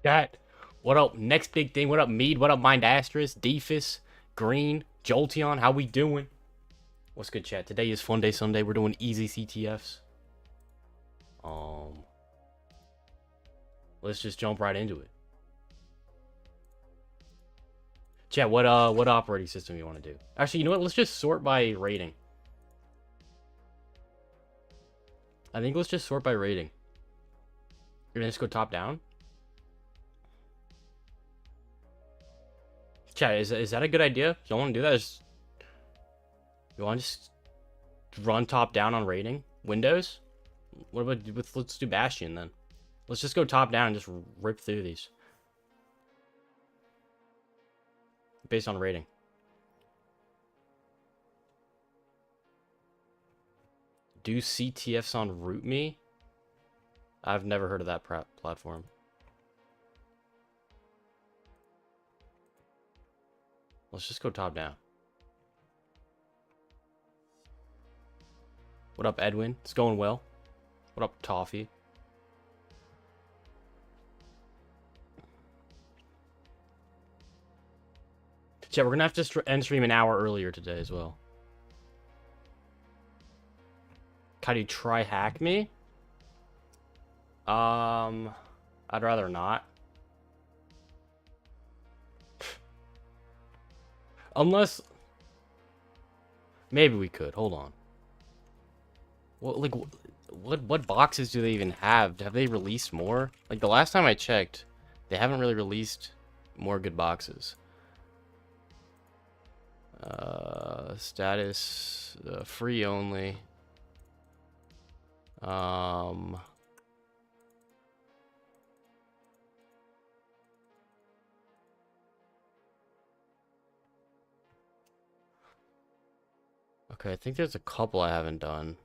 Chat. What up? Next big thing. What up, Mead? What up, Mind Asterisk? Defus? Green? Jolteon? How we doing? What's good, chat? Today is Funday Sunday. We're doing easy CTFs. Let's just jump right into it. Chat, what operating system you want to do? Actually, you know what? Let's just sort by rating. I think let's just sort by rating. You're gonna just go top down? Chat, is that a good idea? You want to do that? You want to just run top down on rating? Windows? What about let's do Bastion then. Let's just go top down and just rip through these. Based on rating. Do CTFs on Root Me? I've never heard of that platform. Let's just go top down. What up, Edwin? It's going well. What up, Toffee? Chat, we're gonna have to end stream an hour earlier today as well. How do you try hack me? I'd rather not. Unless maybe we could. Hold on. What boxes do they even have? Have they released more? Like the last time I checked, they haven't really released more good boxes. Status free only. Okay, I think there's a couple I haven't done.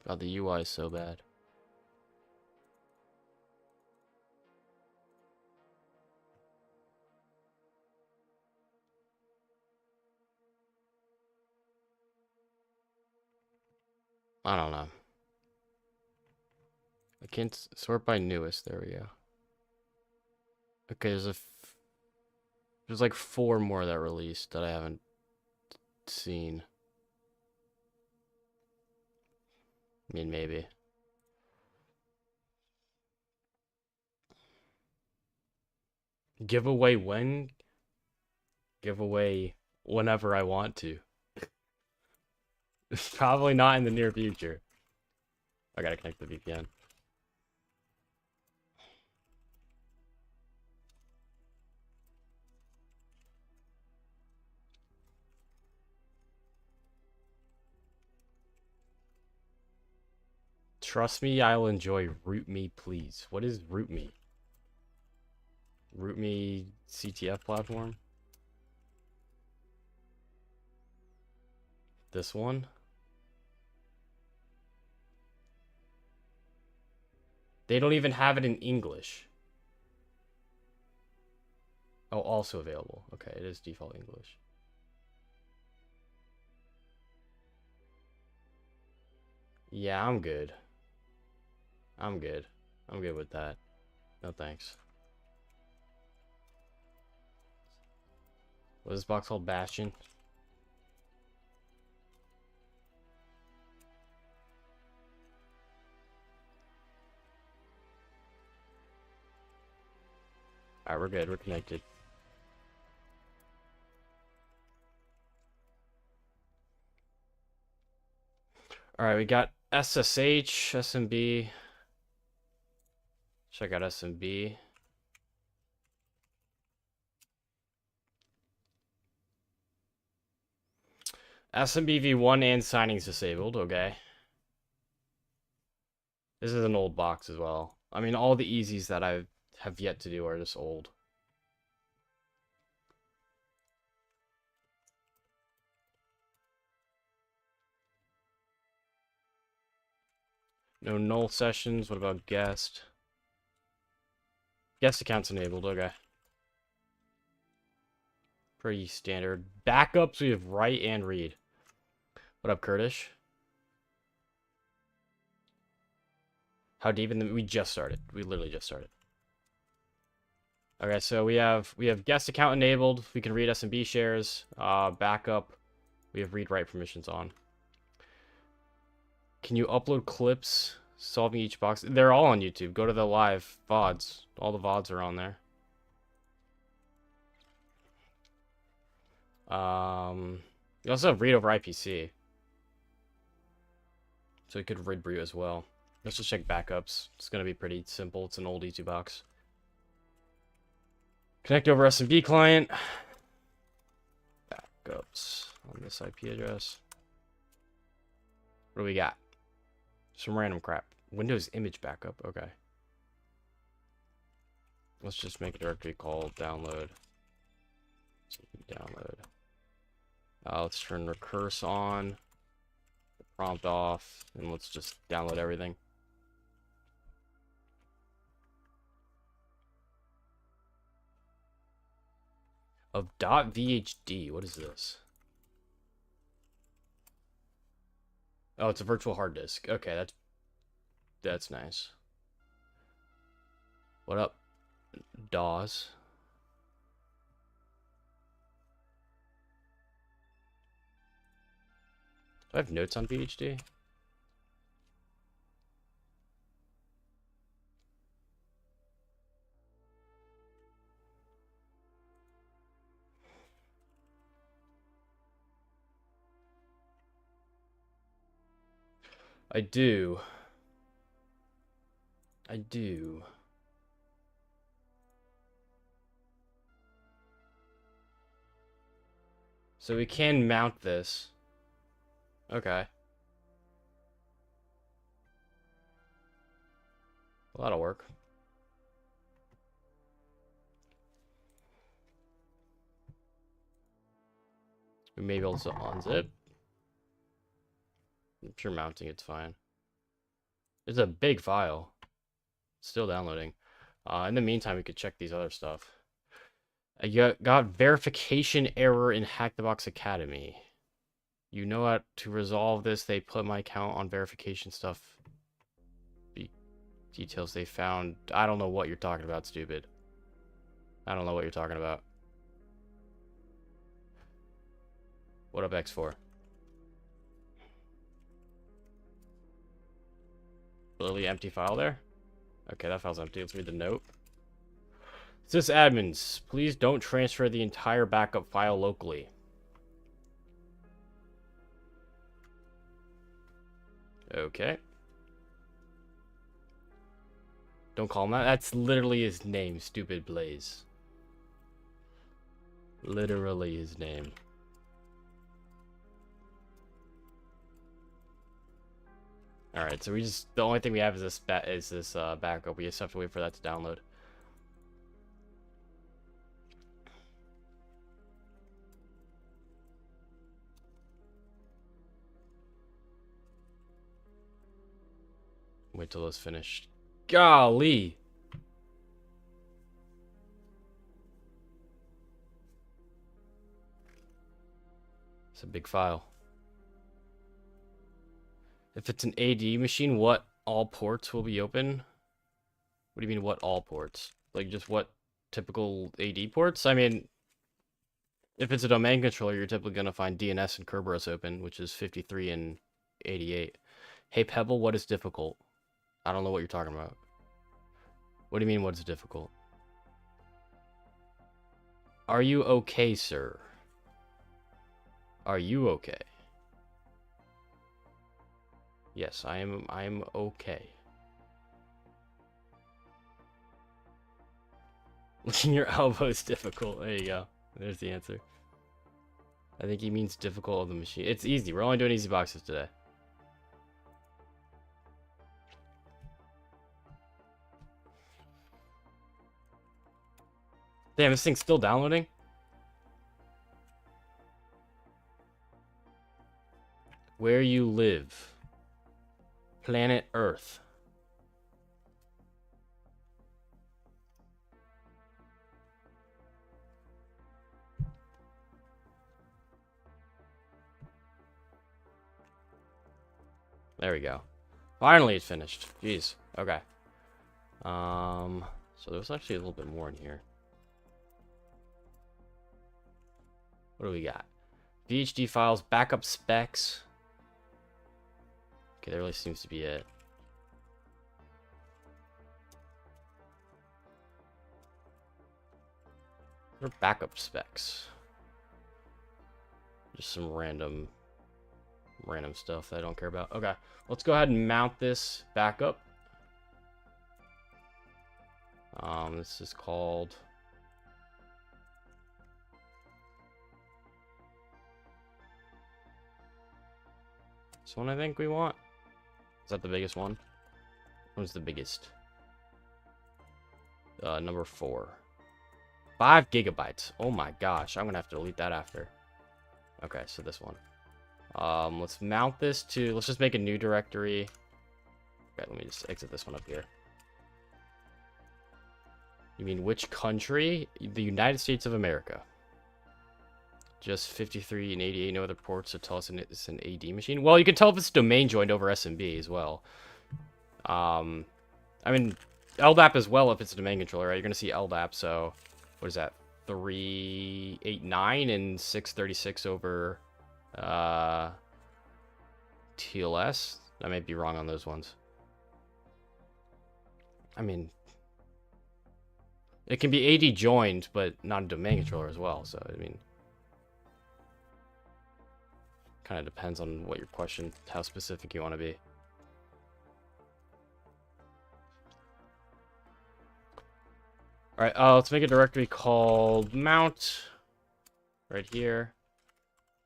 God, the UI is so bad. I don't know. I can't sort by newest. There we go. Okay, there's like 4 more that released that I haven't seen. I mean, maybe. Giveaway when? Giveaway whenever I want to. It's probably not in the near future. I gotta connect the VPN. Trust me, I'll enjoy Root Me, please. What is Root Me? Root Me CTF platform? This one? They don't even have it in English. Oh, also available. Okay, it is default English. Yeah, I'm good. I'm good. I'm good with that. No thanks. What is this box called? Bastion? Alright, we're good. We're connected. Alright, we got SSH, SMB. Check out SMB. SMB v1 and signing's disabled, okay. This is an old box as well. I mean, all the easies that I have yet to do are just old. No null sessions. What about guest? Guest account's enabled, okay. Pretty standard. Backups, we have write and read. What up, Kurdish? How deep in the... We just started. We literally just started. Okay, so we have guest account enabled. We can read SMB shares. Backup. We have read-write permissions on. Can you upload clips solving each box? They're all on YouTube. Go to the live VODs. All the VODs are on there. You also have read over IPC. So you could read brew as well. Let's just check backups. It's going to be pretty simple. It's an old ET box. Connect over SMB client. Backups on this IP address. What do we got? Some random crap. Windows image backup. Okay. Let's just make a directory called download. Download. Let's turn recurse on. The prompt off. And let's just download everything. Of .vhd. What is this? Oh, it's a virtual hard disk. Okay, that's nice. What up, DAWs? Do I have notes on VHD? I do. I do. So we can mount this. Okay. A lot of work. We may be able to unzip. I'm sure mounting it's fine. It's a big file. Still downloading. In the meantime, we could check these other stuff. I got verification error in Hack the Box Academy. You know how to resolve this. They put my account on verification stuff. Details they found. I don't know what you're talking about, stupid. I don't know what you're talking about. What up, X4? Literally empty file there? Okay, that file's empty. Let's read the note. Sysadmins, please don't transfer the entire backup file locally. Okay. Don't call him that. That's literally his name, stupid Blaze. Literally his name. Alright, so the only thing we have is this backup. We just have to wait for that to download. Wait till it's finished. Golly! It's a big file. If it's an AD machine, what all ports will be open? What do you mean, what all ports? Like, just what typical AD ports? I mean, if it's a domain controller, you're typically going to find DNS and Kerberos open, which is 53 and 88. Hey, Pebble, what is difficult? I don't know what you're talking about. What do you mean, what is difficult? Are you okay, sir? Are you okay? Yes, I am okay. Licking your elbow is difficult. There you go. There's the answer. I think he means difficult of the machine. It's easy. We're only doing easy boxes today. Damn, this thing's still downloading? Where you live. Planet Earth. There we go. Finally, it's finished. Jeez. Okay. So there's actually a little bit more in here. What do we got? VHD files, backup specs. Okay, that really seems to be it. What are backup specs? Just some random stuff that I don't care about. Okay, let's go ahead and mount this backup. This is called this one. I think we want. Is that the biggest one? What's the biggest? Number 4. 5 gigabytes. Oh my gosh, I'm gonna have to delete that after. Okay, so this one. Let's mount this to. Let's just make a new directory. Okay, let me just exit this one up here. You mean which country? The United States of America. Just 53 and 88, no other ports, so tell us it's an AD machine. Well, you can tell if it's domain joined over SMB as well. I mean, LDAP as well if it's a domain controller, right? You're going to see LDAP, so what is that? 389 and 636 over TLS? I might be wrong on those ones. I mean, it can be AD joined, but not a domain controller as well, so I mean... Kind of depends on what your question, how specific you want to be. All right, let's make a directory called mount right here,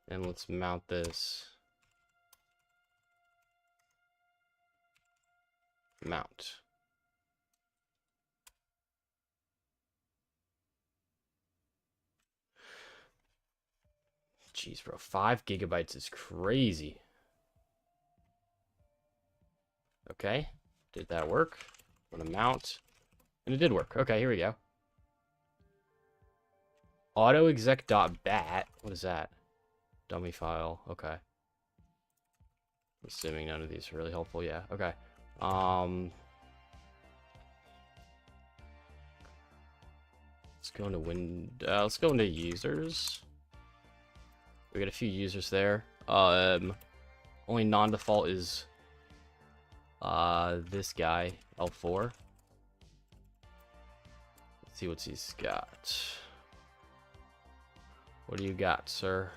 and let's mount this mount. Jeez, bro, 5 gigabytes is crazy. Okay, did that work? I'm gonna mount, and it did work. Okay, here we go. Autoexec.bat. What is that? Dummy file. Okay. Assuming none of these are really helpful. Yeah. Okay. Let's go into let's go into users. We got a few users there. Only non-default is this guy, L4. Let's see what he's got. What do you got, sir?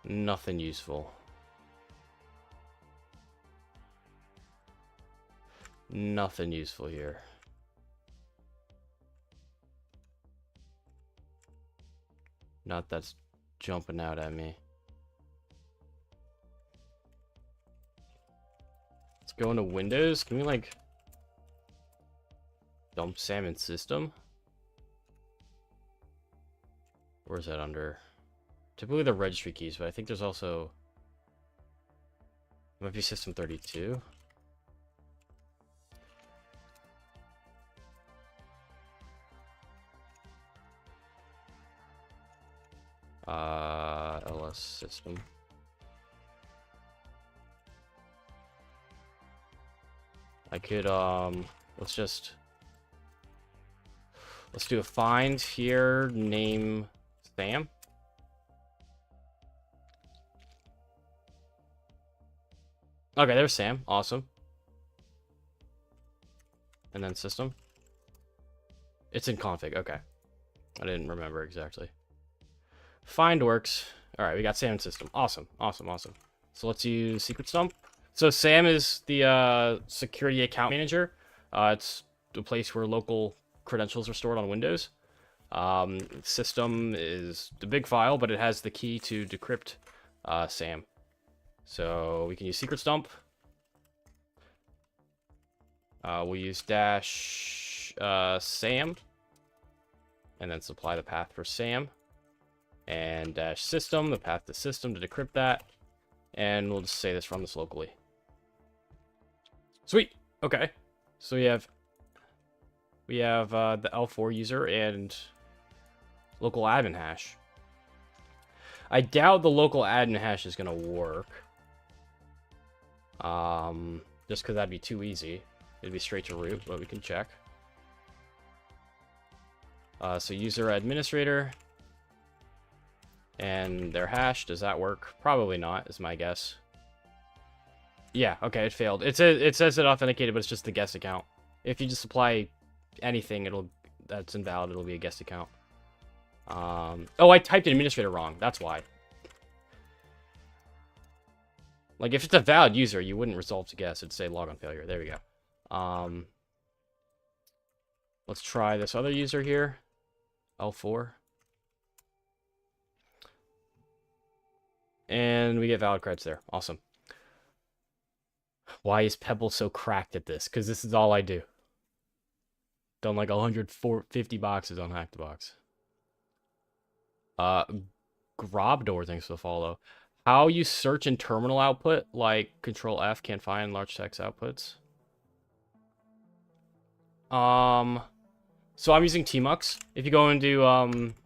Nothing useful. Nothing useful here. Not that's jumping out at me. Let's go into Windows. Can we like dump salmon system? Where's that under? Typically the registry keys, but I think there's also it might be system 32. LS system. I could let's do a find here, name Sam. Okay, there's Sam. Awesome. And then system. It's in config. Okay. I didn't remember exactly. Find works. All right, we got Sam in system. Awesome. Awesome. Awesome. So let's use secret stump. So Sam is the security account manager. It's the place where local credentials are stored on Windows. System is the big file, but it has the key to decrypt Sam. So we can use secret stump. We'll use dash Sam, and then supply the path for Sam, and dash system, the path to system to decrypt that, and we'll just say this from this locally. Sweet. Okay. So we have the L4 user and local admin hash. I doubt the local admin hash is gonna work. Just because that'd be too easy. It'd be straight to root, but we can check. So user administrator and their hash, does that work? Probably not, is my guess. Yeah, okay, it failed. It says it authenticated, but it's just the guest account. If you just supply anything, that's invalid. It'll be a guest account. Oh, I typed administrator wrong. That's why. Like, if it's a valid user, you wouldn't resolve to guest. It'd say logon failure. There we go. Let's try this other user here. L4. And we get valid credits there. Awesome. Why is Pebble so cracked at this? Because this is all I do. Done like 150 boxes on Hack the Box. Grobdor thanks for the follow. How you search in terminal output, like Control F can't find large text outputs. So I'm using Tmux. If you go into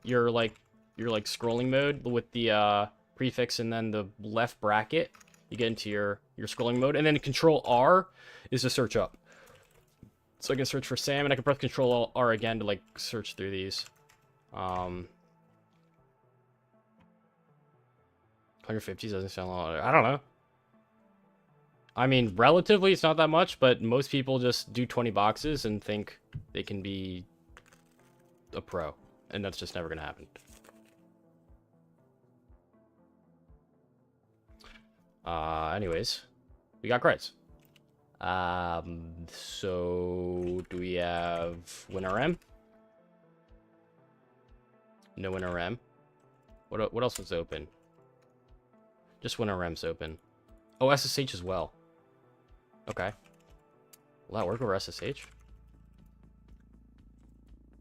your scrolling mode with the prefix and then the left bracket, you get into your scrolling mode, and then Control R is to search up. So I can search for Sam, and I can press Control R again to like search through these. 150 doesn't sound a lot. I don't know. I mean, relatively, it's not that much, but most people just do 20 boxes and think they can be a pro, and that's just never gonna happen. Anyways, we got credits. So do we have WinRM? No WinRM. What else was open? Just WinRM's open. Oh, SSH as well. Okay. Will that work over SSH?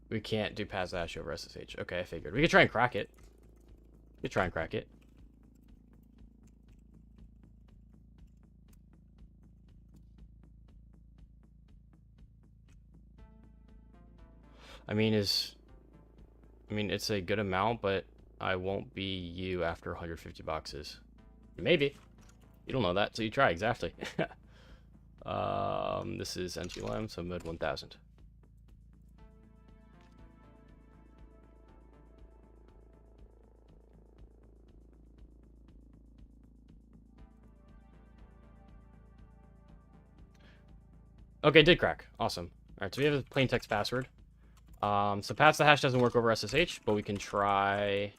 We can't do PASHASH over SSH. Okay, I figured. We could try and crack it. We could try and crack it. I mean, it's a good amount, but I won't be you after 150 boxes. Maybe. You don't know that, so you try, exactly. This is NTLM, so mode 1000. Okay, did crack. Awesome. Alright, so we have a plain text password. So pass the hash doesn't work over SSH, but we can try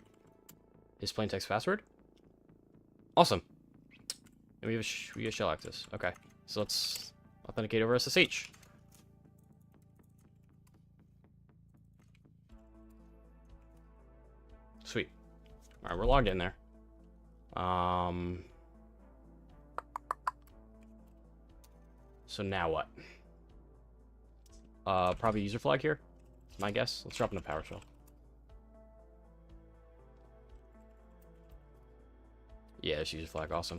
his plain text password. Awesome. And we have shell access. Okay, so let's authenticate over SSH. Sweet. All right, we're logged in there. So now what? Probably user flag here. My guess. Let's drop in a PowerShell. Yeah, it's user flag. Awesome.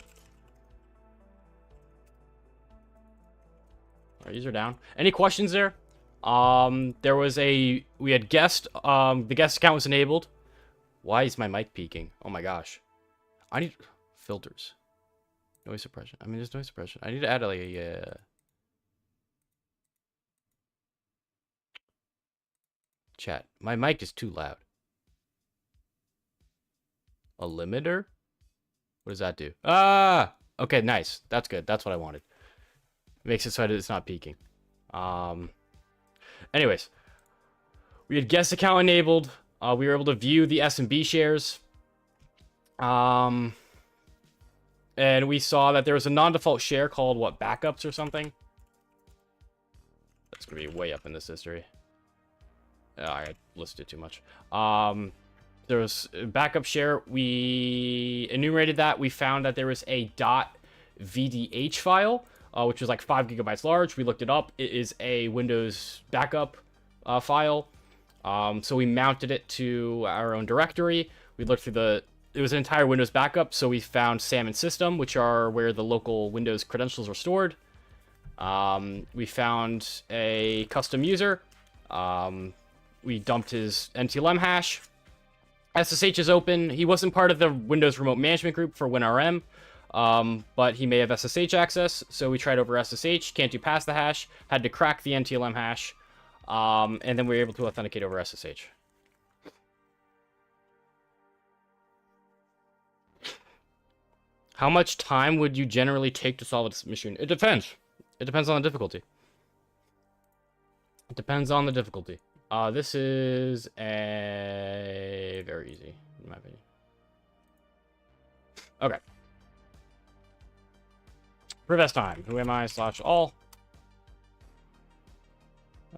Our user down. Any questions there? There was we had guest. The guest account was enabled. Why is my mic peaking? Oh my gosh. I need filters. Noise suppression. I mean, there's noise suppression. I need to add like a. Chat. My mic is too loud. A limiter? What does that do? Ah! Okay, nice. That's good. That's what I wanted. Makes it so that it's not peaking. Anyways. We had guest account enabled. We were able to view the S&B shares. And we saw that there was a non-default share called, what, backups or something? That's going to be way up in this history. I listed it too much. There was a backup share. We enumerated that. We found that there was a .vdh file, which was like 5 gigabytes large. We looked it up. It is a Windows backup file. So we mounted it to our own directory. We looked through it was an entire Windows backup. So we found SAM and system, which are where the local Windows credentials are stored. We found a custom user. We dumped his NTLM hash. SSH is open. He wasn't part of the Windows Remote Management Group for WinRM, but he may have SSH access, so we tried over SSH. Can't do pass the hash. Had to crack the NTLM hash, and then we were able to authenticate over SSH. How much time would you generally take to solve this machine? It depends. It depends on the difficulty. It depends on the difficulty. This is a very easy, in my opinion. Okay. Prevest time. Who am I? / all.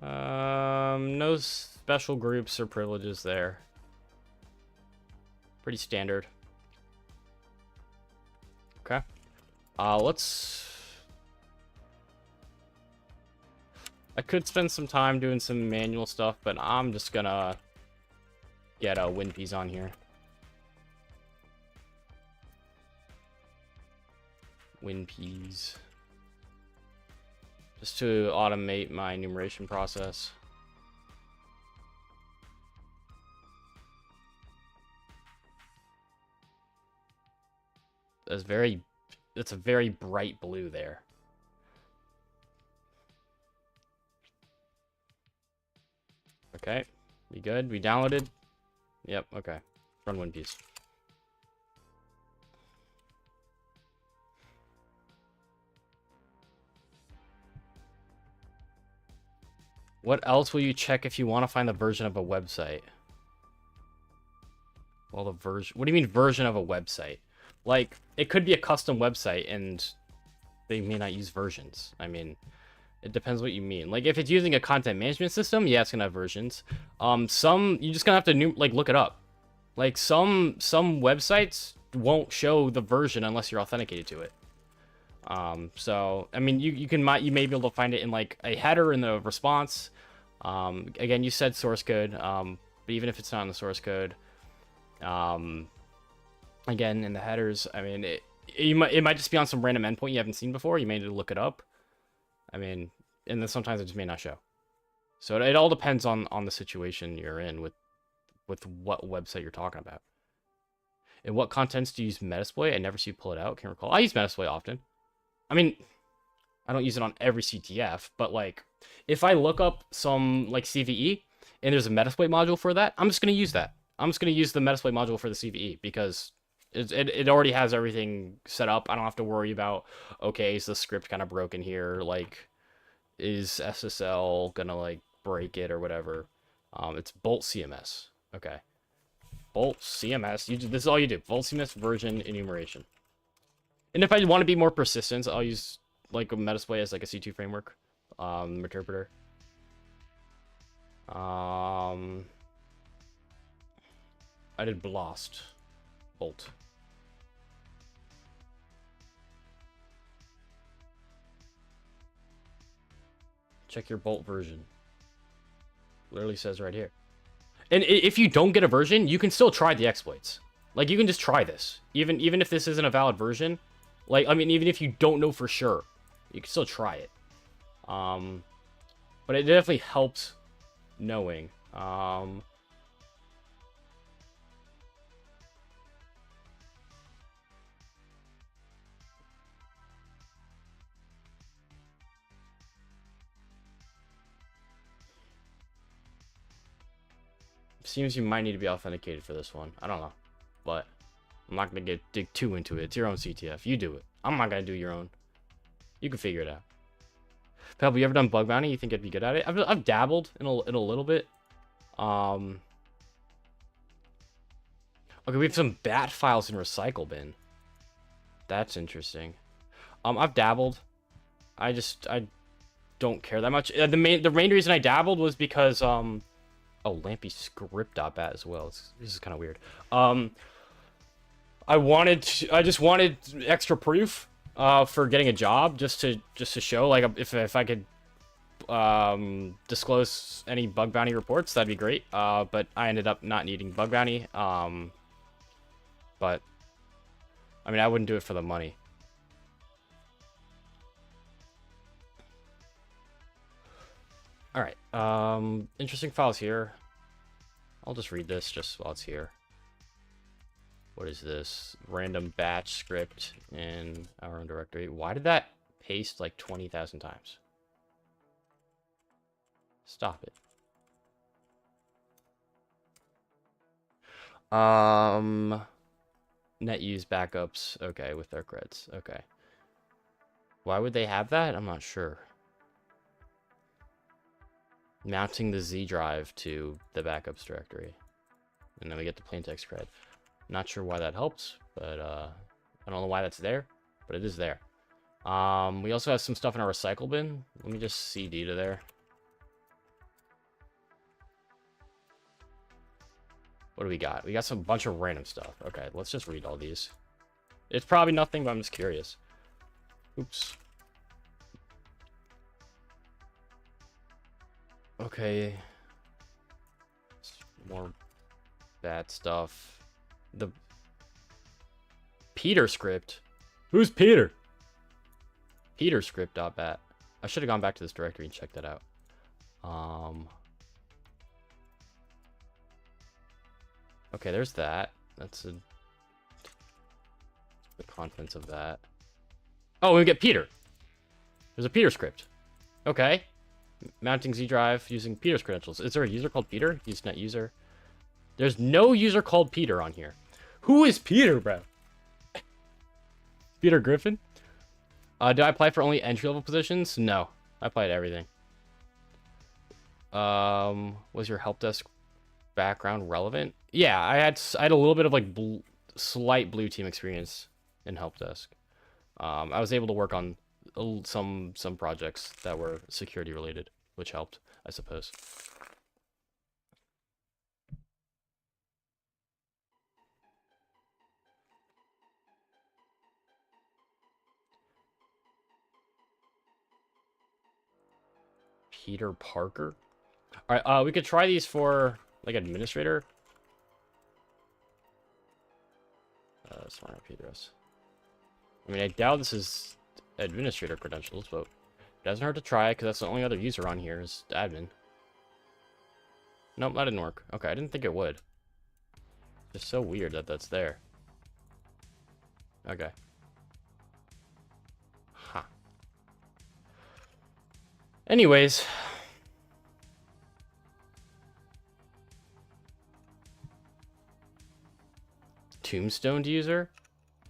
No special groups or privileges there. Pretty standard. Okay. Let's... I could spend some time doing some manual stuff, but I'm just gonna get WinPs on here. WinPs. Just to automate my enumeration process. It's a very bright blue there. Okay, we good? We downloaded? Yep, okay. Run WinPs. What else will you check if you want to find the version of a website? Well, the version... What do you mean version of a website? Like, it could be a custom website and they may not use versions. I mean, it depends what you mean. Like, if it's using a content management system, yeah, it's gonna have versions. Some, you're just gonna have to, look it up. Like, some websites won't show the version unless you're authenticated to it. So, I mean, you may be able to find it in, like, a header in the response. Again, you said source code, but even if it's not in the source code, again, in the headers, I mean, it might just be on some random endpoint you haven't seen before. You may need to look it up. I mean, and then sometimes it just may not show. So it all depends on the situation you're in with what website you're talking about. And what contents do you use Metasploit? I never see you pull it out. Can't recall. I use Metasploit often. I mean, I don't use it on every CTF, but like, if I look up some like CVE and there's a Metasploit module for that, I'm just gonna use that. I'm just gonna use the Metasploit module for the CVE because it already has everything set up. I don't have to worry about, okay, is the script kind of broken here? Like, is SSL gonna like break it or whatever? It's Bolt CMS. Okay, Bolt CMS. This is all you do. Bolt CMS version enumeration. And if I want to be more persistent, I'll use like a Metasploit as like a C2 framework interpreter. I did Blast Bolt. Check your Bolt version. Literally says right here. And if you don't get a version, you can still try the exploits. Like, you can just try this. Even if this isn't a valid version. Like, I mean, even if you don't know for sure, you can still try it. But it definitely helps knowing. Seems you might need to be authenticated for this one. I don't know. But I'm not going to dig too into it. It's your own CTF. You do it. I'm not going to do your own. You can figure it out. Pebble, you ever done bug bounty? You think I'd be good at it? I've dabbled in a little bit. Okay, we have some bat files in recycle bin. That's interesting. I've dabbled. I don't care that much. The main reason I dabbled was because oh, Lampy script.bat as well. This is kind of weird. I just wanted extra proof for getting a job, just to show, like, if I could disclose any bug bounty reports, that'd be great. But I ended up not needing bug bounty. But I mean, I wouldn't do it for the money. All right. Interesting files here. I'll just read this just while it's here. What is this? Random batch script in our own directory. Why did that paste like 20,000 times? Stop it. Net use backups. Okay, with their creds. Okay. Why would they have that? I'm not sure. Mounting the Z drive to the backups directory. And then we get the plaintext cred. Not sure why that helps, but I don't know why that's there, but it is there. We also have some stuff in our recycle bin. Let me just CD to there. What do we got? We got some bunch of random stuff. Okay, let's just read all these. It's probably nothing, but I'm just curious. Oops. Okay. More bad stuff. The Peter script. Who's Peter? Peter script.bat. I should have gone back to this directory and checked that out. Okay, there's that. That's the contents of that. Oh, we get Peter. There's a Peter script. Okay. Mounting Z drive using Peter's credentials. Is there a user called Peter? Use net user. There's no user called Peter on here. Who is Peter, bro? Peter Griffin? Do I apply for only entry-level positions? No. I applied to everything. Was your help desk background relevant? Yeah, I had a little bit of like slight blue team experience in help desk. I was able to work on some projects that were security related, which helped, I suppose. Peter Parker. All right, we could try these for like administrator. Smart IP address. I mean, I doubt this is administrator credentials, but it doesn't hurt to try because that's the only other user on here is admin. Nope, that didn't work. Okay, I didn't think it would. It's so weird that that's there. Okay. Huh. Anyways. Tombstone user?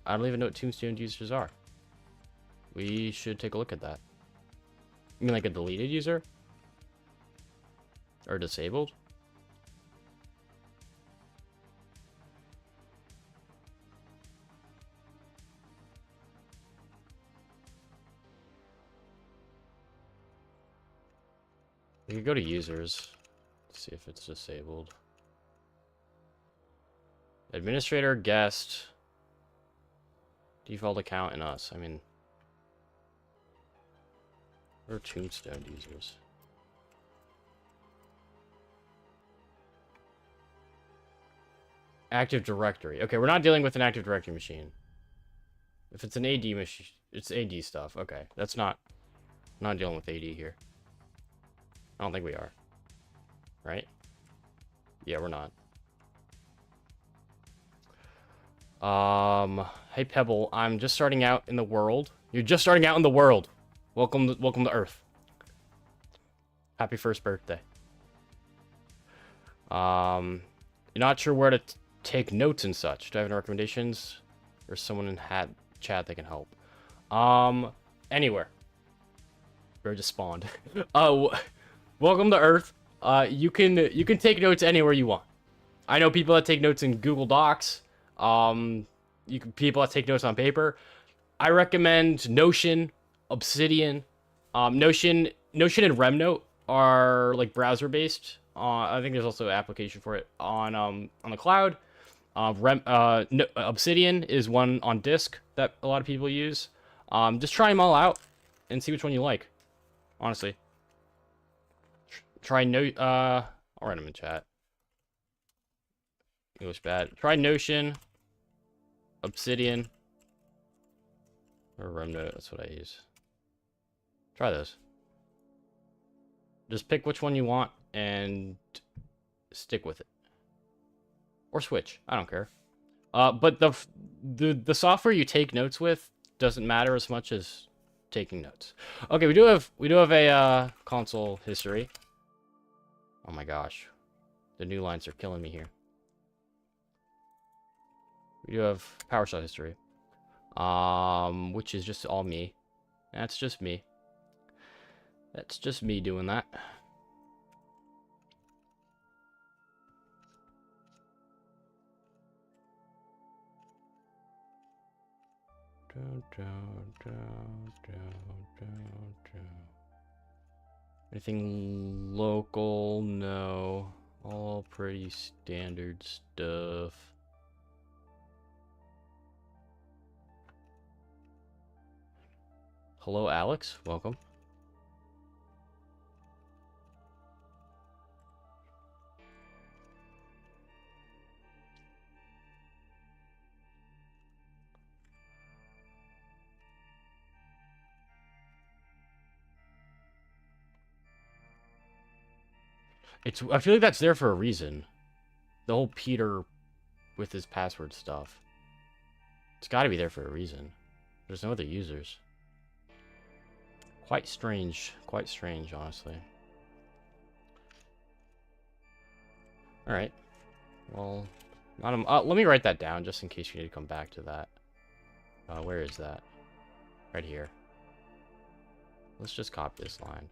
I don't even know what tombstone users are. We should take a look at that. You mean like a deleted user? Or disabled? We could go to users. See if it's disabled. Administrator, guest, default account, and us. I mean, we're tombstone users. Active Directory. Okay, we're not dealing with an Active Directory machine. If it's an AD machine, it's AD stuff. Okay, that's not dealing with AD here. I don't think we are. Right? Yeah, we're not. Hey Pebble, I'm just starting out in the world. You're just starting out in the world. Welcome to Earth. Happy first birthday. You're not sure where to take notes and such. Do I have any recommendations? There's someone in chat that can help. Anywhere. Bro just spawned. Welcome to Earth. You can take notes anywhere you want. I know people that take notes in Google Docs. People that take notes on paper. I recommend Notion, Obsidian. Notion and Remnote are like browser based. I think there's also an application for it on the cloud. Obsidian is one on disk that a lot of people use. Just try them all out and see which one you like. Honestly, try I'll write them in chat. English bad. Try Notion, Obsidian, or Remnote. That's what I use. Try those. Just pick which one you want and stick with it. Or switch. I don't care. But the software you take notes with doesn't matter as much as taking notes. Okay, we do have a console history. Oh my gosh, the new lines are killing me here. We do have PowerShell history, which is just all me. That's just me. That's just me doing that. Anything local? No. All pretty standard stuff. Hello, Alex. Welcome. I feel like that's there for a reason. The whole Peter with his password stuff. It's got to be there for a reason. There's no other users. Quite strange, honestly. All right. Well, let me write that down just in case you need to come back to that. Where is that? Right here. Let's just copy this line.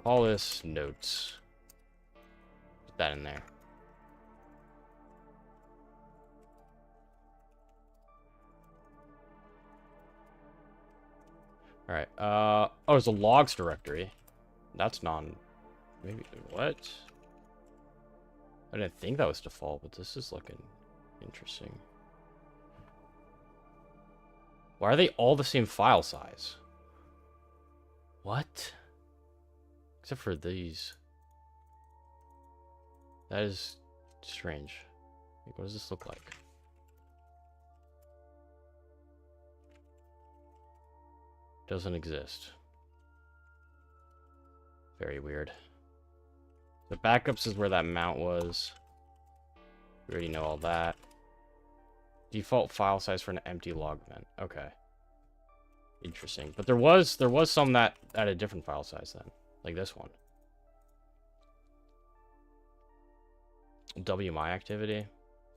Call this notes. Put that in there. All right. Oh, there's a logs directory. That's maybe what? I didn't think that was default, but this is looking interesting. Why are they all the same file size? What? Except for these. That is strange. What does this look like? Doesn't exist. Very weird. The backups is where that mount was. We already know all that. Default file size for an empty log event. Okay. Interesting. But there was some that had a different file size then. Like this one. WMI activity.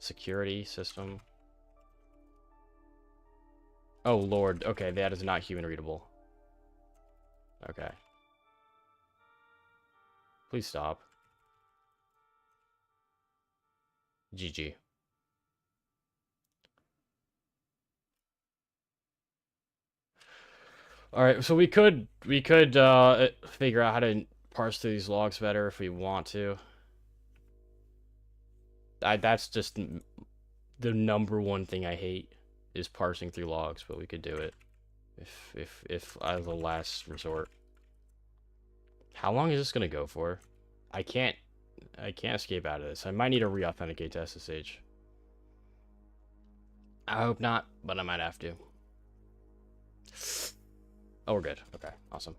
Security system. Oh lord. Okay, that is not human readable. Okay. Please stop. GG. All right, so we could figure out how to parse through these logs better if we want to. That's just the #1 thing I hate is parsing through logs, but we could do it if as a last resort. How long is this gonna go for? I can't escape out of this. I might need to re-authenticate to SSH. I hope not, but I might have to. Oh, we're good. Okay, awesome.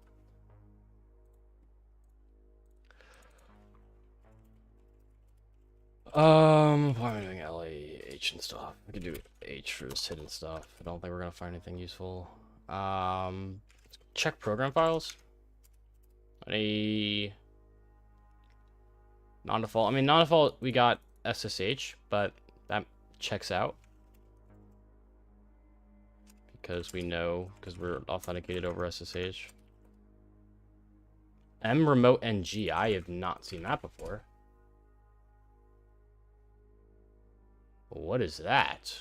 Why am I doing LAH and stuff? I could do H for this hidden stuff. I don't think we're gonna find anything useful. Check program files. Any non-default? I mean, non-default. We got SSH, but that checks out because we're authenticated over SSH. Remote NG. I have not seen that before. What is that?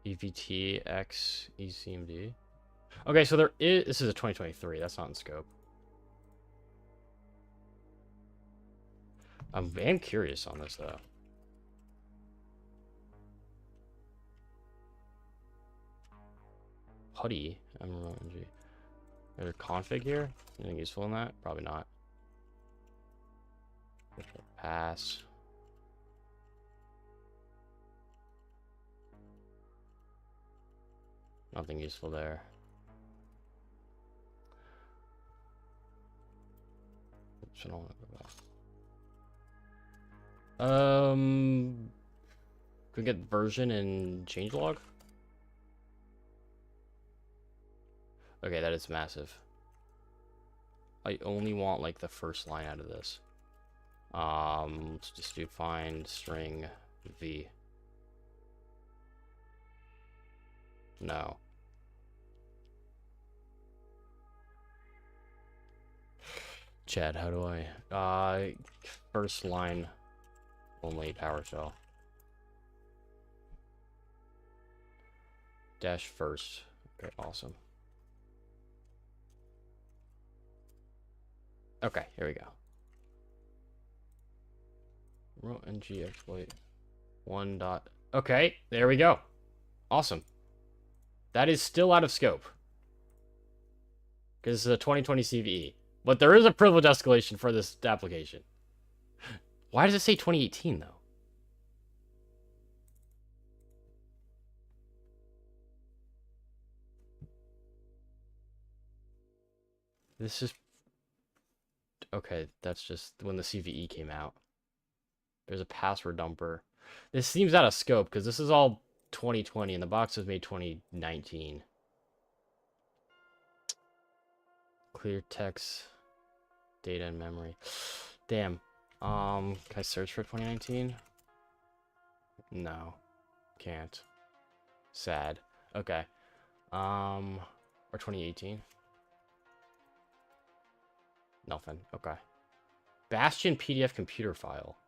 EVTX ECMD. Okay, so this is a 2023. That's not in scope. I'm curious on this though. Putty. MRMG. Is there a config here? Anything useful in that? Probably not. Pass. Nothing useful there. Oops, I don't want to go back. Can we get version and changelog? Okay, that is massive. I only want like the first line out of this. Let's just do find string v. No. Chad, how do I? First line only PowerShell. Dash first. Okay, awesome. Okay, here we go. Row ng exploit 1 dot. Okay, there we go. Awesome. That is still out of scope because it's a 2020 CVE, but there is a privilege escalation for this application. Why does it say 2018 though? This is okay. That's just when the CVE came out. There's a password dumper. This seems out of scope because this is all 2020 and the box was made 2019. Clear text, data and memory. Damn. Can I search for 2019? No. Can't. Sad. Okay. Or 2018? Nothing. Okay. Bastion PDF computer file.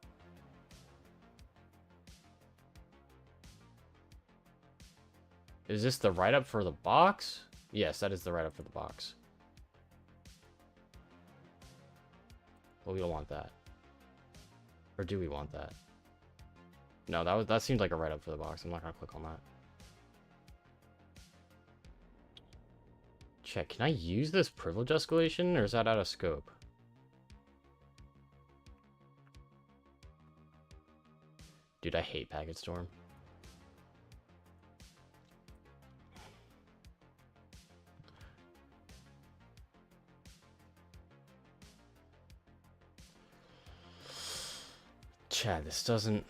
Is this the write-up for the box? Yes, that is the write-up for the box. Well, we don't want that. Or do we want that? No, that seemed like a write-up for the box. I'm not gonna click on that. Check. Can I use this privilege escalation, or is that out of scope? Dude, I hate Packet Storm. Chad, this doesn't...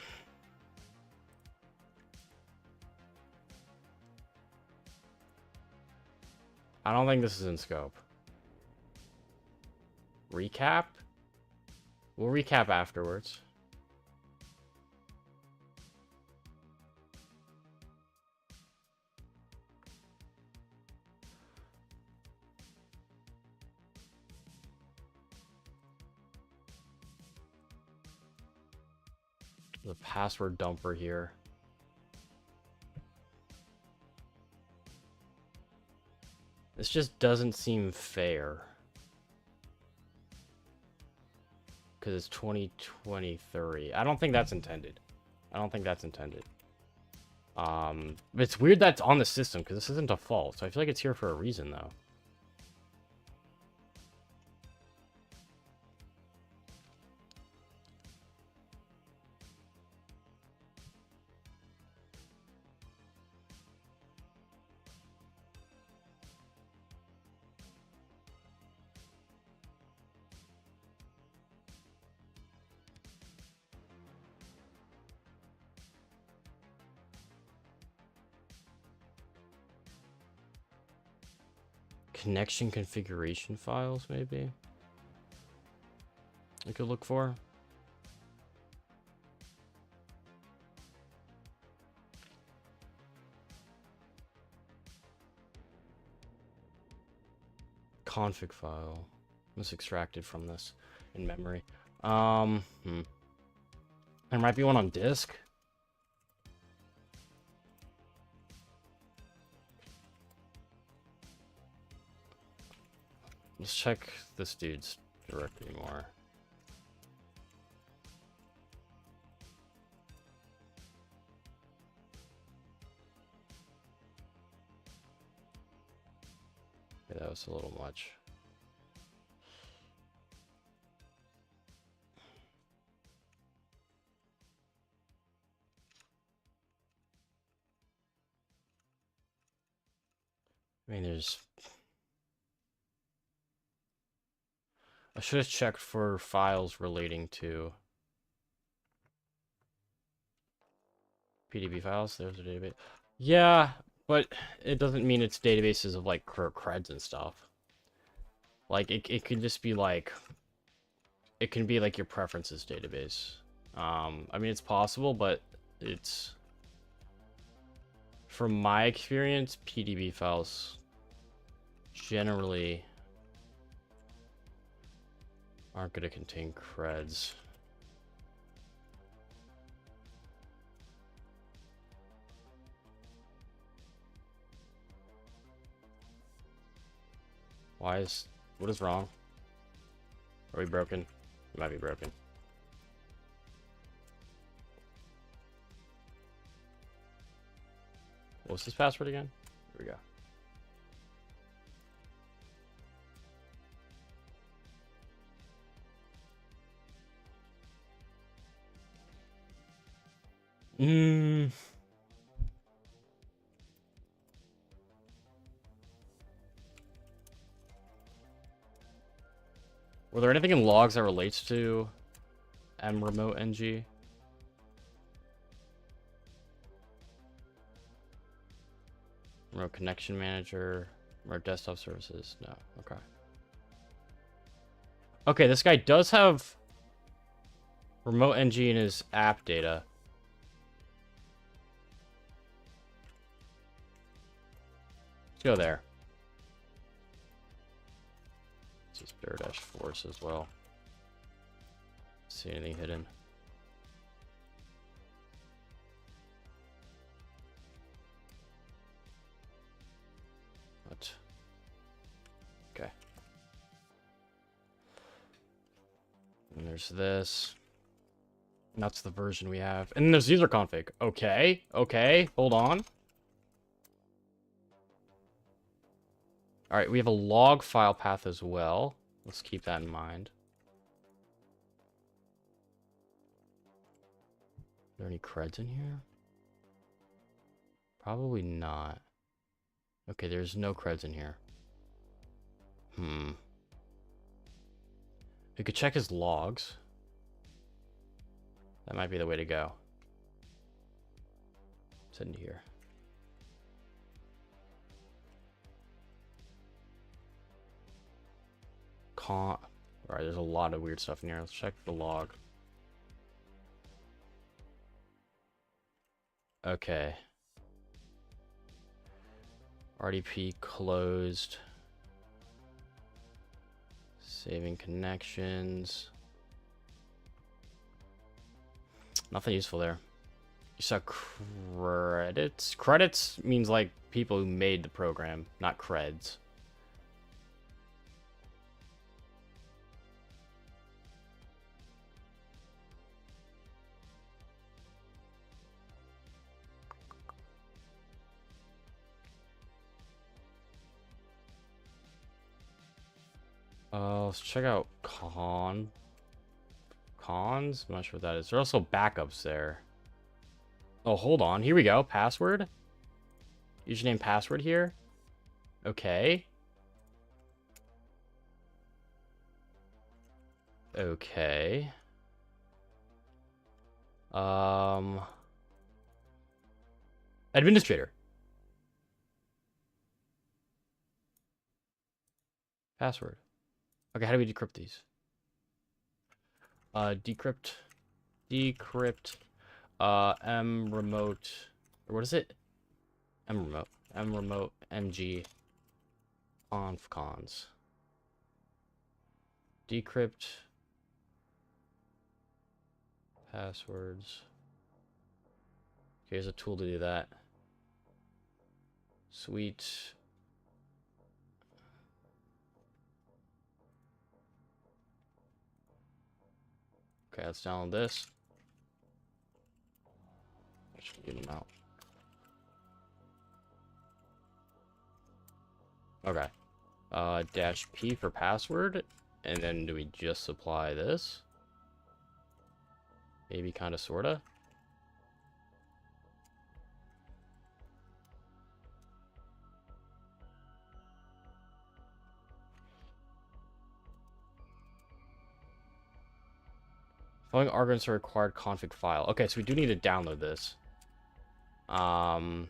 I don't think this is in scope. Recap? We'll recap afterwards. The password dumper here. This just doesn't seem fair. Because it's 2023. I don't think that's intended. I don't think that's intended. It's weird that's on the system because this isn't a fault. So I feel like it's here for a reason though. Connection configuration files, maybe? I could look for. Config file. Was extracted from this in memory. There might be one on disk. Let's check this dude's directory more. Okay, that was a little much. I mean, I should have checked for files relating to PDB files. There's a database. Yeah, but it doesn't mean it's databases of like creds and stuff. Like it could just be like it can be like your preferences database. I mean it's possible, but it's from my experience, PDB files generally aren't going to contain creds. What is wrong? Are we broken? We might be broken. What's this password again? Here we go. Were there anything in logs that relates to mremote ng? Remote connection manager, remote desktop services. No. Okay. Okay, this guy does have remote ng in his app data. Let's go there. This is Bear-Dash Force as well. See anything hidden? What? Okay. And there's this. And that's the version we have. And there's user config. Okay. Okay. Hold on. All right. We have a log file path as well. Let's keep that in mind. Are there any creds in here? Probably not. Okay, there's no creds in here. We could check his logs. That might be the way to go. It's into here. Alright, there's a lot of weird stuff in here. Let's check the log. Okay. RDP closed. Saving connections. Nothing useful there. You saw credits? Credits means like people who made the program, not creds. Let's check out cons. I'm not sure what that is. There are also backups there. Oh, hold on. Here we go. Password. Username password here. Okay. Okay. Administrator. Password. Okay, how do we decrypt these? Decrypt, mremote, or what is it? mremote, mg, confcons. Decrypt, passwords. Okay, here's a tool to do that. Sweet. Okay, let's download this. I should get them out. Okay. -p for password. And then do we just apply this? Maybe kinda sorta. Following arguments are required config file. Okay, so we do need to download this. I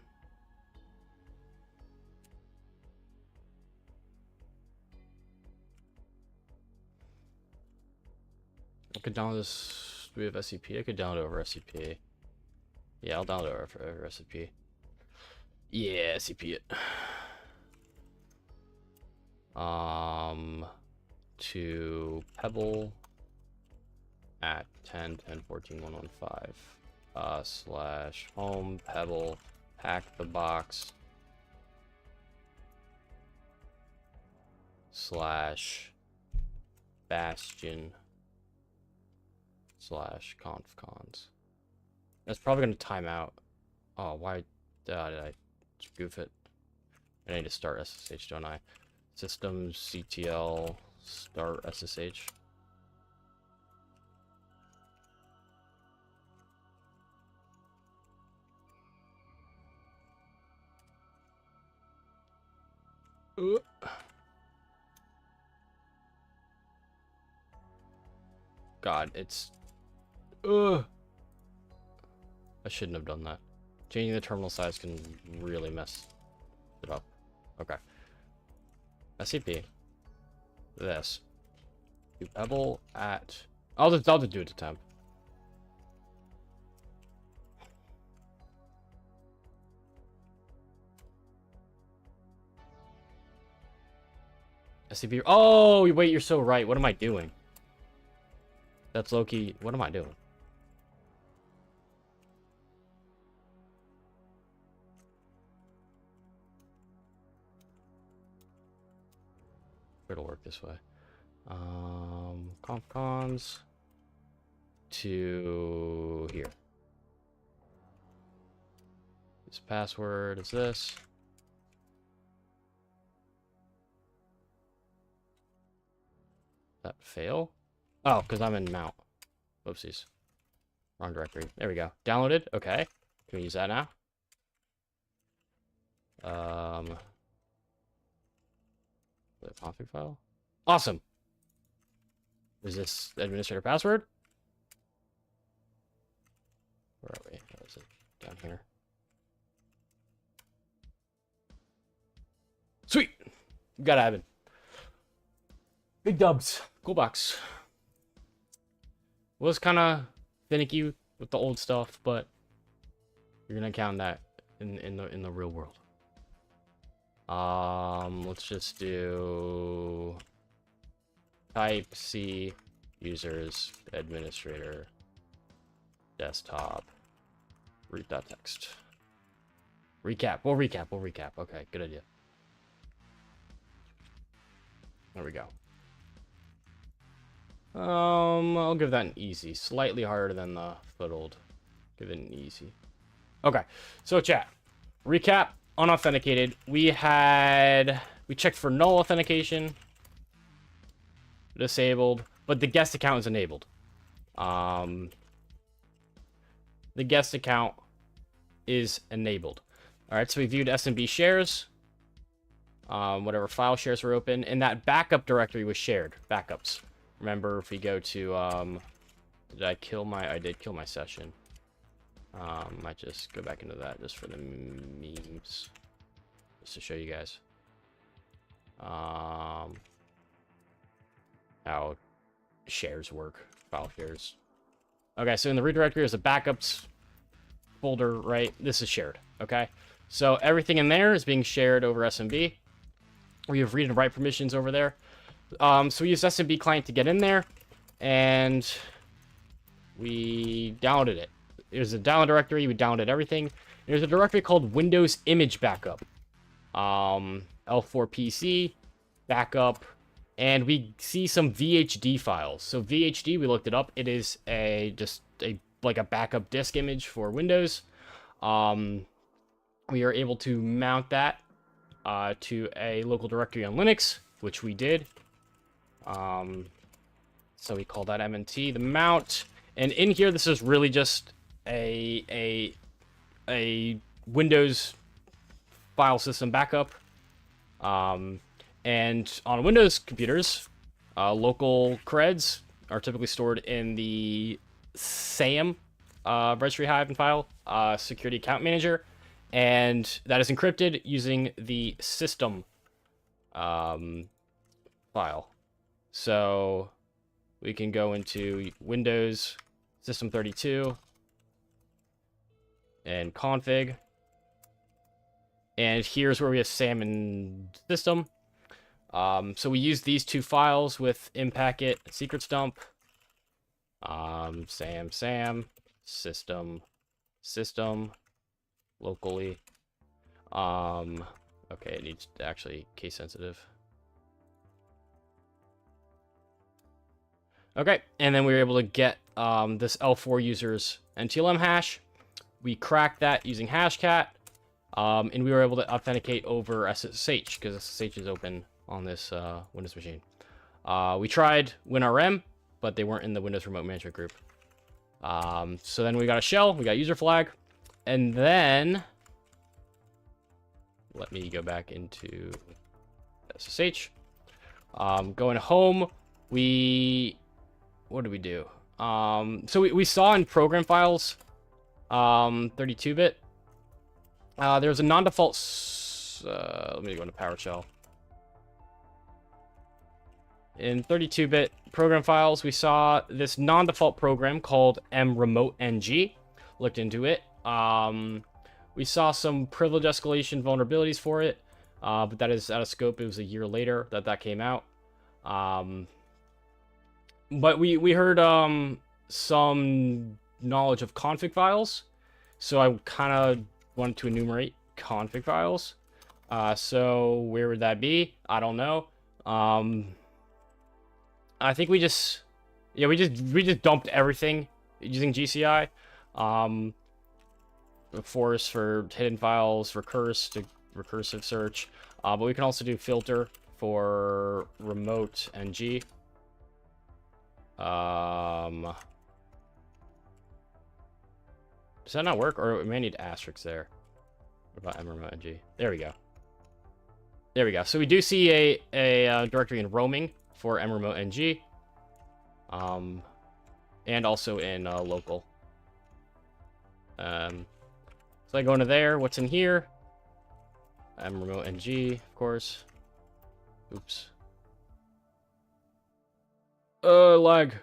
could download this. Do we have SCP? I could download over SCP. Yeah, I'll download over SCP. Yeah, SCP it. To Pebble at 10.10.14.115 slash home Pebble pack the box slash bastion slash confcons. That's probably gonna time out. Oh, why did I goof it? I need to start SSH, don't I? Systems CTL start SSH. God, it's I shouldn't have done that. Changing the terminal size can really mess it up. Okay. SCP. This. Do Pebble at. I'll just do it to temp. SCP. Oh, wait, you're so right. What am I doing? That's low-key. What am I doing? It'll work this way. Confcons to here. This password is this. That fail? Oh, because I'm in mount. Whoopsies. Wrong directory. There we go. Downloaded. Okay. Can we use that now? The config file. Awesome. Is this administrator password? Where are we? Where is it? Down here. Sweet. Got admin. Big dubs. Cool box. Was kind of finicky with the old stuff, but you're gonna count that in the real world. Let's just do type C users administrator desktop root.txt. Recap. We'll recap. Okay, good idea. There we go. I'll give that an easy. Slightly harder than the foothold. Give it an easy. Okay, so chat. Recap. Unauthenticated. We checked for null authentication. Disabled. But the guest account is enabled. The guest account is enabled. Alright, so we viewed SMB shares. Whatever file shares were open. And that backup directory was shared. Backups. Remember, if we go to, I did kill my session. Might just go back into that just for the memes. Just to show you guys. How shares work. File shares. Okay, so in the root directory is a backups folder, right? This is shared, okay? So everything in there is being shared over SMB. We have read and write permissions over there. So we used SMB client to get in there, and we downloaded it. There's a download directory. We downloaded everything. There's a directory called Windows Image Backup, L4PC backup, and we see some VHD files. So VHD, we looked it up. It is like a backup disk image for Windows. We are able to mount that to a local directory on Linux, which we did. So we call that MNT, the mount. And in here, this is really just a Windows file system backup. And on Windows computers, local creds are typically stored in the SAM registry hive and file, security account manager, and that is encrypted using the system file. So we can go into Windows System 32 and config. And here's where we have SAM and system. So we use these two files with impacket and secrets dump. SAM, system, locally. Okay, it needs actually case sensitive. Okay, and then we were able to get this L4 user's NTLM hash. We cracked that using Hashcat, and we were able to authenticate over SSH because SSH is open on this Windows machine. We tried WinRM, but they weren't in the Windows Remote Management group. So then we got a shell, we got user flag, and then let me go back into SSH. Going home, what did we do? So we saw in program files, 32-bit, there's a non-default, let me go into PowerShell. In 32-bit program files, we saw this non-default program called mremote-ng. Looked into it. We saw some privilege escalation vulnerabilities for it, but that is out of scope. It was a year later that came out. But we heard some knowledge of config files, so I kind of wanted to enumerate config files. So where would that be? I don't know. I think we just dumped everything using GCI. Force for hidden files, recursive search, but we can also do filter for remote ng. Does that not work, or we may need asterisks there? What about mremote ng? There we go. There we go. So we do see a directory in roaming for mremote ng, and also in local. So I go into there. What's in here? Mremote ng, of course. Oops. Lag.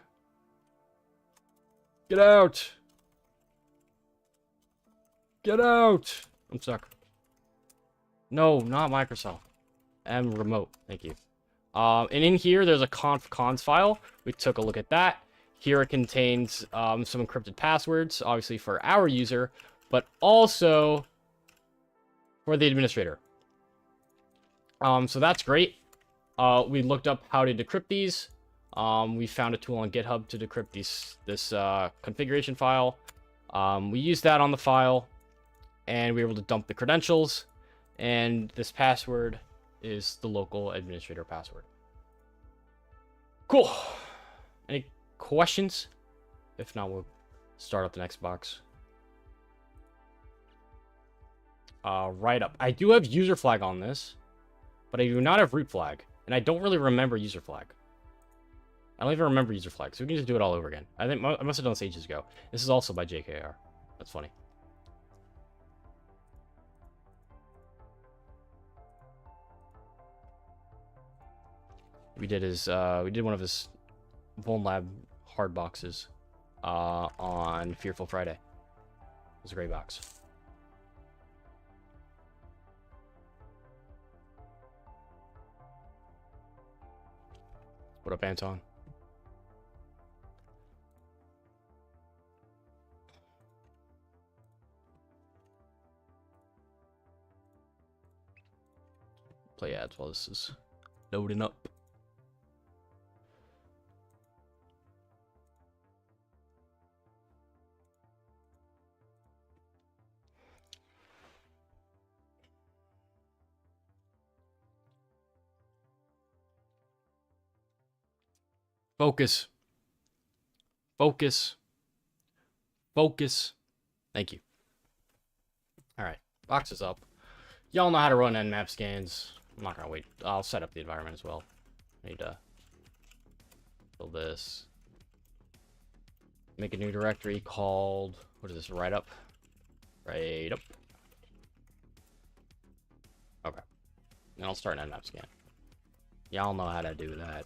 Get out. Get out. I'm stuck. No, not Microsoft. Mremote. Thank you. And in here, there's a conf-cons file. We took a look at that. Here it contains some encrypted passwords, obviously for our user, but also for the administrator. So that's great. We looked up how to decrypt these. We found a tool on GitHub to decrypt this configuration file. We used that on the file, and we were able to dump the credentials. And this password is the local administrator password. Cool. Any questions? If not, we'll start up the next box. Right up. I do have user flag on this, but I do not have root flag, and I don't really remember user flag. I don't even remember user flag, so we can just do it all over again. I think I must have done this ages ago. This is also by JKR. That's funny. We did one of his Vuln Lab hard boxes on Fearful Friday. It was a great box. What up, Anton? Play ads while this is loading up. Focus. Focus. Focus. Thank you. Alright, box is up. Y'all know how to run nmap scans. I'm not gonna wait. I'll set up the environment as well. I need to build this. Make a new directory called, what is this, write up? Write up. Okay. And I'll start an nmap scan. Y'all know how to do that.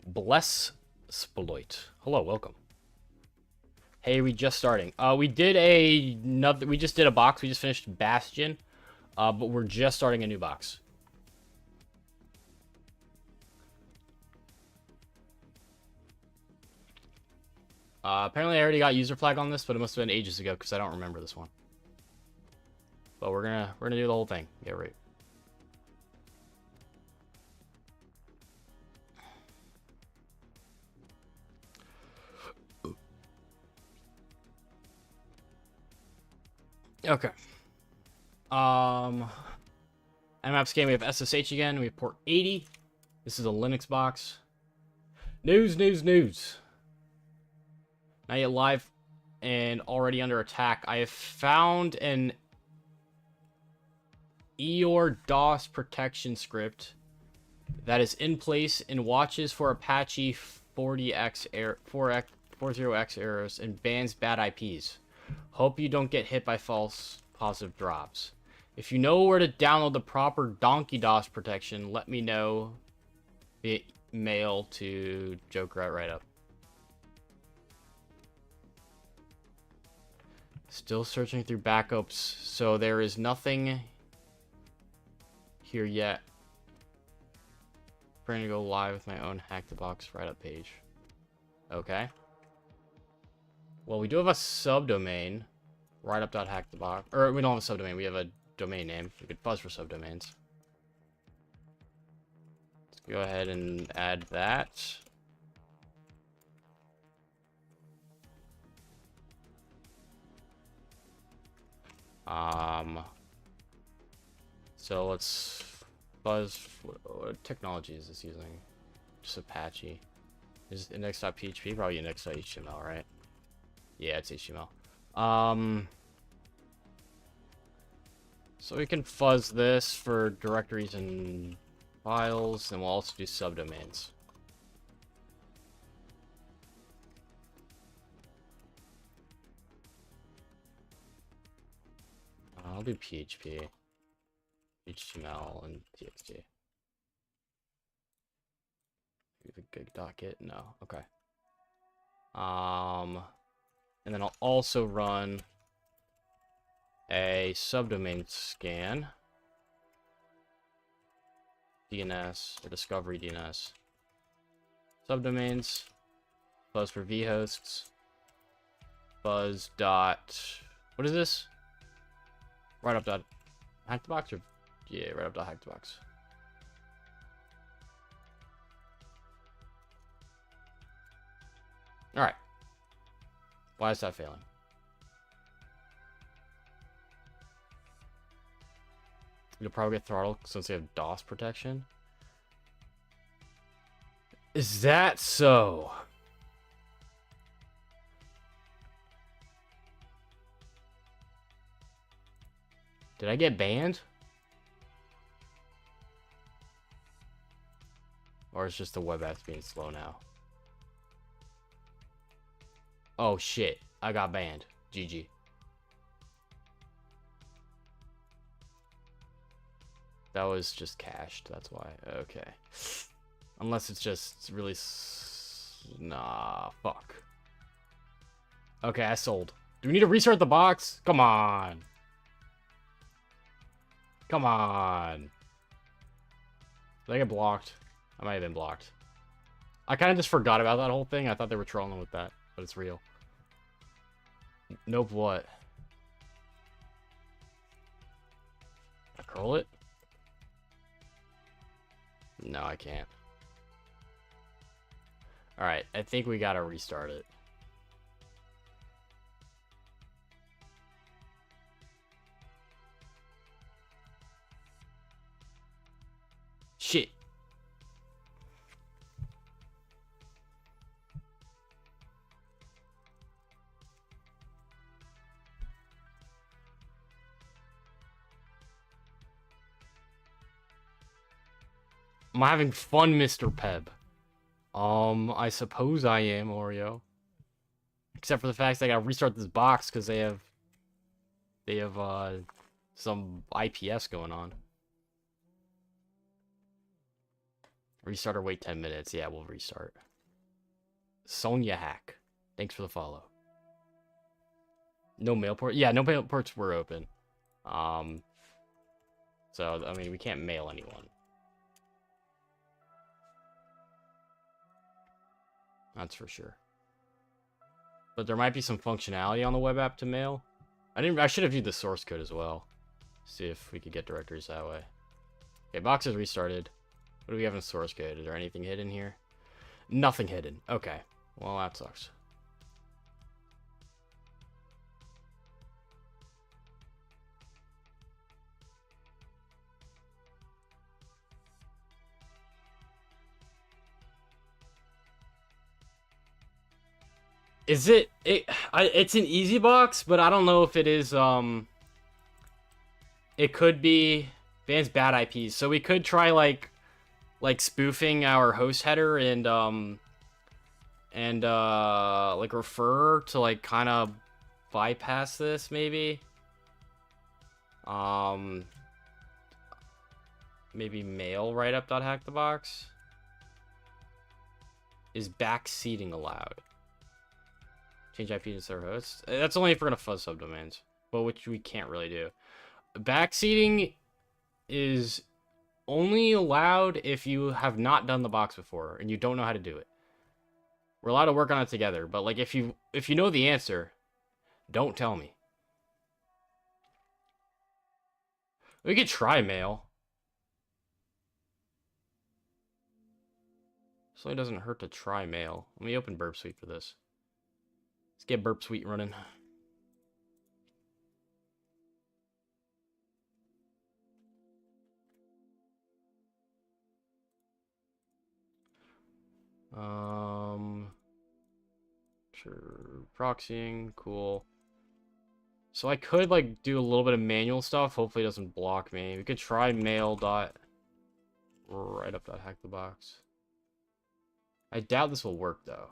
Bless Sploit. Hello, welcome. Hey, we just starting. We just did a box. We just finished Bastion. But we're just starting a new box. Apparently I already got user flag on this, but it must have been ages ago because I don't remember this one. But we're gonna do the whole thing. Get right. Okay. Nmap scan, we have SSH again. We have port 80. This is a Linux box. News. Not yet live and already under attack. I have found an EOR DOS protection script that is in place and watches for Apache 40x 40x errors and bans bad IPs. Hope you don't get hit by false positive drops. If you know where to download the proper donkey DOS protection, let me know via mail to Joker at Write Up. Still searching through backups, so there is nothing here yet. Trying to go live with my own Hack the Box Write Up page. Okay. Well, we do have a subdomain, writeup.hackthebox. Or we don't have a subdomain, we have a domain name. We could fuzz for subdomains. Let's go ahead and add that. So let's fuzz. What technology is this using? Just Apache. Is it index.php? Probably index.html, right? Yeah, it's HTML. So we can fuzz this for directories and files, and we'll also do subdomains. I'll do PHP, HTML, and TXT. Maybe the gig docket? No. Okay. And then I'll also run a subdomain scan. DNS or discovery DNS. Subdomains. Fuzz for vhosts. Fuzz dot. What is this? Write up dot hack the box or yeah, write up dot hack the box. All right. Why is that failing? You'll probably get throttled since they have DOS protection. Is that so? Did I get banned? Or is just the web apps being slow now? Oh shit, I got banned. GG. That was just cached, that's why. Okay. Unless it's just really... Nah, fuck. Okay, I sold. Do we need to restart the box? Come on. Come on. Did I get blocked? I might have been blocked. I kind of just forgot about that whole thing. I thought they were trolling with that, but it's real. Nope, what? I curl it? No, I can't. Alright, I think we gotta restart it. Shit. I'm having fun, Mr. Peb. I suppose I am, Oreo. Except for the fact that I gotta restart this box because they have some IPS going on. Restart or wait 10 minutes. Yeah, we'll restart. Sonya Hack. Thanks for the follow. No mail port? Yeah, no mail ports were open. So, I mean, we can't mail anyone. That's for sure. But there might be some functionality on the web app to mail. I should have viewed the source code as well. See if we could get directories that way. Okay, box is restarted. What do we have in source code? Is there anything hidden here? Nothing hidden. Okay. Well, that sucks. Is it? It's an easy box, but I don't know if it is. It could be bans bad IPs, so we could try like spoofing our host header and like refer to like kind of bypass this maybe. Maybe mail write up dot hack the box. Is backseating allowed? Change IP to server host. That's only if we're gonna fuzz subdomains, but which we can't really do. Backseating is only allowed if you have not done the box before and you don't know how to do it. We're allowed to work on it together, but like if you know the answer, don't tell me. We could try mail. So it doesn't hurt to try mail. Let me open Burp Suite for this. Let's get Burp Suite running. Sure, proxying, cool. So I could like do a little bit of manual stuff. Hopefully it doesn't block me. We could try mail dot write up dot hack the box. I doubt this will work though.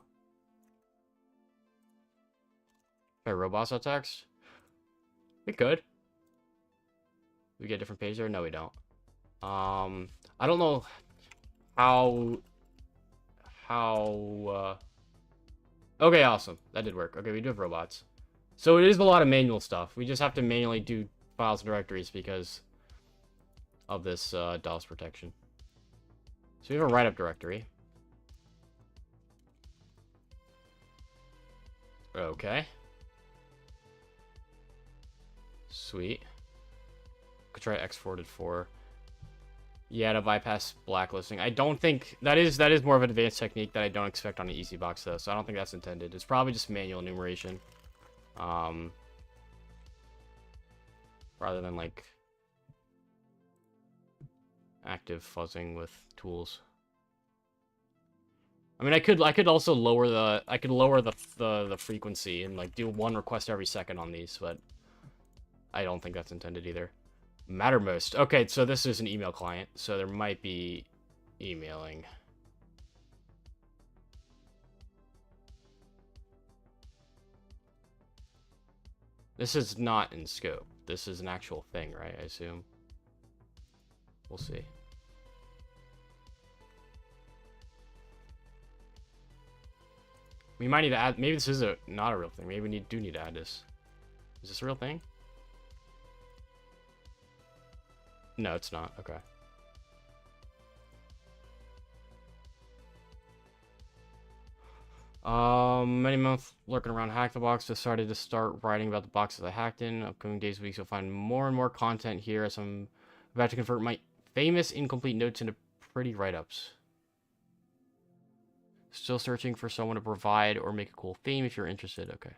Try robots.txt? We could. We get a different page there? No, we don't. I don't know how okay, awesome. That did work. Okay, we do have robots. So it is a lot of manual stuff. We just have to manually do files and directories because of this DOS protection. So we have a write-up directory. Okay. Sweet. Could try exported for. Yeah, to bypass blacklisting. I don't think that is more of an advanced technique that I don't expect on an easy box though. So I don't think that's intended. It's probably just manual enumeration, rather than like active fuzzing with tools. I mean, I could also lower the frequency and like do one request every second on these, but I don't think that's intended either. Mattermost. Okay, so this is an email client, so there might be emailing. This is not in scope. This is an actual thing, right? I assume. We'll see. We might need to add. Maybe this is not a real thing. Maybe we do need to add this. Is this a real thing? No, it's not. Okay. Many months lurking around Hack the Box, decided to start writing about the boxes I hacked in. Upcoming days, weeks, you'll find more and more content here as I'm about to convert my famous incomplete notes into pretty write-ups. Still searching for someone to provide or make a cool theme if you're interested. Okay.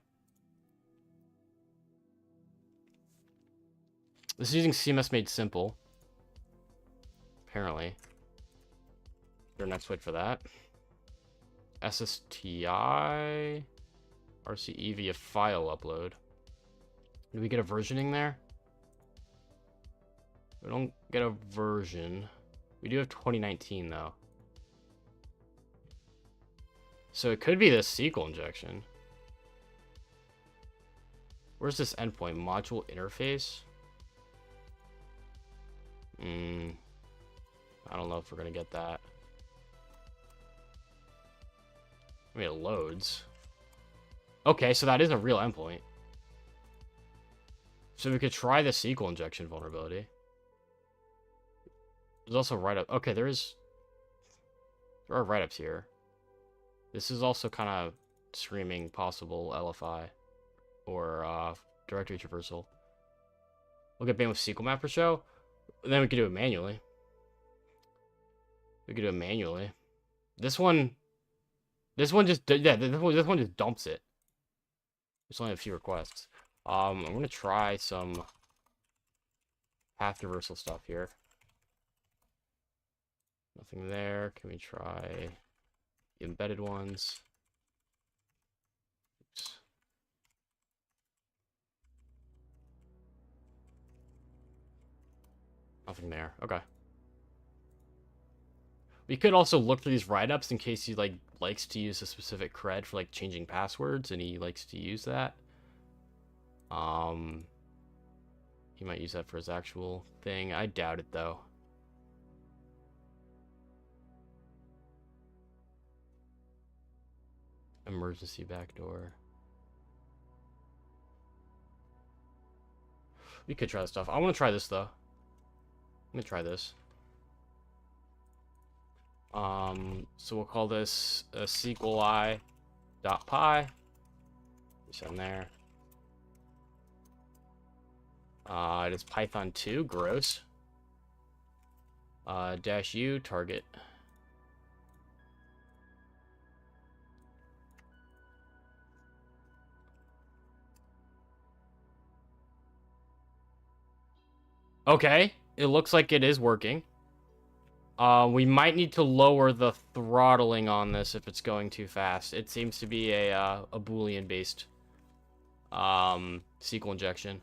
This is using CMS Made Simple. Apparently. Their next wait for that. SSTI RCE via file upload. Do we get a versioning there? We don't get a version. We do have 2019 though. So it could be this SQL injection. Where's this endpoint? Module interface? I don't know if we're gonna get that. I mean, it loads. Okay, so that is a real endpoint. So we could try the SQL injection vulnerability. There's also write-up. Okay, there are write-ups here. This is also kind of screaming possible LFI or directory traversal. We'll get banned with SQL mapper show. Then we could do it manually. This one just this one just dumps it. There's only a few requests. I'm gonna try some path traversal stuff here. Nothing there. Can we try the embedded ones? Oops. Nothing there. Okay. We could also look for these write-ups in case he likes to use a specific cred for like changing passwords, and he likes to use that. He might use that for his actual thing. I doubt it though. Emergency backdoor. We could try this stuff. I want to try this though. Let me try this. So we'll call this a SQLi.py. Send there. It is Python 2. Gross. -u target. Okay, it looks like it is working. We might need to lower the throttling on this if it's going too fast. It seems to be a Boolean-based SQL injection.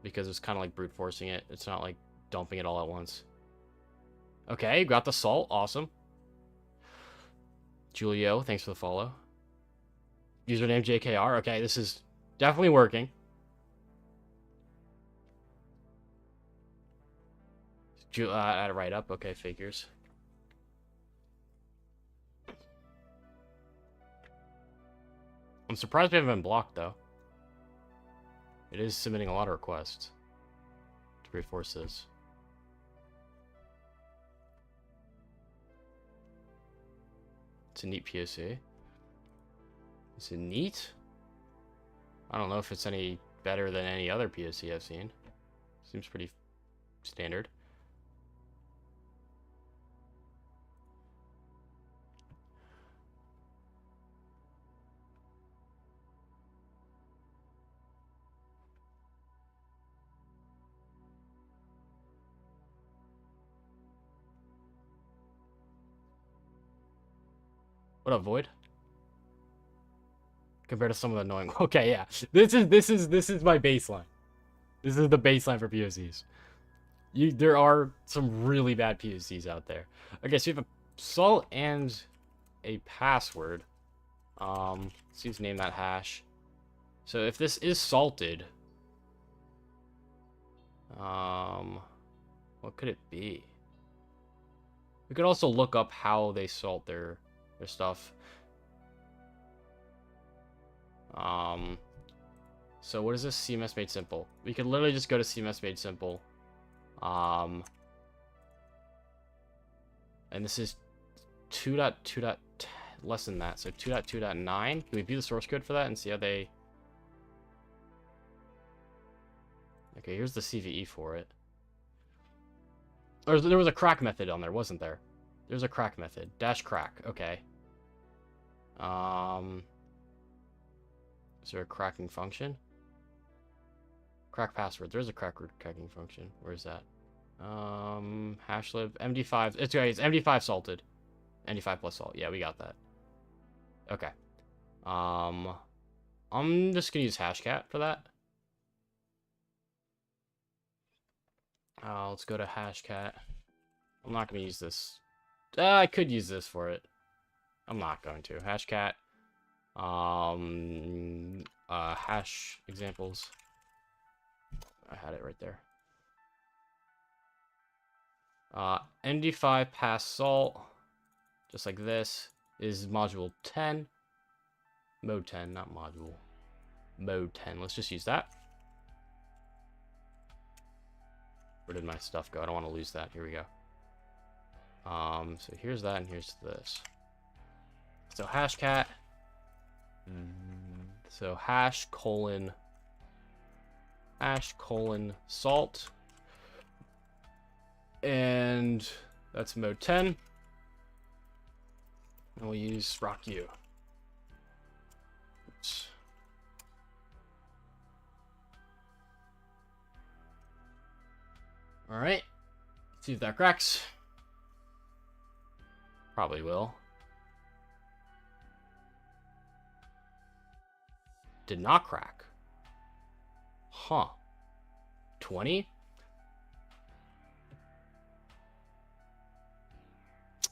Because it's kind of like brute forcing it. It's not like dumping it all at once. Okay, got the salt. Awesome. Julio, thanks for the follow. Username JKR. Okay, this is definitely working. Add it right up. Okay, figures. I'm surprised we haven't been blocked, though. It is submitting a lot of requests to brute force this. It's a neat POC. Is it neat? I don't know if it's any better than any other POC I've seen. Seems pretty standard. What up, Void? Compared to some of the annoying. Okay, yeah. This is my baseline. This is the baseline for POCs. There are some really bad POCs out there. Okay, so you have a salt and a password. Let's use name that hash. So if this is salted, what could it be? We could also look up how they salt their stuff. So what is this? CMS made simple. We could literally just go to CMS made simple. And this is 2.2. Less than that, so 2.2.9. Can we view the source code for that and see how they... Okay, here's the CVE for it. Or there was a crack method on there, wasn't there? There's a crack method. -crack, okay. Is there a cracking function? Crack password. There's a cracking function. Where's that? Hashlib. MD5. It's MD5 salted. MD5 plus salt. Yeah, we got that. Okay. I'm just gonna use hashcat for that. Let's go to hashcat. I'm not going to use this. I could use this for it. I'm not going to. Hashcat. Hash examples. I had it right there. MD5 pass salt, just like this, is module 10. Mode 10, not module. Mode 10. Let's just use that. Where did my stuff go? I don't want to lose that. Here we go. So here's that, and here's this. So hashcat. So hash colon salt. And that's mode 10. And we'll use rock U. Oops. All right. See if that cracks. Probably will. Did not crack. Huh. 20?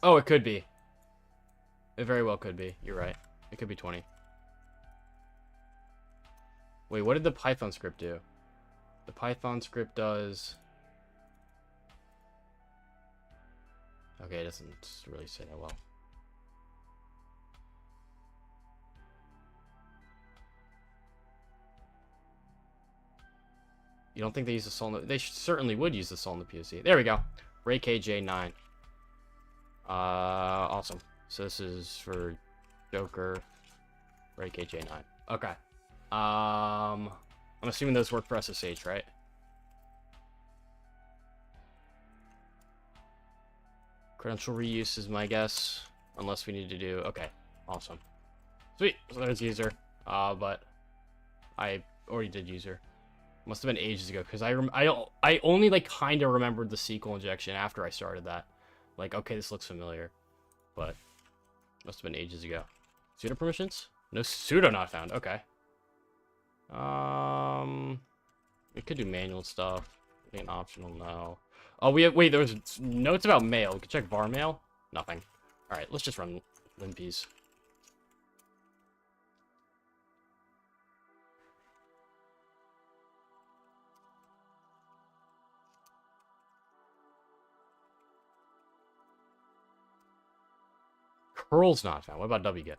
Oh, it could be. It very well could be. You're right. It could be 20. Wait, what did the Python script do? The Python script does... Okay, it doesn't really say that well. You don't think they use the sol? They certainly would use the sol in the POC. There we go. Ray KJ9. Awesome. So this is for Joker, Ray KJ9. Okay. I'm assuming those work for SSH, right? Credential reuse is my guess, unless we need to do... Okay, awesome. Sweet, so there's user. But I already did user. Must have been ages ago, because I only, like, kind of remembered the SQL injection after I started that. Like, okay, this looks familiar. But, must have been ages ago. Sudo permissions? No sudo not found, okay. We could do manual stuff. I think optional, no. Oh, wait, there was notes about mail. We could check var mail. Nothing. Alright, let's just run limpies. Curl's not found. What about wget?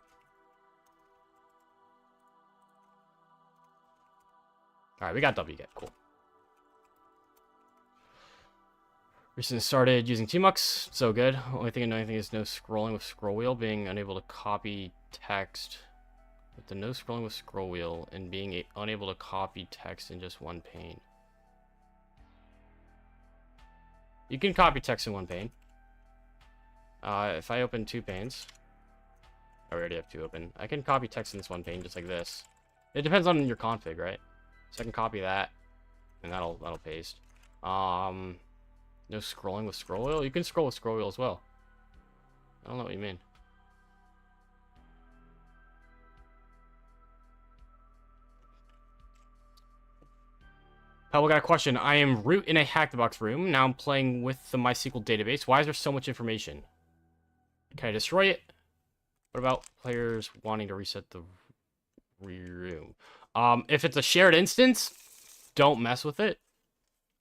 Alright, we got wget. Cool. Recently started using tmux. So good. Only thing annoying thing is no scrolling with scroll wheel. Being unable to copy text. With the no scrolling with scroll wheel and being unable to copy text in just one pane. You can copy text in one pane. If I open two panes, I already have two open. I can copy text in this one pane just like this. It depends on your config, right? So I can copy that, and that'll paste. No scrolling with scroll wheel. You can scroll with scroll wheel as well. I don't know what you mean. Pebble got a question. I am root in a hack the box room. Now I'm playing with the MySQL database. Why is there so much information? Can I destroy it? What about players wanting to reset the room? If it's a shared instance, don't mess with it.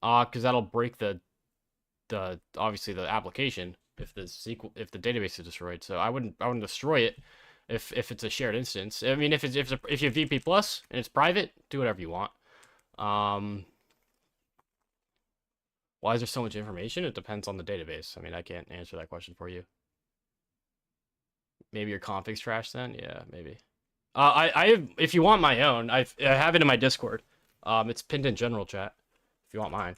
Because that'll break the obviously the application if the database is destroyed. So I wouldn't destroy it if it's a shared instance. I mean, if you have VP plus and it's private, do whatever you want. Why is there so much information? It depends on the database. I mean, I can't answer that question for you. Maybe your config's trash then? Yeah, maybe. If you want my own, I have it in my Discord. It's pinned in general chat. If you want mine.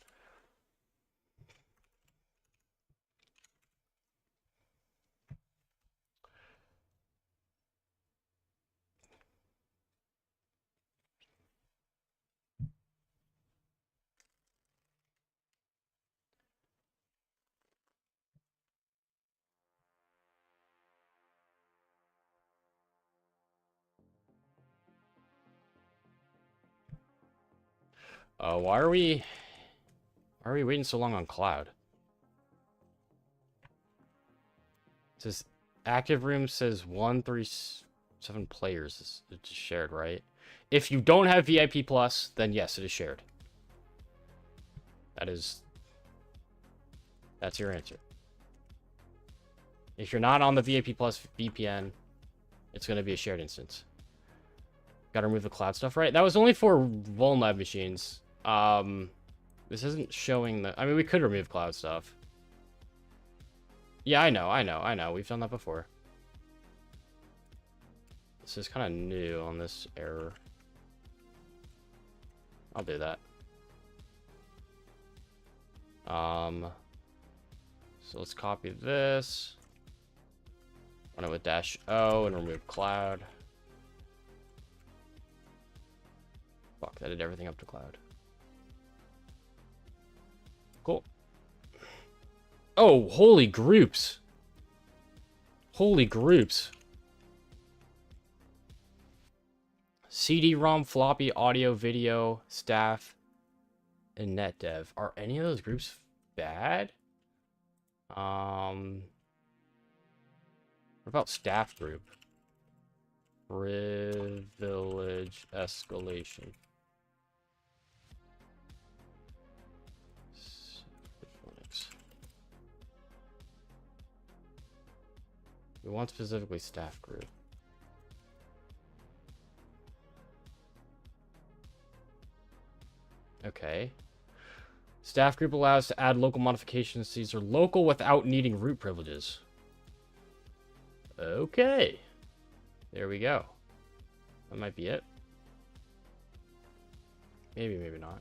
Why are we... Why are we waiting so long on cloud? It says active room says 137 players. It's shared, right? If you don't have VIP Plus, then yes, it is shared. That's your answer. If you're not on the VIP Plus VPN, it's going to be a shared instance. Got to remove the cloud stuff, right? That was only for Vuln machines. This isn't showing the... I mean, we could remove cloud stuff. Yeah, I know. We've done that before. This is kind of new on this error. I'll do that. So let's copy this. Run it with -O and remove cloud. Fuck, that did everything up to cloud. Cool. Oh, holy groups. Holy groups. CD-ROM, floppy, audio, video, staff, and NetDev. Are any of those groups bad? What about staff group? Privilege escalation. We want specifically staff group. Okay. Staff group allows to add local modifications. These are local without needing root privileges. Okay. There we go. That might be it. Maybe, maybe not.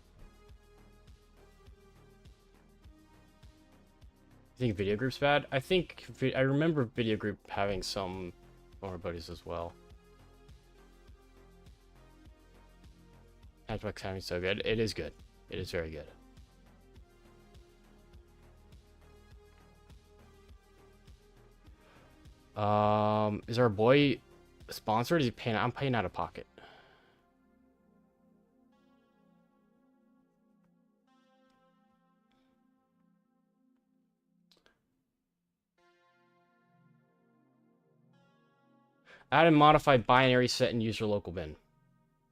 You think video group's bad? I think I remember video group having some vulnerabilities as well. Hatchback's having so good. It is good. It is very good. Is our boy sponsored? Is he paying? I'm paying out of pocket. Add and modify binary set in user local bin.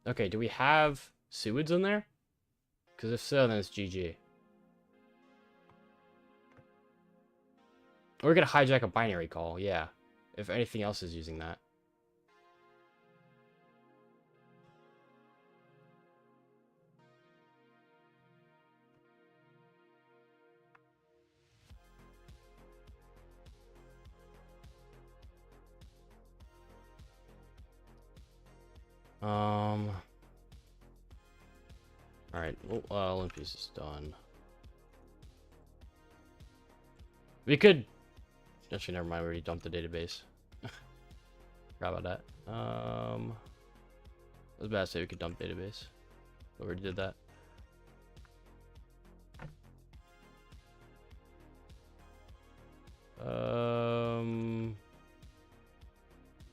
Okay, do we have sewages in there? Because if so, then it's GG. Or we're gonna hijack a binary call, yeah. If anything else is using that. Alright, well, Olympus is done. We could... Actually, never mind, we already dumped the database. Forgot about that. I was about to say we could dump database. We already did that.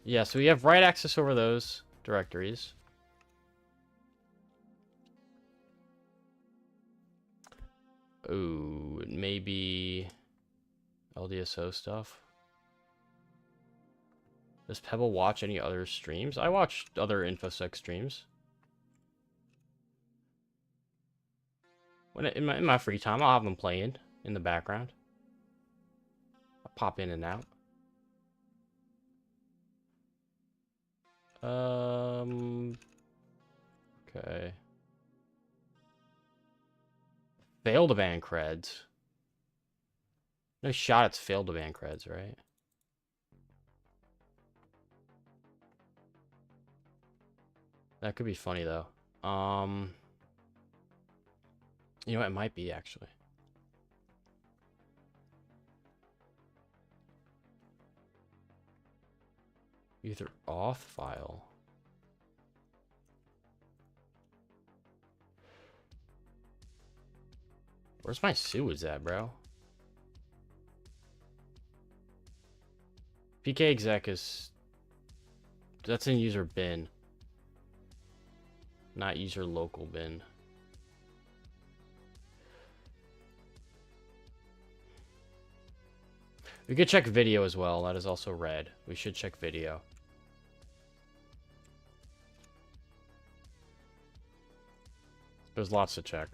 Yeah, so we have write access over those directories. Oh, maybe LDSO stuff. Does Pebble watch any other streams? I watch other InfoSec streams. When in my free time, I'll have them playing in the background. I'll pop in and out. Okay. Failed to ban creds. No shot it's failed to ban creds, right? That could be funny though. You know what, it might be actually. Either auth file. Where's my sewage at, bro? PK exec is... That's in user bin. Not user local bin. We could check video as well. That is also red. We should check video. There's lots to check.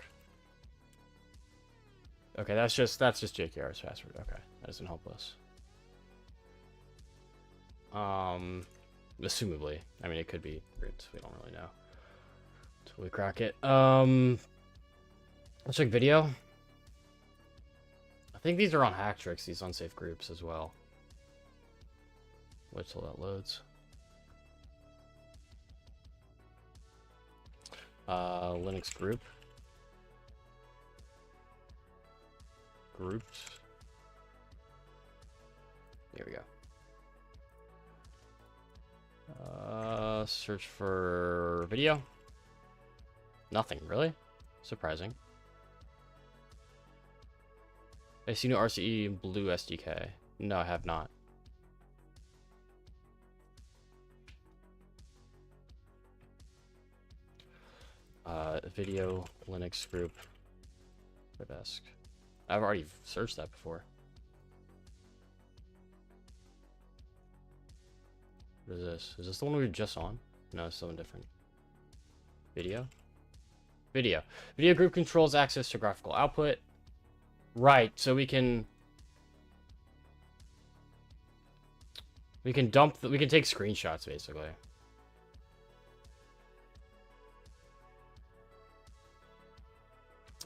Okay, that's just JKR's password. Okay, that doesn't help us. Assumably. I mean, it could be root. We don't really know until we crack it. Let's check video. I think these are on Hacktricks, these unsafe groups as well. Wait till that loads. Linux group. Groups. There we go. Search for video. Nothing, really? Surprising. I see no RCE Blue SDK. No, I have not. Video Linux group. Desk. I've already searched that before. What is this? Is this the one we were just on? No, it's something different. Video? Video. Video group controls access to graphical output. Right, so we can dump, we can take screenshots, basically.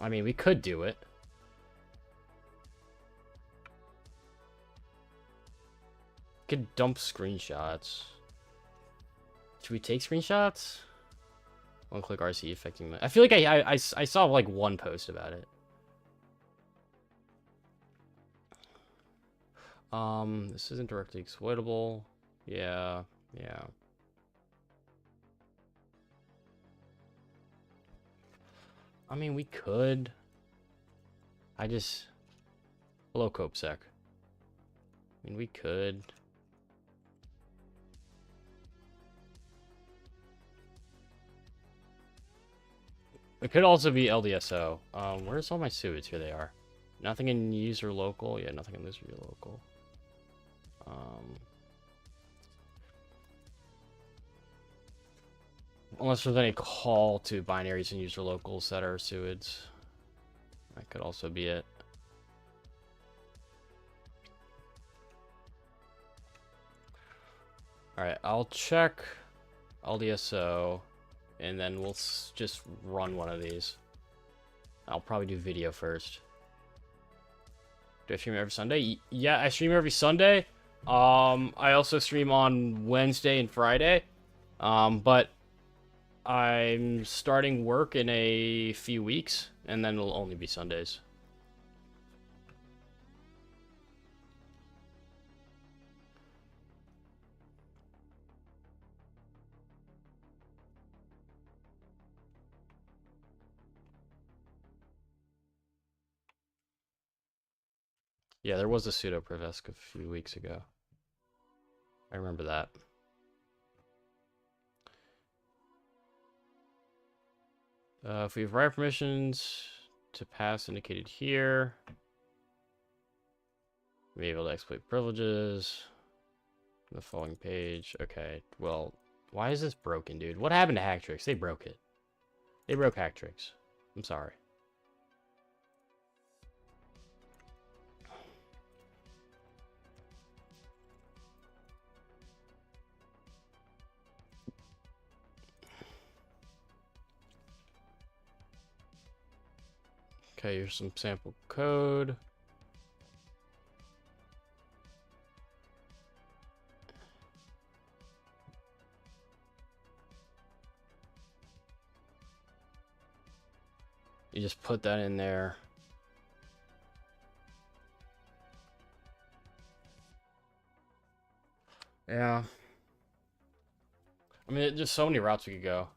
I mean, we could do it. Could dump screenshots. Should we take screenshots? One click RC affecting the... I feel like I saw like one post about it. This isn't directly exploitable. Yeah. I mean, we could. Hello, Copesec. I mean, we could. It could also be LDSO. Where's all my suites? Here they are. Nothing in user local. Yeah, nothing in user local. Unless there's any call to binaries and user locals that are suids. That could also be it. Alright, I'll check LDSO, and then we'll just run one of these. I'll probably do video first. Do I stream every Sunday? Yeah, I stream every Sunday. I also stream on Wednesday and Friday. But I'm starting work in a few weeks, and then it'll only be Sundays. Yeah, there was a pseudo Prevesk a few weeks ago. I remember that. If we have write permissions to pass indicated here, we'll be able to exploit privileges. The following page. Okay, well, why is this broken, dude? What happened to Hacktricks? They broke it. They broke Hacktricks. I'm sorry. Okay, here's some sample code. You just put that in there. Yeah. I mean, just so many routes we could go.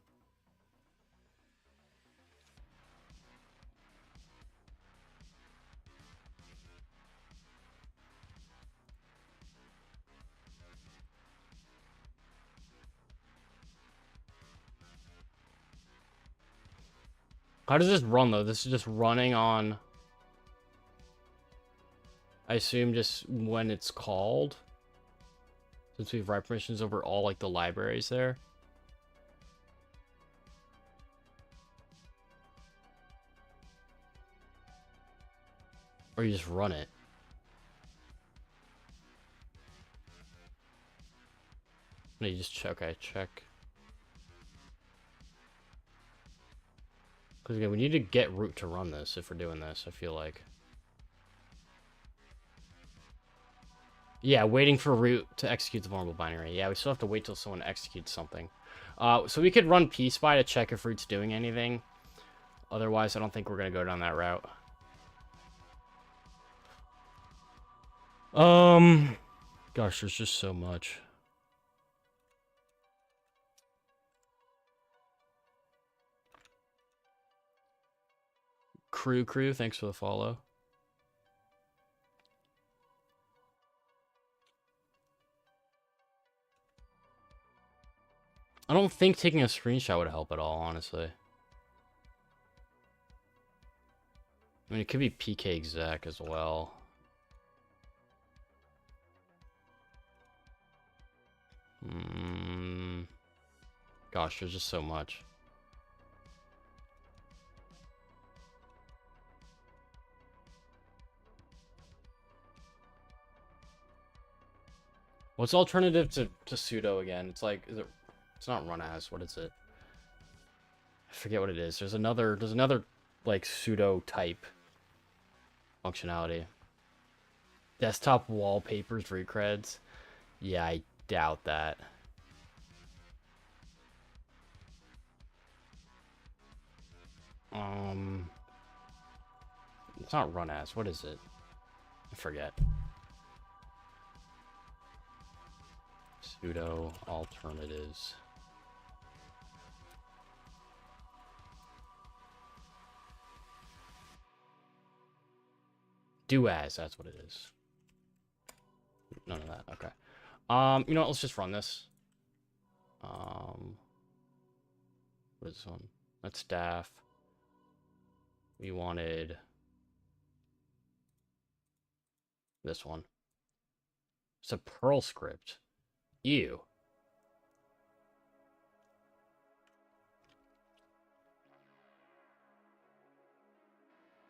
How does this run, though? This is just running on... I assume just when it's called, since we have write permissions over all like the libraries there. Or you just run it. No, you just check. Okay, check. Because again, we need to get root to run this if we're doing this, I feel like. Yeah, waiting for root to execute the vulnerable binary. Yeah, we still have to wait till someone executes something. So we could run pspy to check if root's doing anything. Otherwise, I don't think we're going to go down that route. Gosh, there's just so much. Crew, thanks for the follow. I don't think taking a screenshot would help at all, honestly. I mean, it could be PK exec as well. Gosh, there's just so much. What's alternative to sudo again? It's like, it's not run as, what is it? I forget what it is. There's another like sudo type functionality. Desktop wallpapers recreds. Yeah, I doubt that. It's not run as. What is it? I forget. Sudo alternatives. Do as, that's what it is. None of that. Okay. You know what? Let's just run this. What is this one? That's staff. We wanted this one. It's a Perl script. Ew.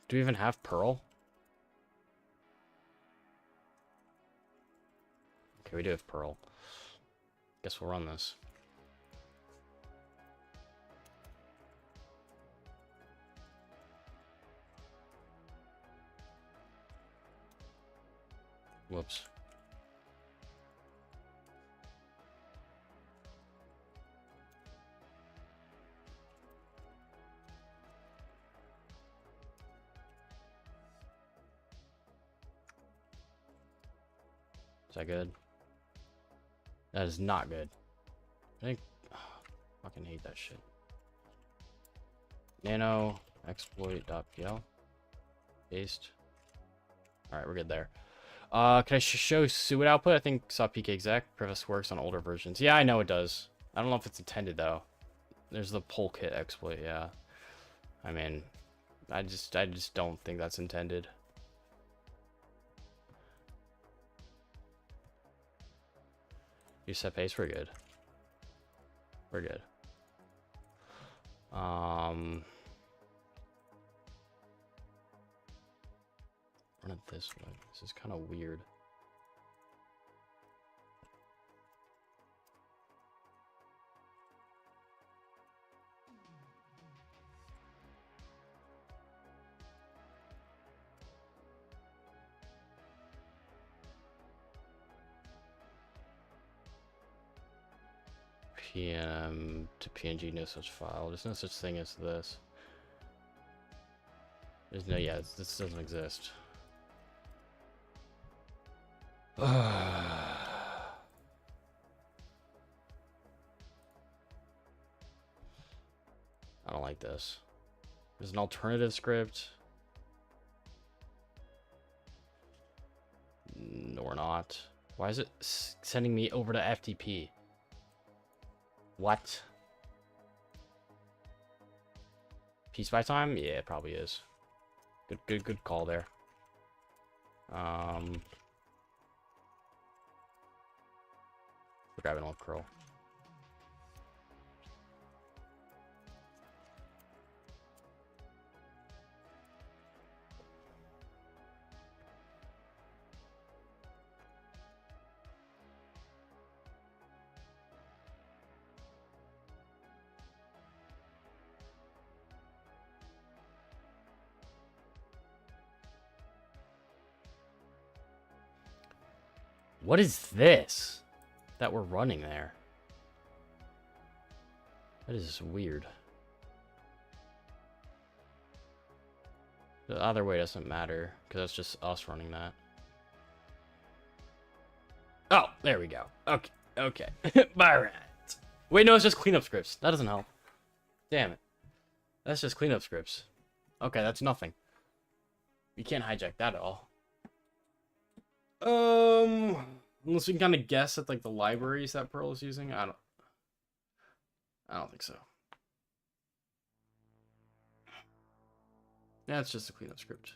Do we even have Perl? Okay, we do have Perl. Guess we'll run this. Whoops. Is that good? That is not good. I think... fucking hate that shit. Nano exploit.pl. Paste. Alright, we're good there. Can I show suit output? I think saw PK exec. Preface works on older versions. Yeah, I know it does. I don't know if it's intended though. There's the pull kit exploit, yeah. I mean, I just don't think that's intended. You set pace, we're good. We're good. Run it this way. This is kind of weird. PM to PNG, no such file. There's no such thing as this. There's no, yeah, this doesn't exist. I don't like this. There's an alternative script. No, we're not. Why is it sending me over to FTP? What? Peace by time? Yeah, it probably is. Good call there. We're grabbing all curl. What is this that we're running there? That is weird. The other way doesn't matter, because that's just us running that. Oh, there we go. Okay, okay. Alright. Wait, no, it's just cleanup scripts. That doesn't help. Damn it. That's just cleanup scripts. Okay, that's nothing. You can't hijack that at all. Unless we can kind of guess at like the libraries that Perl is using. I don't think so. Yeah, it's just a cleanup script.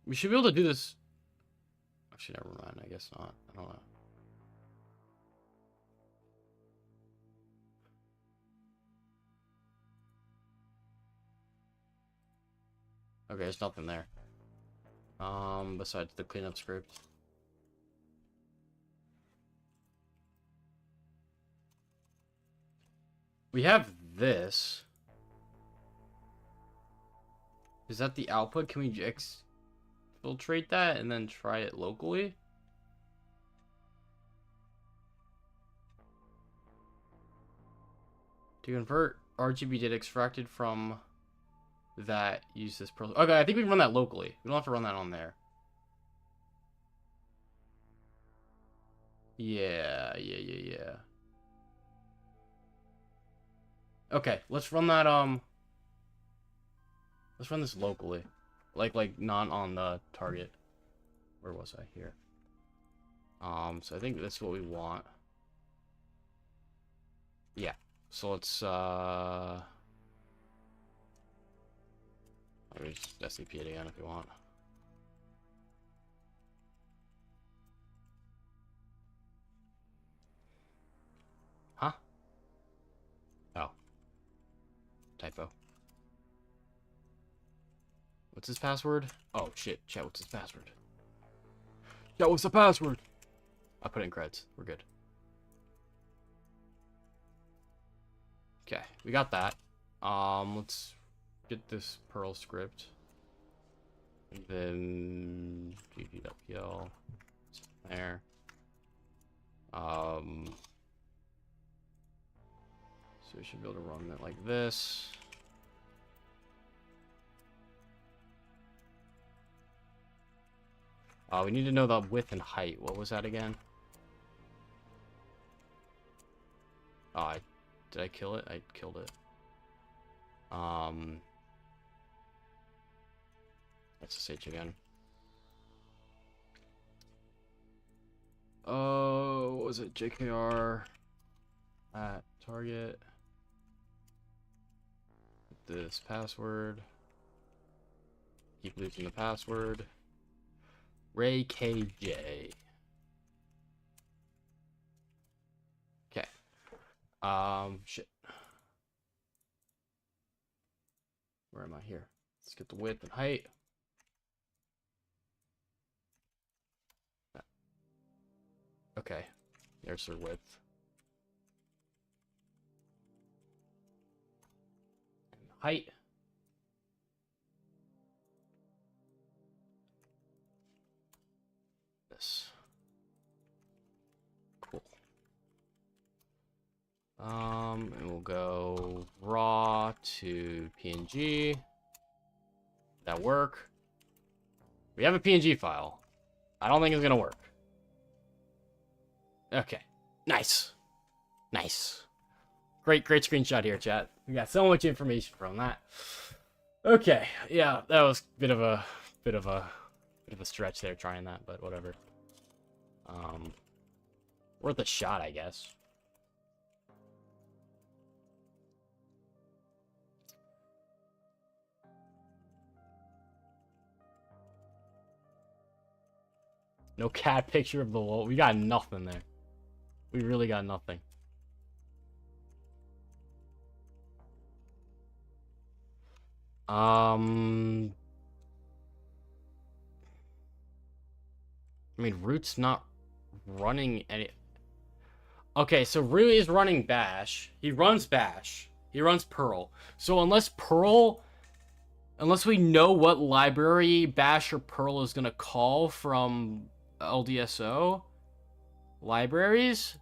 We should be able to do this. Actually, never mind. I guess not. I don't know. Okay, there's nothing there. Besides the cleanup script. We have this. Is that the output? Can we exfiltrate that and then try it locally? To convert RGB data extracted from that, use this Perl. Okay, I think we can run that locally. We don't have to run that on there. Yeah. Okay, let's run that, let's run this locally. Like not on the target. Where was I? Here. So I think that's what we want. Yeah. So let's, maybe just SCP it again if you want. Huh? Oh. Typo. What's his password? Oh shit, chat, what's his password? Chat, what's the password? I put it in creds. We're good. Okay, we got that. Let's get this Perl script. And then gg.pl there. So we should be able to run it like this. We need to know the width and height. What was that again? Oh, did I kill it? I killed it. SSH again. Oh, what was it? JKR at target. This password. Keep losing the password. Ray KJ. Okay. Shit. Where am I here? Let's get the width and height. Okay. There's their width. And height. This. Cool. And we'll go raw to PNG. That work? We have a PNG file. I don't think it's gonna work. Okay. Nice. Nice. Great screenshot here, chat. We got so much information from that. Okay. Yeah, that was a bit of a stretch there trying that, but whatever. Worth a shot, I guess. No cat picture of the wall. We got nothing there. We really got nothing. I mean, Root's not running any... Okay, so Root is running Bash. He runs Bash. He runs Pearl. So unless we know what library Bash or Pearl is going to call from LDSO libraries,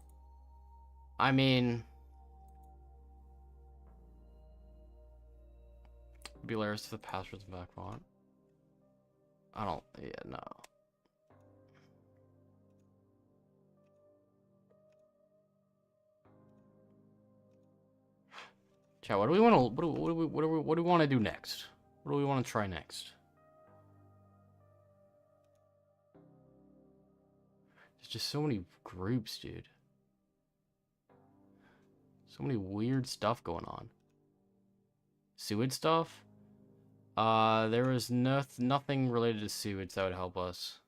I mean... Be layers to the passwords back on. I don't... Yeah, no. Chat, what do we want to... What do we want to do next? What do we want to try next? There's just so many groups, dude. So many weird stuff going on. Sewage stuff? There was nothing related to sewage that would help us.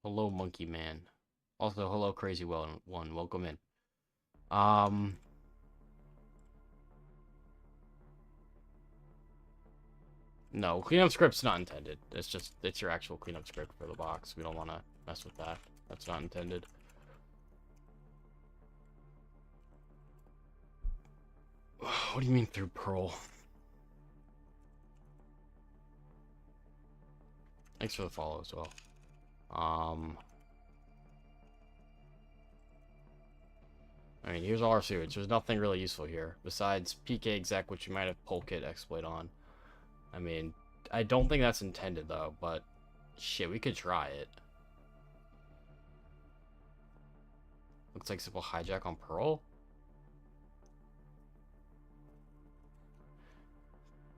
Hello, Monkey Man. Also, hello, Crazy One. Welcome in. No, cleanup script's not intended. It's your actual cleanup script for the box. We don't want to mess with that. That's not intended. What do you mean through Pearl? Thanks for the follow as well. I mean, here's all our sewage. There's nothing really useful here besides PK exec, which you might have pull kit exploit on. I mean, I don't think that's intended though, but shit, we could try it. Looks like simple hijack on Pearl.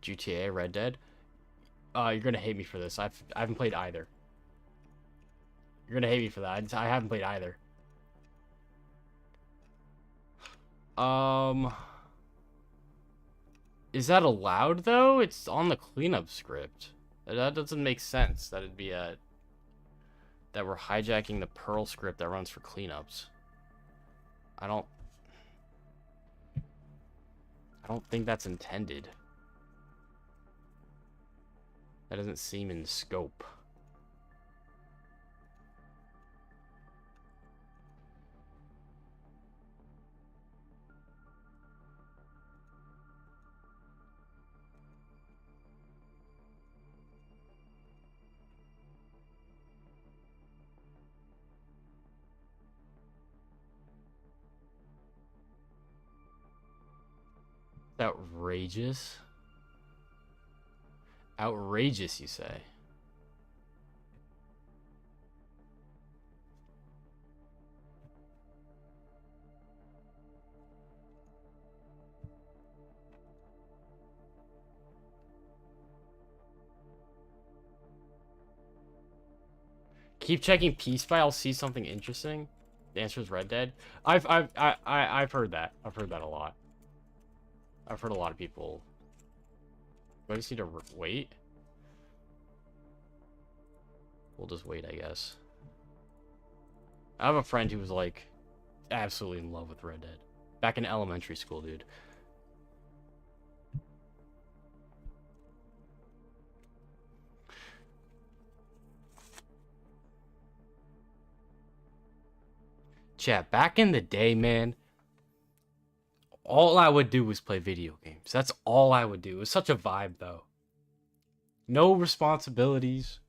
GTA, Red Dead. You're gonna hate me for this. I haven't played either. You're gonna hate me for that. I haven't played either. Is that allowed though? It's on the cleanup script. That doesn't make sense. That'd be that we're hijacking the Pearl script that runs for cleanups. I don't think that's intended. That doesn't seem in scope. Outrageous. Outrageous, you say? Keep checking Peace by. I'll see something interesting. The answer is Red Dead. I've heard that. I've heard that a lot. I've heard a lot of people. Do I just need to wait? We'll just wait, I guess. I have a friend who was like absolutely in love with Red Dead. Back in elementary school, dude. Chat, back in the day, man, all I would do was play video games. That's all I would do. It was such a vibe, though. No responsibilities.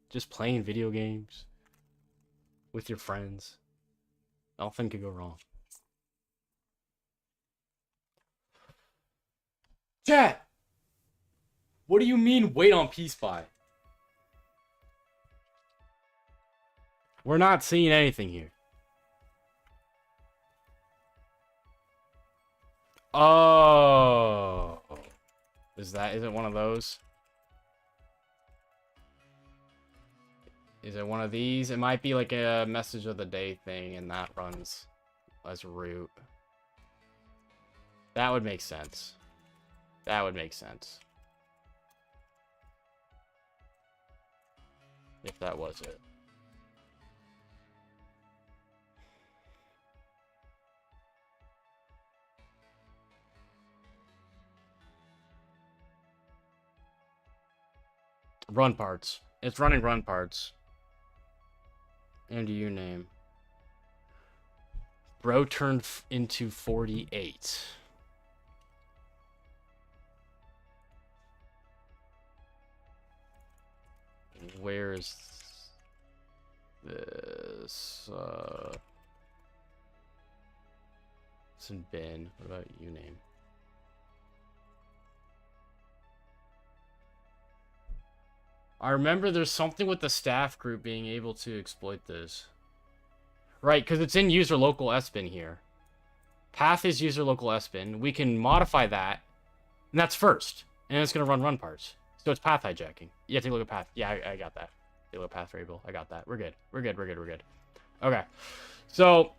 Just playing video games. With your friends. Nothing could go wrong. Chat! What do you mean wait on Peace by? We're not seeing anything here. Oh. Is it one of those? Is it one of these? It might be like a message of the day thing, and that runs as root. That would make sense. That would make sense. If that was it. Run parts. It's running run parts. MDU name. Bro turned into 48. Where is this? It's in bin. What about you name? I remember there's something with the staff group being able to exploit this. Right, because it's in user local sbin here. Path is user local sbin. We can modify that, and that's first. And it's going to run parts. So it's path hijacking. You have to look at path. Yeah, I got that. Take a look at path variable. I got that. We're good. We're good. Okay. So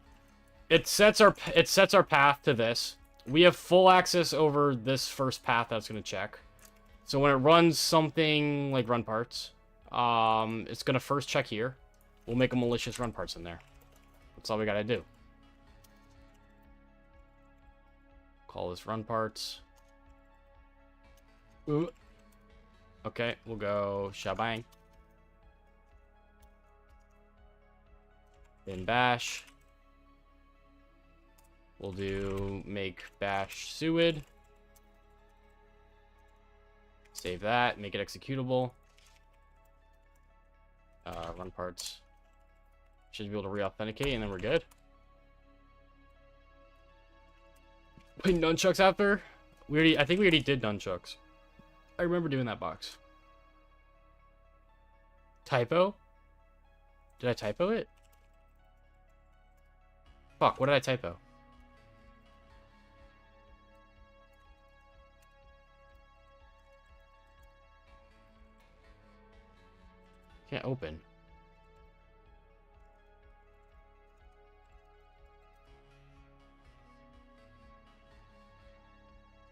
it sets our path to this. We have full access over this first path that's going to check. So when it runs something like run parts, it's going to first check here. We'll make a malicious run parts in there. That's all we got to do. Call this run parts. Ooh. Okay, we'll go shabang. Then bash. We'll do make bash suid. Save that, make it executable. Run parts. Should be able to re-authenticate, and then we're good. Wait, nunchucks after? I think we already did nunchucks. I remember doing that box. Typo? Did I typo it? Fuck, what did I typo? Can't open.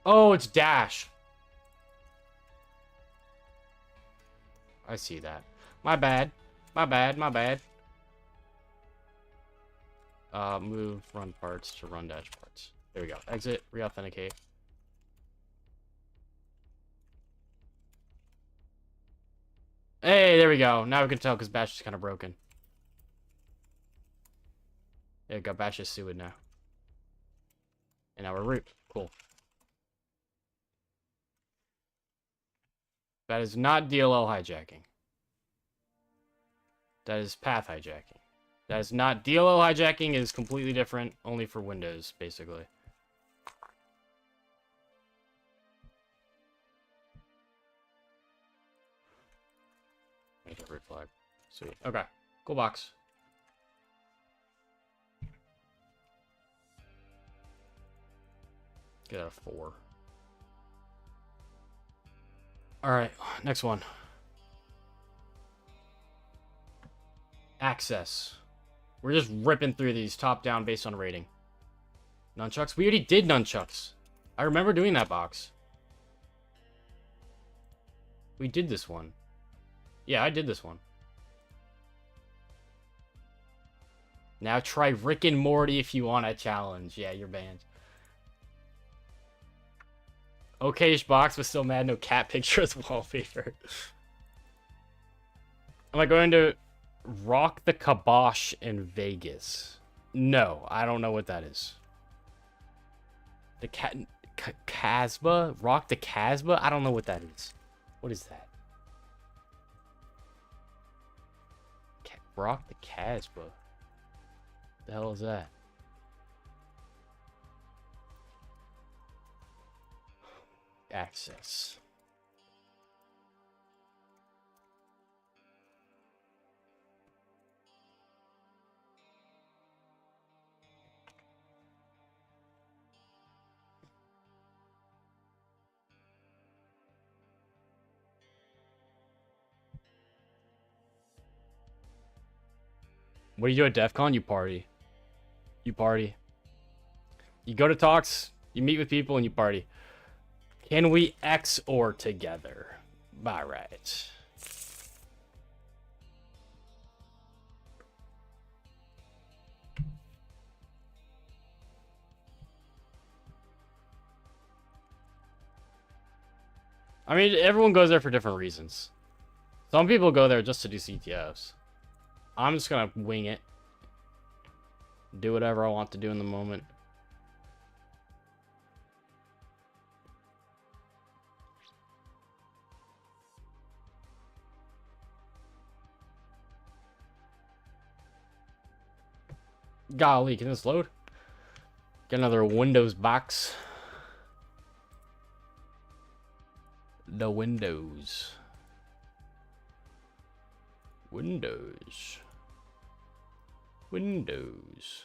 Oh, it's dash. I see that. My bad. Move run parts to run dash parts. There we go. Exit, re-authenticate. Hey, there we go. Now we can tell because bash is kind of broken. Yeah, got bash is suid now. And now we're root. Cool. That is not DLL hijacking. That is path hijacking. That is not DLL hijacking. Is completely different, only for Windows, basically. Make a root flag. Sweet. Okay. Cool box. Get out of 4. Alright, next one. Access. We're just ripping through these top down based on rating. Nunchucks? We already did nunchucks. I remember doing that box. We did this one. Yeah, I did this one. Now try Rick and Morty if you want a challenge. Yeah, you're banned. Okay-ish box, but still mad no cat picture as wallpaper. Am I going to rock the kibosh in Vegas? No, I don't know what that is. The Casbah? Rock the Casbah? I don't know what that is. What is that? Rock the Casbah. The hell is that? Access. What do you do at DEF CON? You party. You party. You go to talks, you meet with people, and you party. Can we XOR together? Alright. I mean, everyone goes there for different reasons. Some people go there just to do CTFs. I'm just gonna wing it. Do whatever I want to do in the moment. Golly, can this load? Get another Windows box. The Windows. Windows. Windows.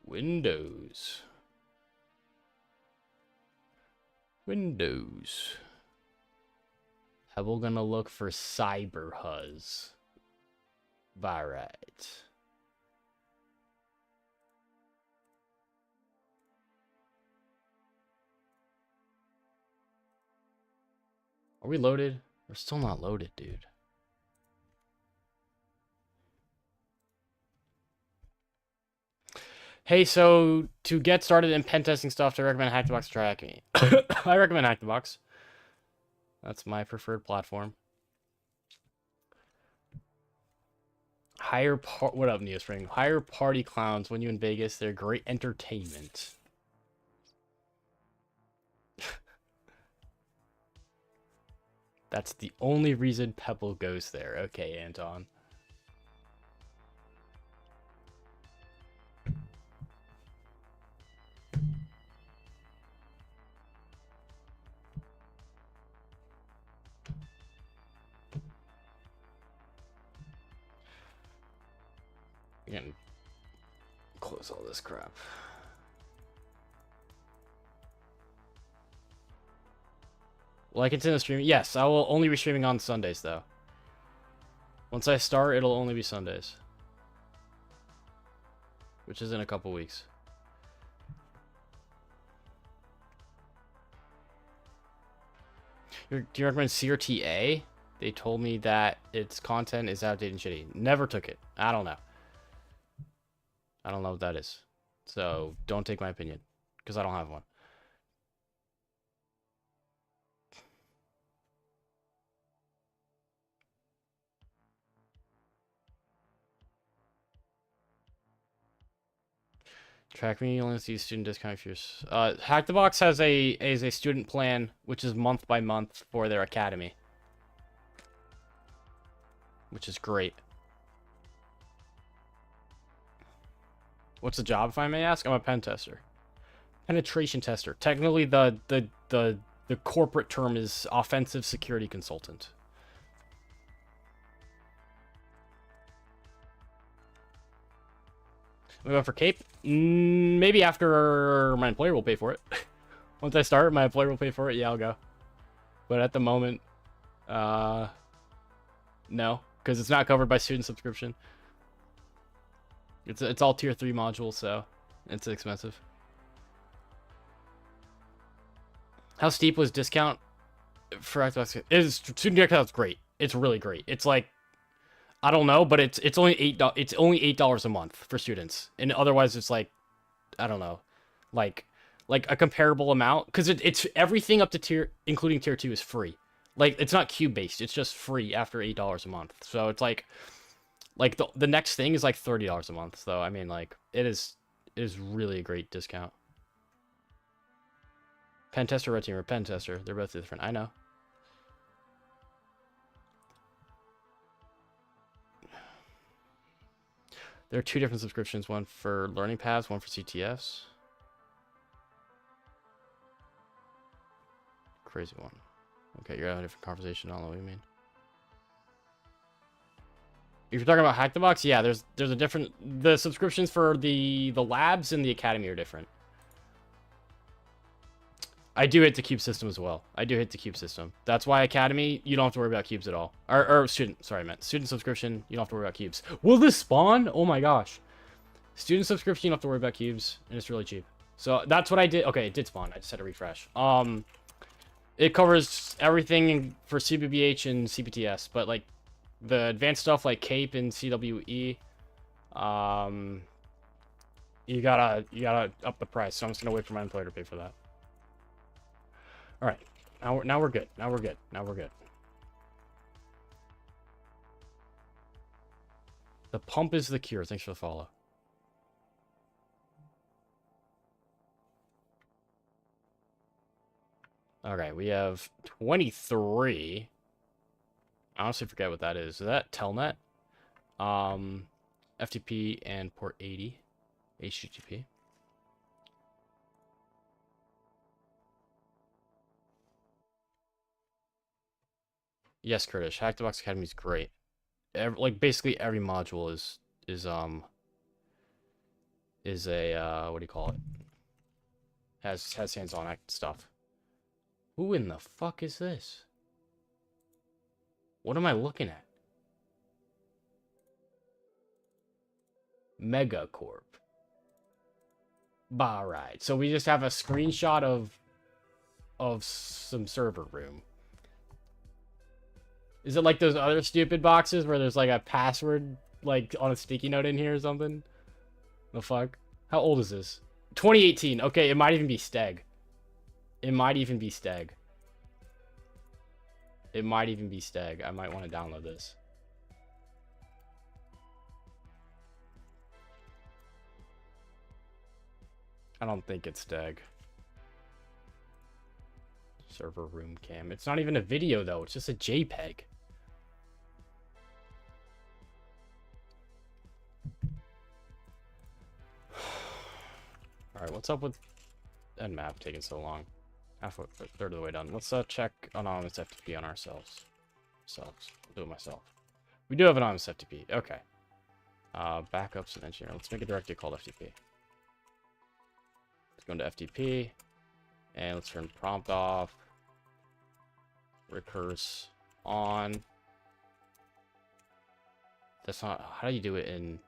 Windows. Windows. How we gonna look for cyber huzz? Alright. Are we loaded? We're still not loaded, dude. Hey, so to get started in pen testing stuff, I recommend HackTheBox Track Me. I recommend HackTheBox. That's my preferred platform. What up, Neospring? Hire party clowns when you in Vegas. They're great entertainment. That's the only reason Pebble goes there. Okay, Anton. Again, close all this crap. Will I continue streaming? Yes, I will only be streaming on Sundays, though. Once I start, it'll only be Sundays. Which is in a couple weeks. Do you recommend CRTA? They told me that its content is outdated and shitty. Never took it. I don't know. I don't know what that is. So, don't take my opinion. Because I don't have one. Track Me only sees student discount if you're... HackTheBox has a student plan, which is month by month for their academy. Which is great. What's the job, if I may ask? I'm a pen tester. Penetration tester. Technically, the corporate term is offensive security consultant. We go for Cape? Maybe after my employer will pay for it. Once I start, my employer will pay for it. Yeah, I'll go. But at the moment, no, because it's not covered by student subscription. It's all tier 3 modules, so it's expensive. How steep was discount for Xbox? Student discount's great. It's really great. It's like, I don't know, but it's only $8. It's only $8 a month for students, and otherwise it's like, I don't know, like a comparable amount, because it's everything up to tier, including tier 2, is free. Like, it's not cube based. It's just free after $8 a month. So it's like the next thing is like $30 a month. So I mean, like, it is really a great discount. Pen tester, red team, or pen tester, they're both different. I know. There are 2 different subscriptions, one for learning paths, one for CTFs. Crazy one. Okay, you're having a different conversation. I don't know what you mean. If you're talking about HackTheBox, yeah, there's a different... The subscriptions for the labs and the academy are different. I do hit the cube system as well. I do hit the cube system. That's why Academy, you don't have to worry about cubes at all. Or student, sorry, I meant student subscription, you don't have to worry about cubes. Will this spawn? Oh my gosh. Student subscription, you don't have to worry about cubes, and it's really cheap. So that's what I did. Okay, it did spawn. I just had to refresh. It covers everything for CBBH and CPTS, but like the advanced stuff like CAPE and CWE, you gotta up the price. So I'm just gonna wait for my employer to pay for that. All right, now we're good. Now we're good. Now we're good. The pump is the cure. Thanks for the follow. Okay, we have 23. I honestly forget what that is. Is that Telnet? FTP and port 80. HTTP. Yes, Kurdish. Hack the Box Academy is great. Like basically every module is a what do you call it? Has hands-on stuff. Who in the fuck is this? What am I looking at? Megacorp. Bah, right. So we just have a screenshot of some server room. Is it like those other stupid boxes where there's like a password like on a sticky note in here or something? The fuck? How old is this? 2018. Okay, it might even be Steg. It might even be Steg. It might even be Steg. I might want to download this. I don't think it's Steg. Server room cam. It's not even a video though. It's just a JPEG. Alright, what's up with Nmap taking so long? Halfway, third of the way done. Let's check anonymous FTP on ourselves. I'll do it myself. We do have anonymous FTP. Okay. Backups and engineering. Let's make a directory called FTP. Let's go into FTP. And let's turn prompt off. Recurse on. That's not... How do you do it in...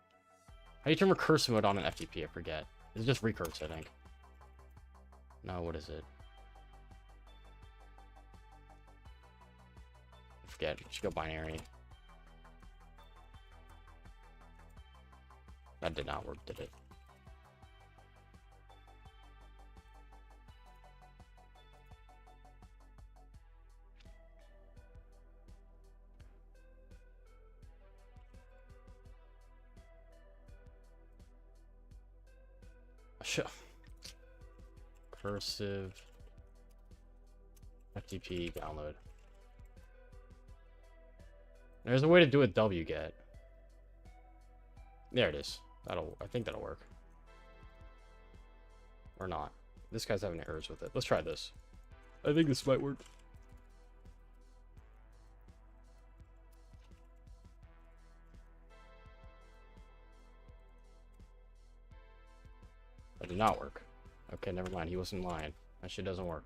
How do you turn recursive mode on an FTP? I forget. It's just recurse, I think. No, what is it? I forget. You should go binary. That did not work, did it? Sure. Cursive FTP download. There's a way to do a wget. There it is. I think that'll work. Or not. This guy's having errors with it. Let's try this. I think this might work. That did not work. Okay, never mind. He wasn't lying. That shit doesn't work.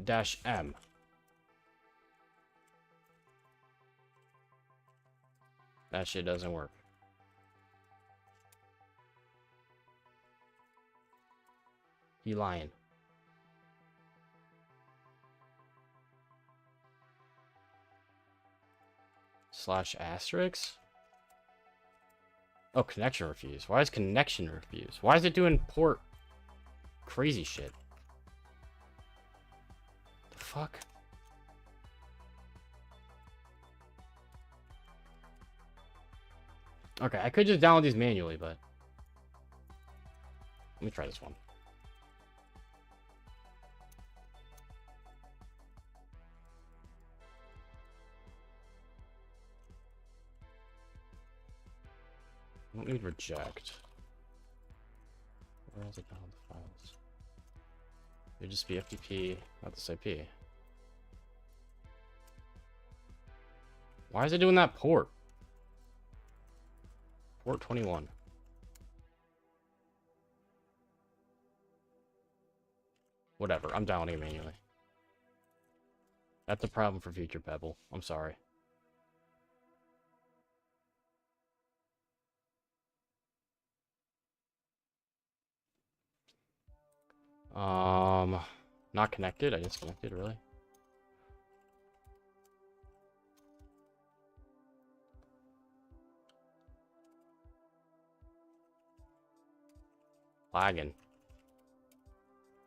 -M. That shit doesn't work. He lying. /*. Oh, connection refused. Why is connection refused? Why is it doing port crazy shit? The fuck? Okay, I could just download these manually, but... Let me try this one. I don't need reject. Where else I download the files? It'd just be FTP, not this IP. Why is it doing that port? Port 21. Whatever, I'm downloading it manually. That's a problem for future Pebble. I'm sorry. Not connected. I disconnected, really. Lagging.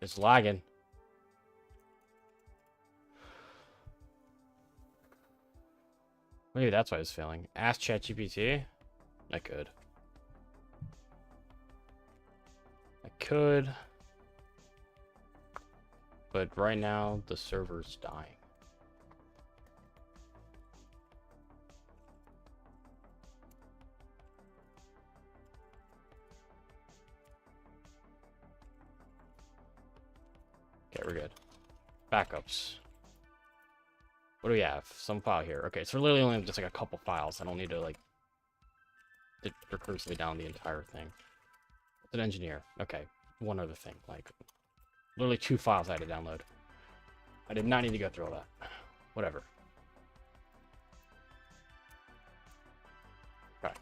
It's lagging. Maybe that's why it's failing. Ask ChatGPT. I could. But right now, the server's dying. Okay, we're good. Backups. What do we have? Some file here. Okay, so we're literally only just like a couple files. I don't need to like recursively down the entire thing. It's an engineer. Okay, one other thing. Like, literally 2 files I had to download. I did not need to go through all that. Whatever. Okay.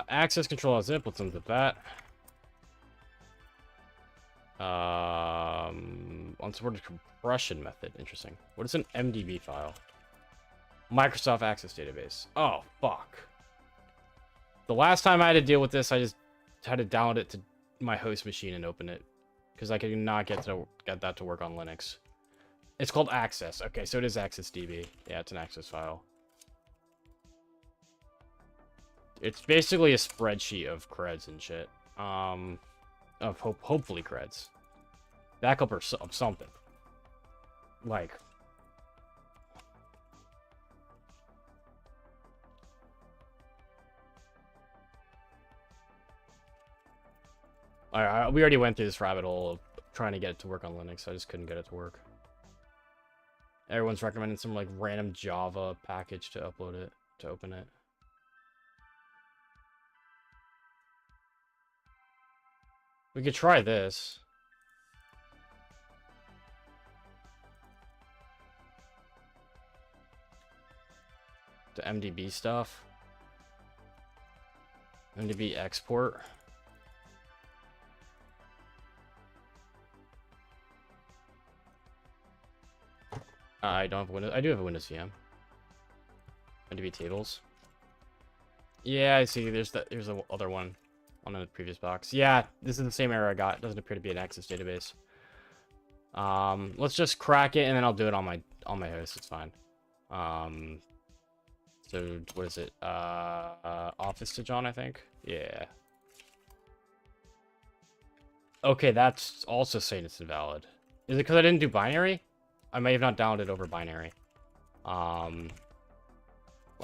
Access control as input. Let's input that. Unsupported compression method. Interesting. What is an MDB file? Microsoft Access Database. Oh, fuck. The last time I had to deal with this, I just had to download it to my host machine and open it. Because I could not get that to work on Linux. It's called Access. Okay, so it is Access DB. Yeah, it's an Access file. It's basically a spreadsheet of creds and shit. Hopefully creds. Backup or of something. Like. Alright, we already went through this rabbit hole of trying to get it to work on Linux. I just couldn't get it to work. Everyone's recommending some like random Java package to upload it, to open it. We could try this. The MDB stuff. MDB export. I don't have Windows. I do have a Windows VM. MDB tables. Yeah, I see. Here's the other one on the previous box. Yeah, this is the same error I got. It doesn't appear to be an Access database. Let's just crack it and then I'll do it on my host. It's fine. So what is it? Office to John, I think. Yeah. Okay, that's also saying it's invalid. Is it because I didn't do binary? I may have not downloaded over binary. Let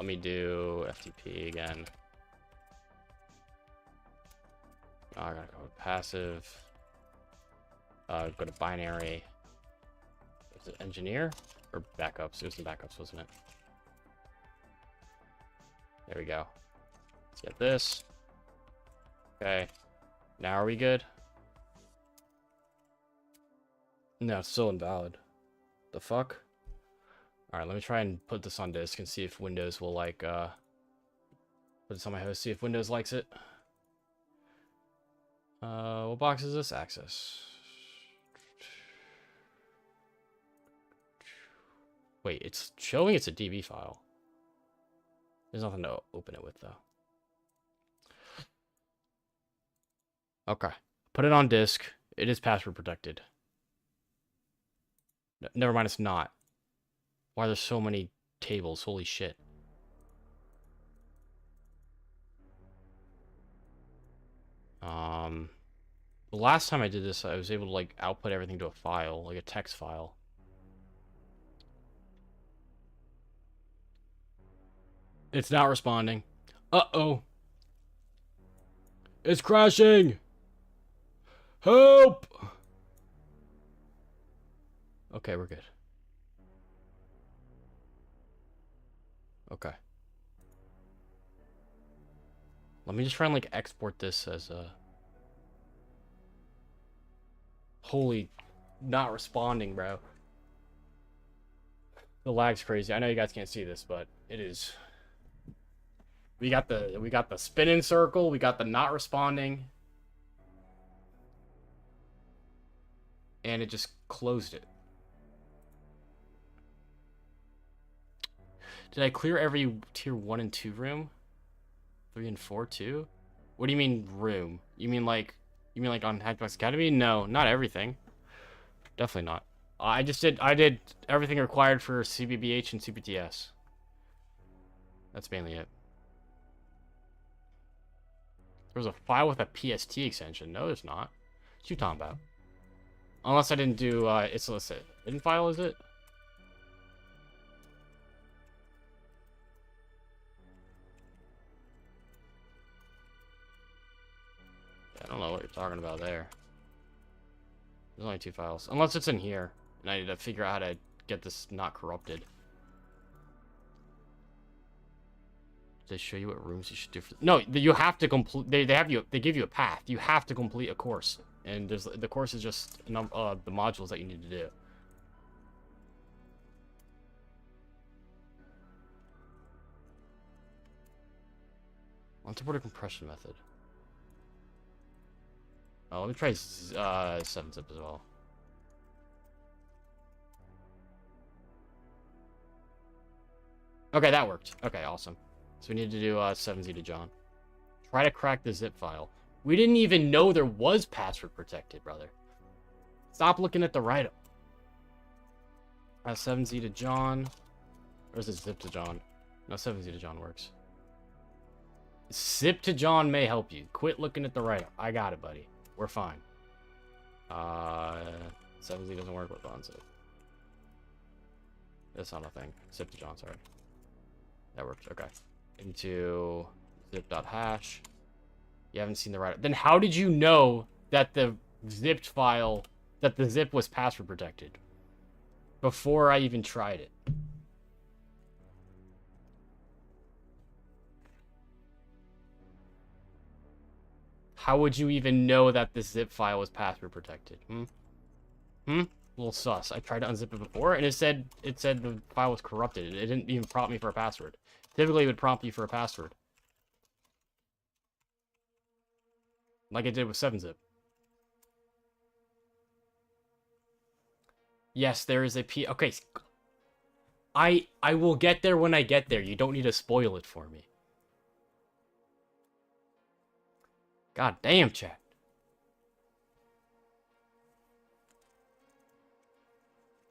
me do FTP again. Oh, I gotta go with passive. Go to binary. Is it engineer or backups? It was the backups, wasn't it? There we go. Let's get this. Okay. Now are we good? No, it's still invalid. The fuck? Alright, let me try and put this on disk and see if Windows will like put this on my host, see if Windows likes it. What box is this? Access. Wait, it's showing it's a DB file. There's nothing to open it with though. Okay. Put it on disk. It is password protected. Never mind, it's not. Why are there so many tables? Holy shit. The last time I did this, I was able to like output everything to a file, like a text file. It's not responding. Uh-oh. It's crashing. Help! Okay, we're good. Okay. Let me just try and like export this as a... Holy... not responding, bro. The lag's crazy. I know you guys can't see this, but it is. We got the spinning circle. We got the not responding, and it just closed it. Did I clear every tier 1 and 2 room? 3 and 4 too? What do you mean room? You mean like on Hackbox Academy? No, not everything. Definitely not. I did everything required for CBBH and CPTS. That's mainly it. There's a file with a PST extension. No, there's not. What you talking about? Unless I didn't do it's illicit. Hidden file, is it? I don't know what you're talking about there. There's only 2 files. Unless it's in here. And I need to figure out how to get this not corrupted. Did they show you what rooms you should do for... No, you have to complete... They give you a path. You have to complete a course. And the course is just the modules that you need to do. Unsupported compression method. Oh, let me try 7-zip as well. Okay, that worked. Okay, awesome. So we need to do 7Z to John. Try to crack the zip file. We didn't even know there was password protected, brother. Stop looking at the write-up. 7Z to John. Or is it zip to John? No, 7Z to John works. Zip to John may help you. Quit looking at the write-up. I got it, buddy. We're fine. 7Z doesn't work with unzip. That's not a thing. Zip to John, sorry. That works. Okay. Into zip.hash. You haven't seen the write-up. Then how did you know that the zipped file, that the zip was password protected? Before I even tried it. How would you even know that this zip file was password protected? A little sus. I tried to unzip it before, and it said the file was corrupted. It didn't even prompt me for a password. Typically, it would prompt you for a password. Like it did with 7-zip. Yes, there is a P... Okay. I will get there when I get there. You don't need to spoil it for me. God damn, chat.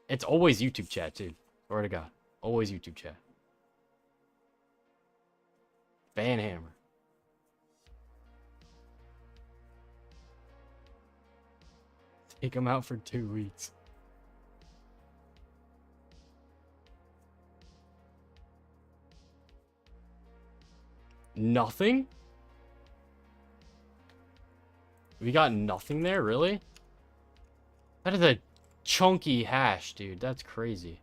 It's always YouTube chat, too. Swear to God. Always YouTube chat. Banhammer. Take him out for 2 weeks. Nothing? We got nothing there, really? That is a chunky hash, dude. That's crazy.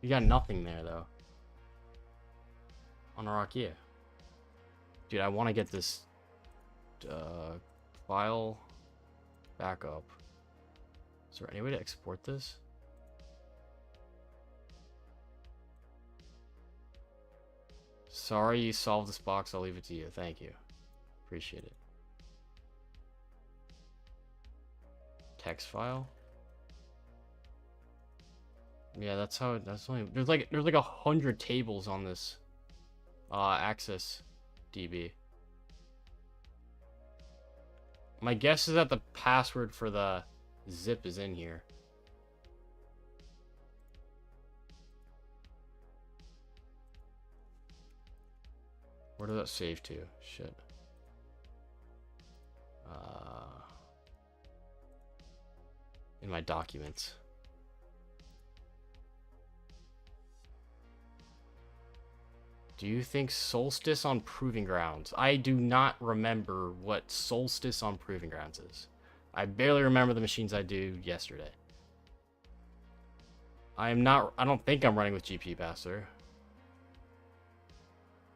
We got nothing there, though. On Arakia. Dude, I want to get this file back up. Is there any way to export this? Sorry you solved this box. I'll leave it to you. Thank you. Appreciate it. Text file. Yeah, that's only there's like 100 tables on this access DB. My guess is that the password for the zip is in here. Where does that save to? Shit. In my documents. Do you think Solstice on Proving Grounds? I do not remember what Solstice on Proving Grounds is. I barely remember the machines I do yesterday. I am not. I don't think I'm running with GP Passer.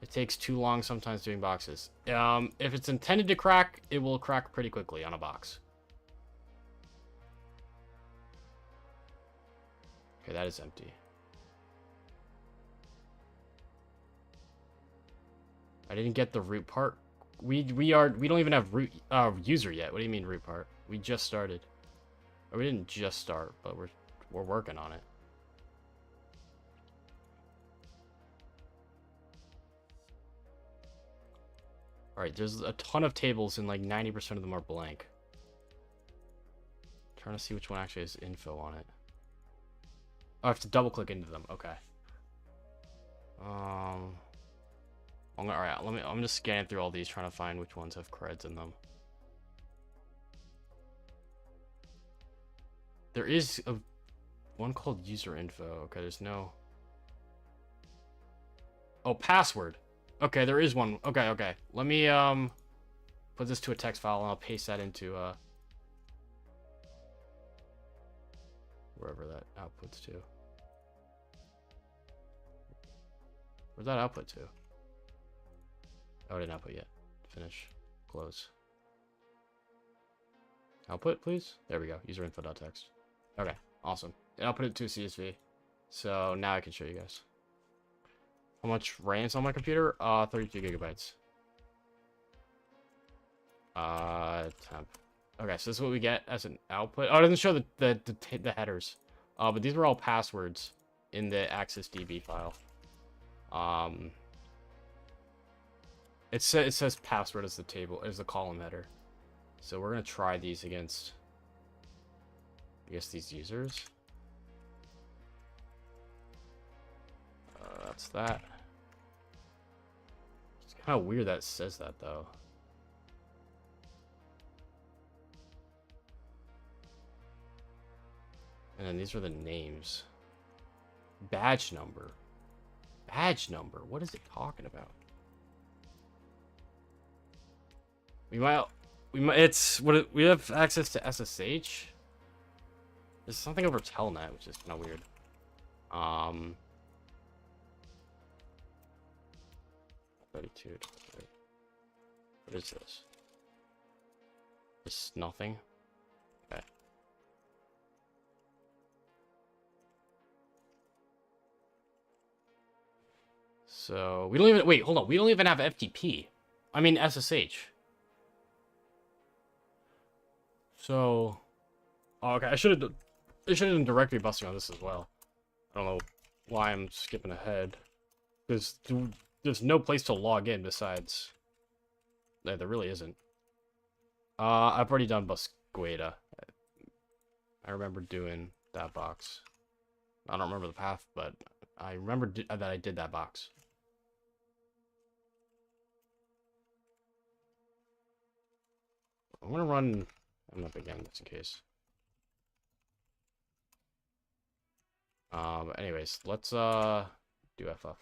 It takes too long sometimes doing boxes. If it's intended to crack, it will crack pretty quickly on a box. Okay, that is empty. I didn't get the root part. We don't even have root user yet. What do you mean root part? We just started. Or we didn't just start, but we're working on it. Alright, there's a ton of tables and like 90% of them are blank. Trying to see which one actually has info on it. Oh, I have to double click into them. Okay. Alright, I'm just scanning through all these trying to find which ones have creds in them. There is one called user info. Okay, there's no. Oh, password. Okay, there is one. Okay. Let me put this to a text file and I'll paste that into wherever that outputs to. Where's that output to? Oh, I didn't output yet. Finish. Close. Output, please. There we go. User info.txt. Okay, awesome. And I'll put it to a CSV. So now I can show you guys. How much RAM's on my computer? 32 gigabytes. Temp. Okay, so this is what we get as an output. Oh, it doesn't show the headers. But these were all passwords in the AccessDB file. It says password as the table, as the column header. So we're gonna try these against, I guess, these users. That's that. It's kind of weird that it says that though. And then these are the names. Badge number. Badge number. What is it talking about? We might. It's what we have access to SSH. There's something over Telnet, which is kind of weird. 32. What is this? Just nothing. Okay. So we don't even wait. Hold on. We don't even have FTP. I mean SSH. So, oh, okay. I should have done directory busting on this as well. I don't know why I'm skipping ahead. There's no place to log in besides. No, there really isn't. I've already done Busqueda. I remember doing that box. I don't remember the path, but I remember that I did that box. I'm gonna run up again just in case. But anyways, let's do FF.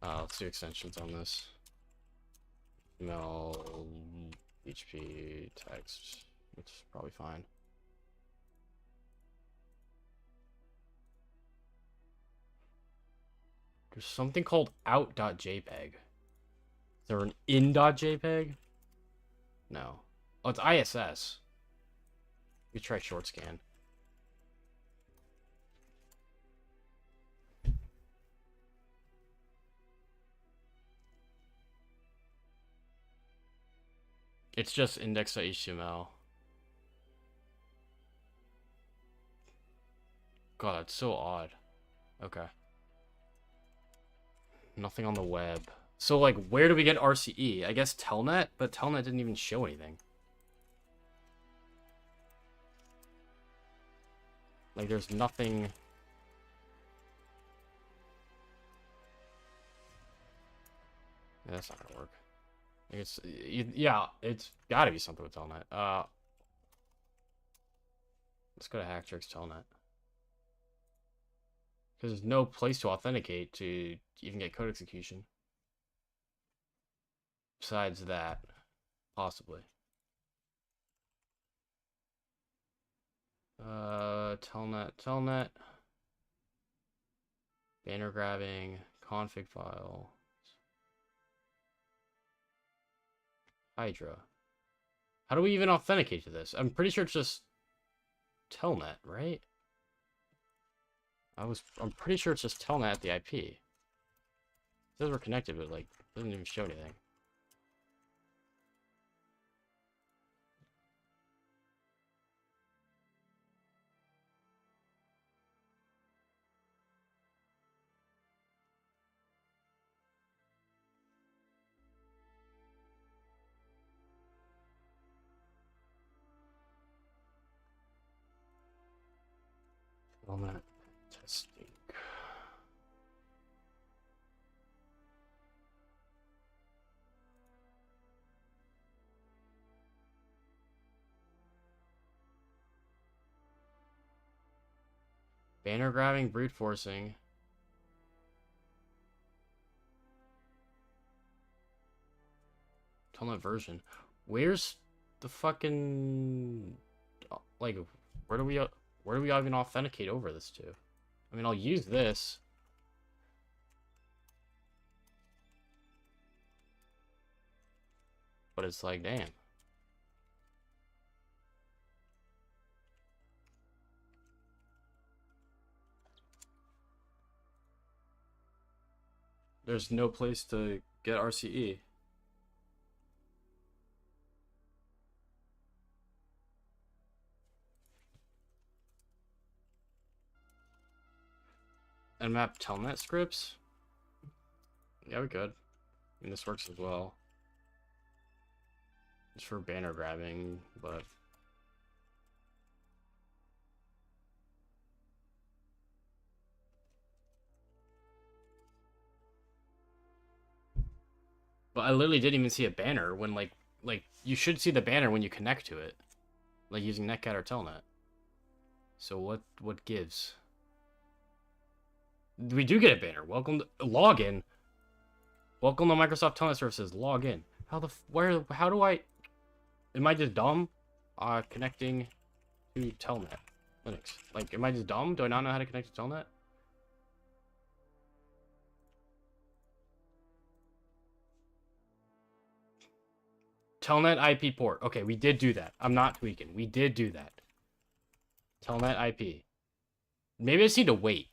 Let's do extensions on this. Email, HP, text, which is probably fine. There's something called out.jpg. Is there an in.jpg? No. Oh, it's ISS. We try short scan. It's just index.html. God, that's so odd. Okay. Nothing on the web. So, like, where do we get RCE? I guess Telnet, but Telnet didn't even show anything. Like, there's nothing. Yeah, that's not gonna work. It's yeah, it's gotta be something with Telnet. Let's go to Hacktricks Telnet. Because there's no place to authenticate to even get code execution. besides that, possibly. Telnet. Banner grabbing, config file, Hydra. How do we even authenticate to this? I'm pretty sure it's just Telnet, right? I'm pretty sure it's just Telnet at the IP. It says we're connected, but like doesn't even show anything. Telnet testing. Banner grabbing, brute forcing. Telnet version. Where's the fucking like where do we even authenticate over this to? I mean, I'll use this. But it's like, damn. There's no place to get RCE. And map telnet scripts? Yeah, we could. I mean, this works as well. It's for banner grabbing, but... But I literally didn't even see a banner when, like, you should see the banner when you connect to it. Like, using Netcat or Telnet. So what gives? We do get a banner. Welcome to... Login? Welcome to Microsoft Telnet Services. Log in. How do I... Am I just dumb? Connecting to Telnet. Linux. Like, am I just dumb? Do I not know how to connect to Telnet? Telnet IP port. Okay, we did do that. I'm not tweaking. We did do that. Telnet IP. Maybe I just need to wait.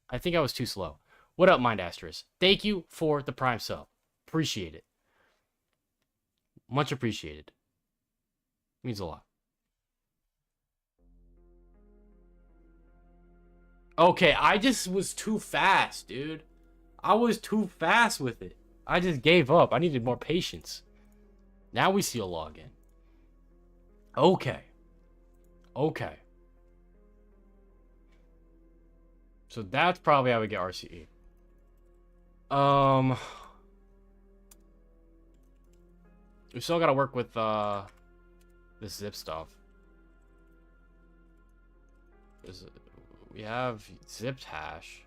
I think I was too slow. What up, Mind Asterisk? Thank you for the Prime sub. Appreciate it. Much appreciated. Means a lot. Okay, I just was too fast, dude. I was too fast with it. I just gave up. I needed more patience. Now we see a login. Okay. So that's probably how we get RCE. We still gotta work with this zip stuff. We have zipped hash.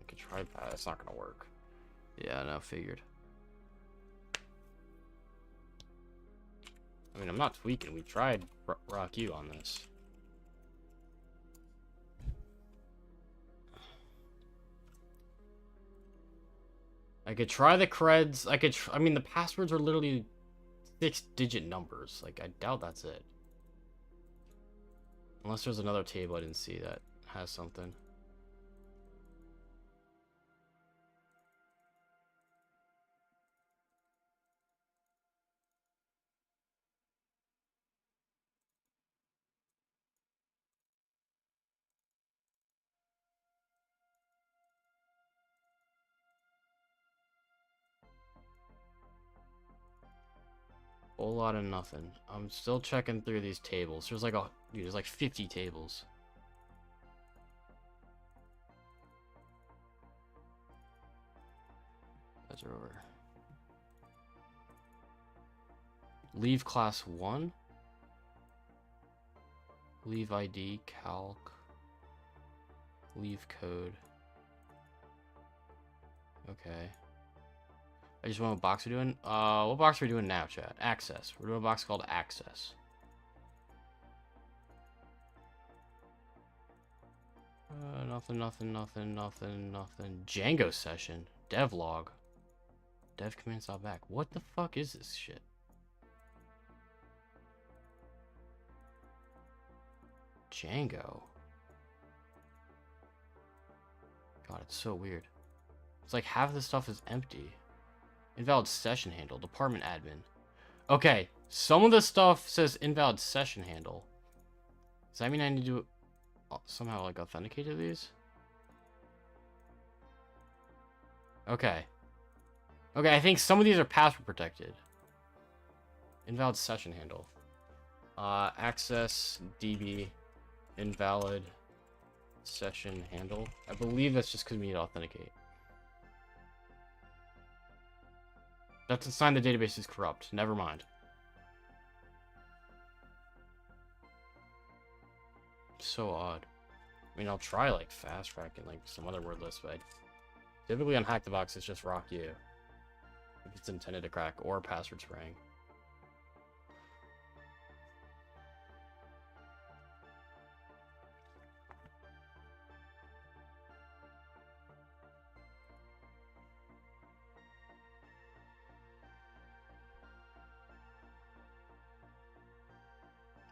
I could try that. It's not gonna work. Yeah, no, figured. I mean, I'm not tweaking. We tried Rock U on this. I could try the creds. I mean, the passwords are literally 6-digit numbers. Like, I doubt that's it. Unless there's another table I didn't see that has something. Whole lot of nothing. I'm still checking through these tables. There's like there's like 50 tables. That's over. Leave class 1? Leave ID, calc, leave code. Okay. I just want what box we're doing. What box are we doing now, chat? Access. We're doing a box called access. Nothing. Django session. Devlog. Dev commands all back. What the fuck is this shit? Django. God, it's so weird. It's like half of the stuff is empty. Invalid session handle. Department admin. Okay, some of the stuff says invalid session handle. Does that mean I need to somehow like authenticate to these? Okay. Okay, I think some of these are password protected. Invalid session handle. Access DB invalid session handle. I believe that's just because we need to authenticate. That's a sign the database is corrupt. Never mind. So odd. I mean, I'll try like fast track and like some other word list, but typically on Hack the Box it's just rock you if it's intended to crack, or password spraying.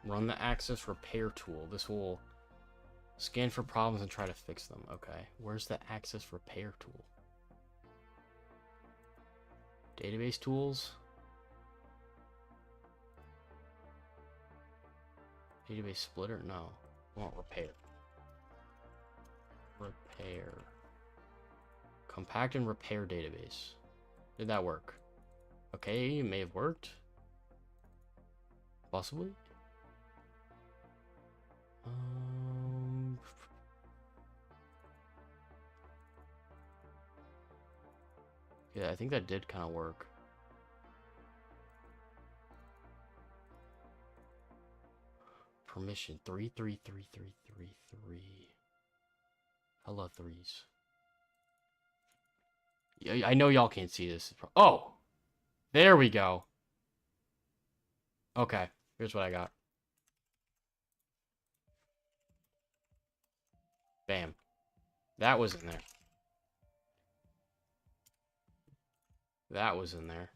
Run the access repair tool. This will scan for problems and try to fix them. Okay, where's the access repair tool? Database tools? Database splitter? No. I want repair. Repair. Compact and repair database. Did that work? Okay, it may have worked. Possibly. Yeah, I think that did kind of work. Permission 333333. Hello, threes. Yeah, I know y'all can't see this. Oh, there we go. Okay, here's what I got. Bam. That was in there. That was in there.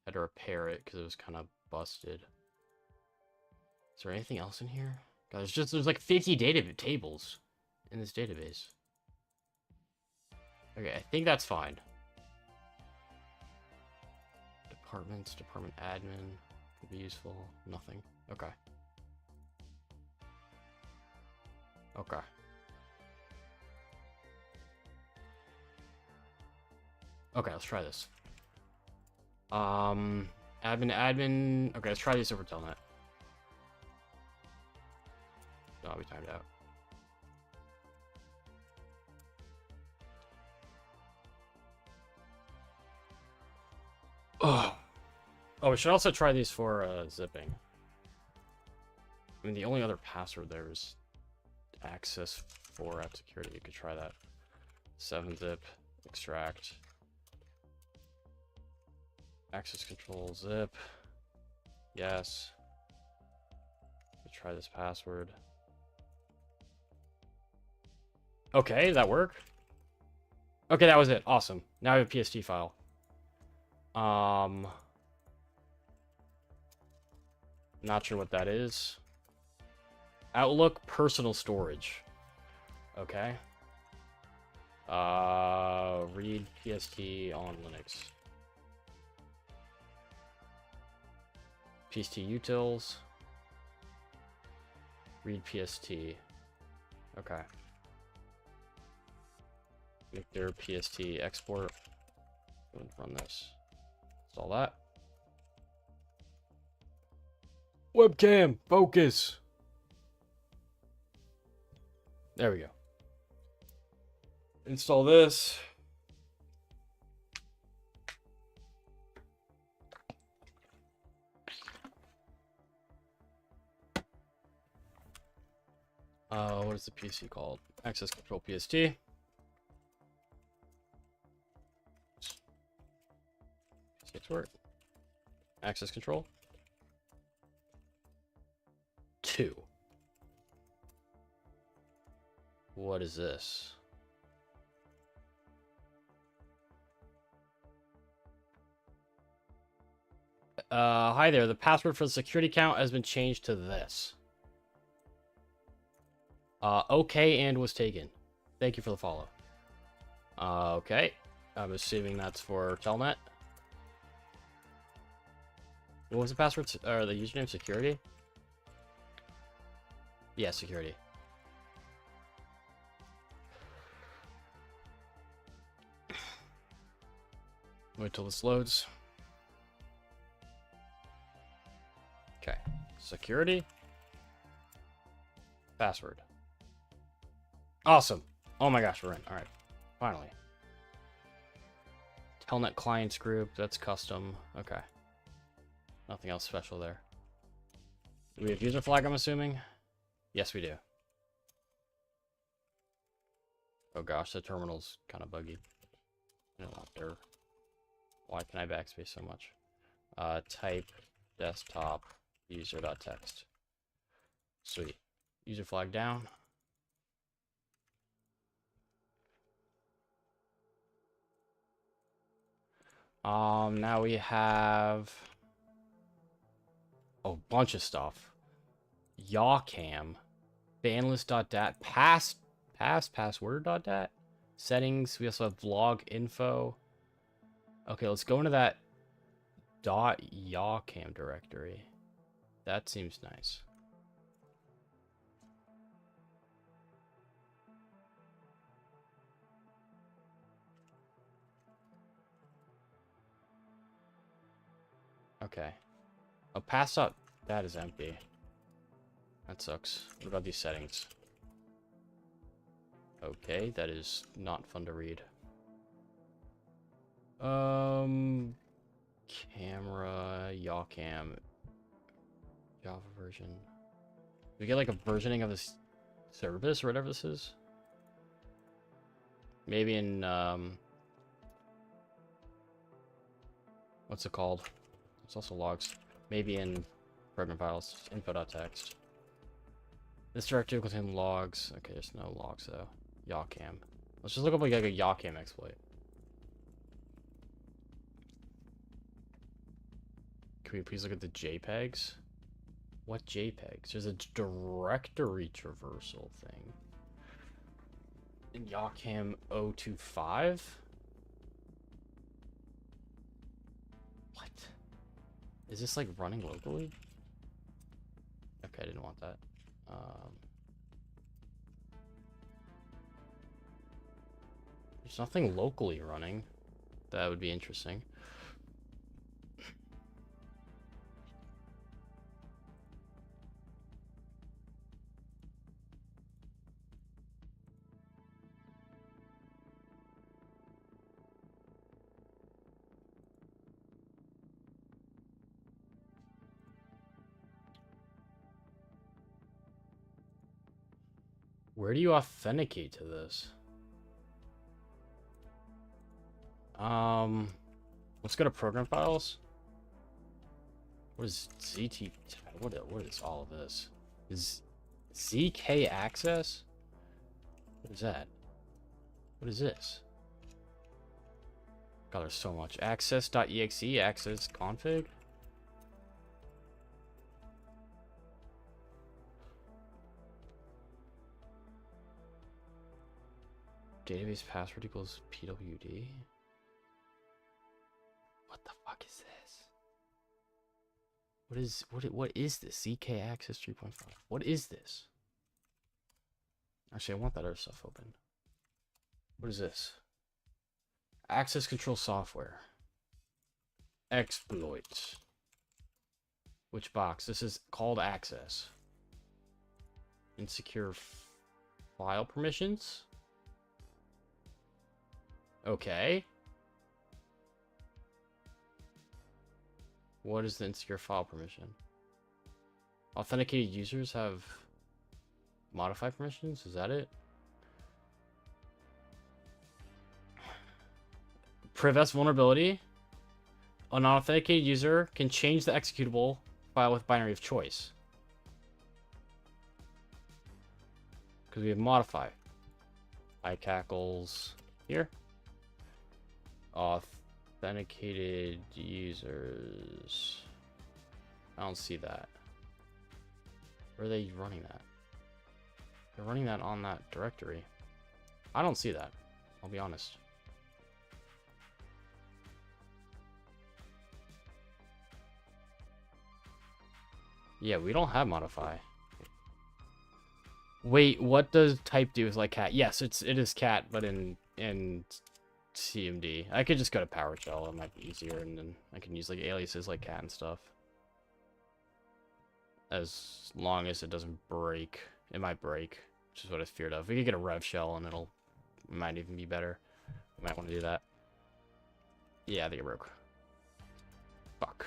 Had to repair it because it was kind of busted. Is there anything else in here? God, there's like 50 data tables in this database. Okay, I think that's fine. Departments, department admin could be useful. Nothing. Okay. Okay. Okay, let's try this. Admin. Okay, let's try this over telnet. Oh, we timed out. Oh, we should also try these for zipping. I mean, the only other password there is access for app security. You could try that. 7-zip, extract, access control, zip. Yes. Let's try this password. Okay, did that work? Okay, that was it. Awesome. Now I have a PST file. Not sure what that is. Outlook personal storage. Okay. Read PST on Linux. PST utils. Read PST. Okay. Victor PST export. Go and run this. Install that. Webcam, focus. There we go. Install this. What is the PC called? Access control PST. Work. Access control. 2. What is this? Hi there. The password for the security account has been changed to this. Okay, and was taken. Thank you for the follow. Okay. I'm assuming that's for Telnet. What was the password? Or the username? Security? Yeah, security. Wait till this loads. Okay. Security. Password. Awesome. Oh my gosh, we're in. Alright. Finally. Telnet clients group. That's custom. Okay. Nothing else special there. Do we have user flag, I'm assuming? Yes, we do. Oh gosh, the terminal's kind of buggy. I don't want there. Why can I backspace so much? Type desktop user.txt. Sweet. User flag down. Now we have a bunch of stuff. Yawcam, banlist.dat, password.dat, settings. We also have vlog info. Okay, let's go into that .yawcam directory. That seems nice. Okay. Oh, pass.dat is empty. That sucks. What about these settings? Okay, that is not fun to read. Camera, Yawcam, Java version. We get like a versioning of this service or whatever this is. Maybe in what's it called? It's also logs. Maybe in program files, info.txt. This directory will contain logs. Okay, there's no logs though. Yawcam. Let's just look up like a Yawcam exploit. Can we please look at the JPEGs? What JPEGs? There's a directory traversal thing. In Yawcam 025? What? Is this like running locally? Okay, I didn't want that. There's nothing locally running. That would be interesting. Where do you authenticate to this? Let's go to program files. What is ZT? What is all of this? Is ZK access? What is that? What is this? God, there's so much. Access.exe, access config. Database password equals PWD. What the fuck is this? What is this? ZK access 3.5. What is this? Actually, I want that other stuff open. What is this? Access control software. Exploits. Which box? This is called access. Insecure file permissions. Okay. What is the insecure file permission? Authenticated users have Modify permissions? Is that it? Prevents vulnerability. An unauthenticated user can change the executable file with binary of choice. Because we have modify. iCackles here. Authenticated users. I don't see that. Where are they running that? They're running that on that directory. I don't see that. I'll be honest. Yeah, we don't have modify. Wait, what does type do with like cat? Yes, it is cat, but in CMD. I could just go to PowerShell. It might be easier, and then I can use like aliases like cat and stuff. As long as it doesn't break. It might break, which is what I feared of. We could get a rev shell, and it might even be better. We might want to do that. Yeah, I think it broke. Fuck.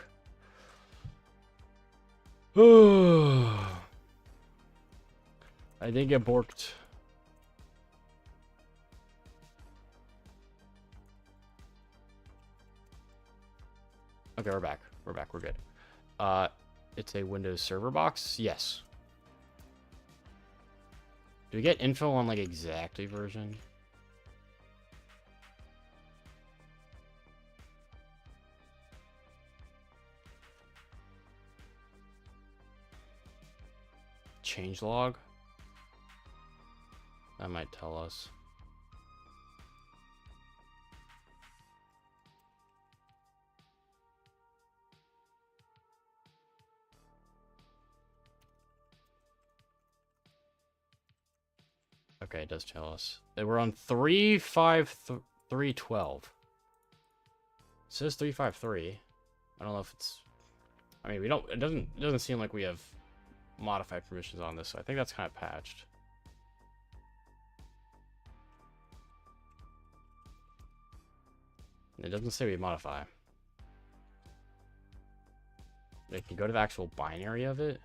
I didn't get borked. Okay, we're back. We're back. We're good. It's a Windows Server box? Yes. Do we get info on, like, exactly version? Changelog? That might tell us. Okay, it does tell us. We're on 35312. It says 353. I don't know if it's... I mean, we don't... It doesn't seem like we have modified permissions on this, so I think that's kind of patched. It doesn't say we modify. They can go to the actual binary of it.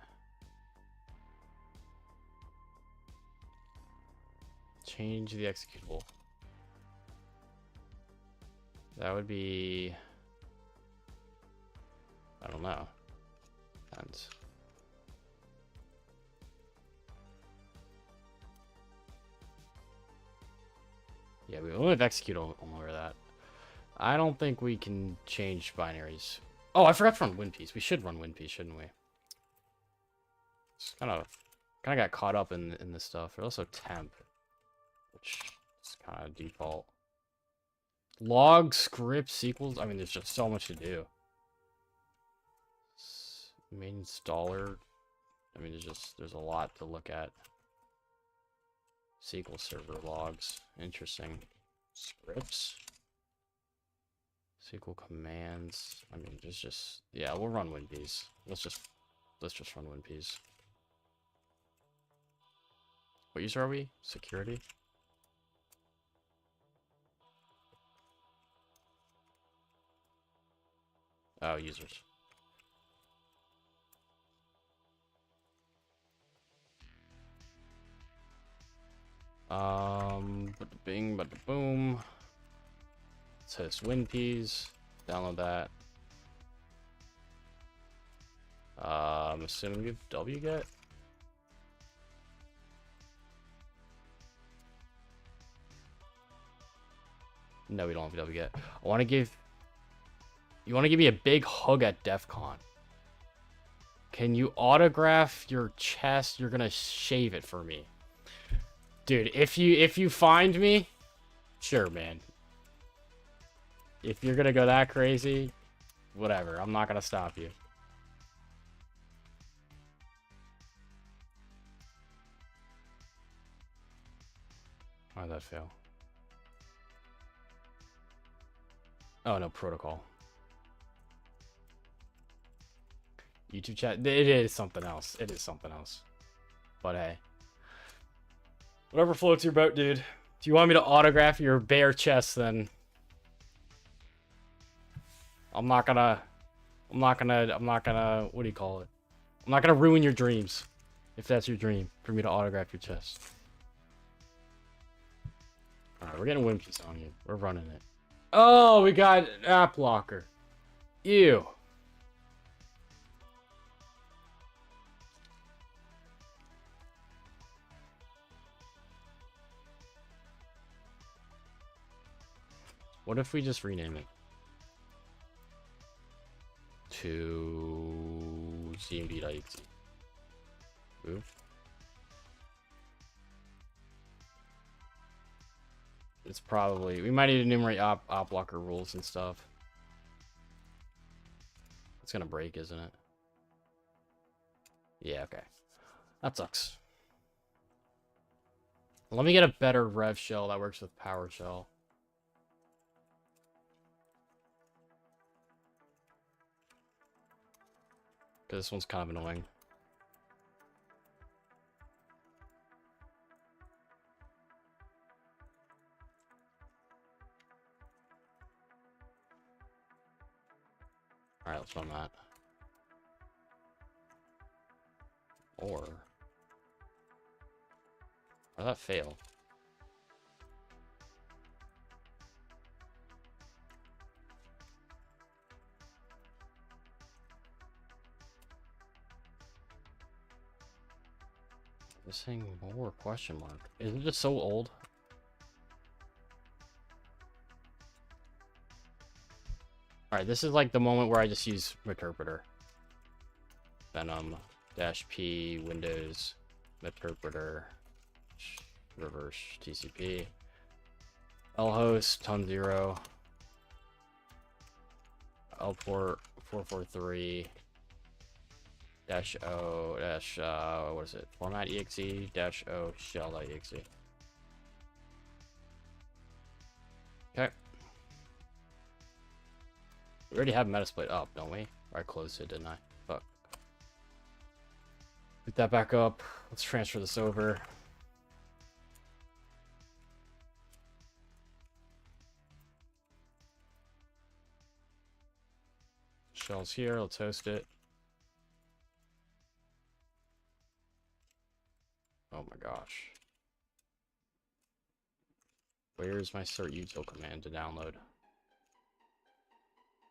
Change the executable. That would be... I don't know. And... yeah, we only have execute over that. I don't think we can change binaries. Oh, I forgot to run WinPeas. We should run WinPeas, shouldn't we? It's kind of got caught up in this stuff. There's also temp, which is kind of default. Log, scripts, equals. I mean, there's just so much to do. Main installer. I mean, there's a lot to look at. SQL Server logs. Interesting. Scripts. SQL commands. I mean, there's just... yeah, we'll run WinPeas. Let's just run WinPeas. What user are we? Security? Oh, users. Bada bing, bada boom. It says WinPeas. Download that. I'm assuming we have wget. No, we don't have wget. I want to give... you want to give me a big hug at DEF CON. Can you autograph your chest? You're gonna shave it for me. Dude, if you find me, sure, man. If you're gonna go that crazy, whatever. I'm not gonna stop you. Why did that fail? Oh, no, protocol. YouTube chat. It is something else. It is something else. But hey. Whatever floats your boat, dude. If you want me to autograph your bare chest, then... I'm not gonna, what do you call it? I'm not gonna ruin your dreams. If that's your dream, for me to autograph your chest. Alright, we're getting Wimpy's on you. We're running it. Oh, we got app locker. Ew. What if we just rename it to cmd.exe? Move. It's probably, we might need to enumerate op blocker rules and stuff. It's gonna break, isn't it? Yeah, okay. That sucks. Let me get a better rev shell that works with PowerShell. Because this one's kind of annoying. Alright, let's run that. Or that fail? Missing more question mark. Isn't it just so old? Alright, this is like the moment where I just use Meterpreter. Venom -p Windows Meterpreter reverse TCP lhost ton0 lport 443 -o what is it, format exe -o shell.exe. Okay, we already have Metasploit up, don't we? Or I closed it, didn't I? Fuck. Put that back up. Let's transfer this over. Shell's here. Let's host it. Oh my gosh. Where's my cert util command to download?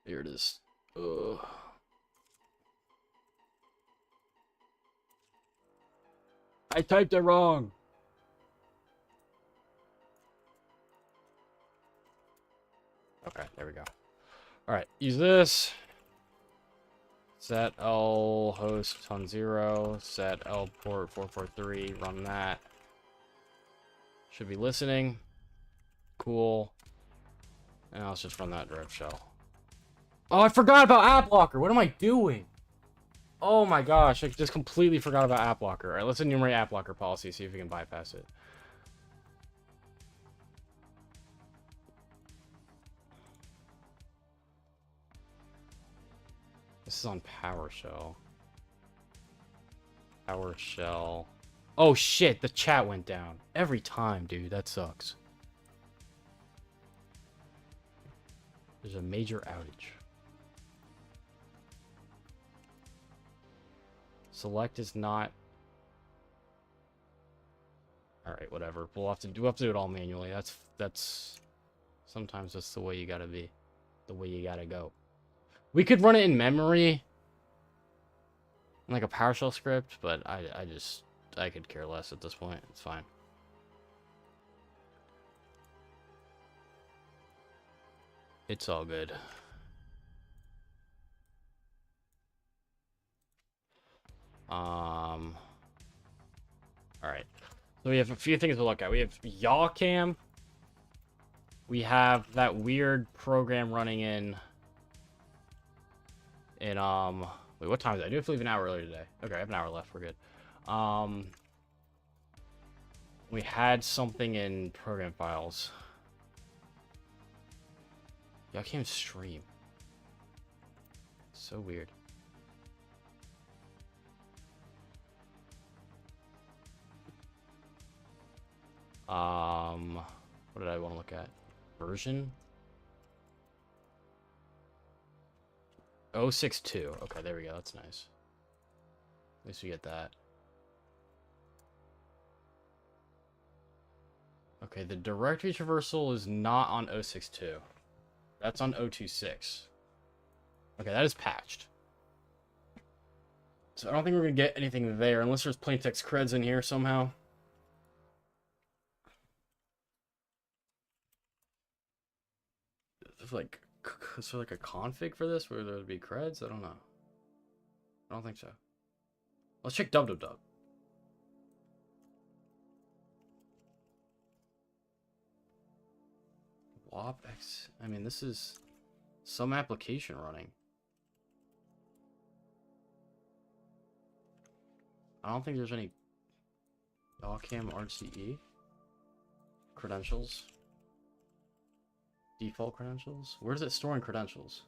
Here it is. Ugh. I typed it wrong. Okay, there we go. Alright, use this. Set L host ton0, set L port 443, run that. Should be listening. Cool. And now let's just run that rev shell. Oh, I forgot about app locker. What am I doing? Oh my gosh, I just completely forgot about app locker. Alright, let's enumerate app locker policy, see if we can bypass it. This is on PowerShell. PowerShell. Oh shit, the chat went down. Every time, dude. That sucks. There's a major outage. Select is not... Alright, whatever. We'll have to do it all manually. That's... Sometimes that's the way you gotta be. The way you gotta go. We could run it in memory, like a PowerShell script, but I could care less at this point. It's fine. It's all good. All right. So we have a few things to look at. We have yaw cam. We have that weird program running in wait, what time is it? I do have to leave an hour earlier today. Okay, I have an hour left. We're good. We had something in program files. Y'all can't stream. So weird. What did I want to look at? Version 062. Okay, there we go. That's nice. At least we get that. Okay, the directory traversal is not on 062. That's on 026. Okay, that is patched. So I don't think we're going to get anything there unless there's plaintext creds in here somehow. Is there like a config for this where there would be creds? I don't know. I don't think so. Let's check www. WAP-X. I mean, this is some application running. I don't think there's any Yawcam RCE credentials. Default credentials. Where is it storing credentials?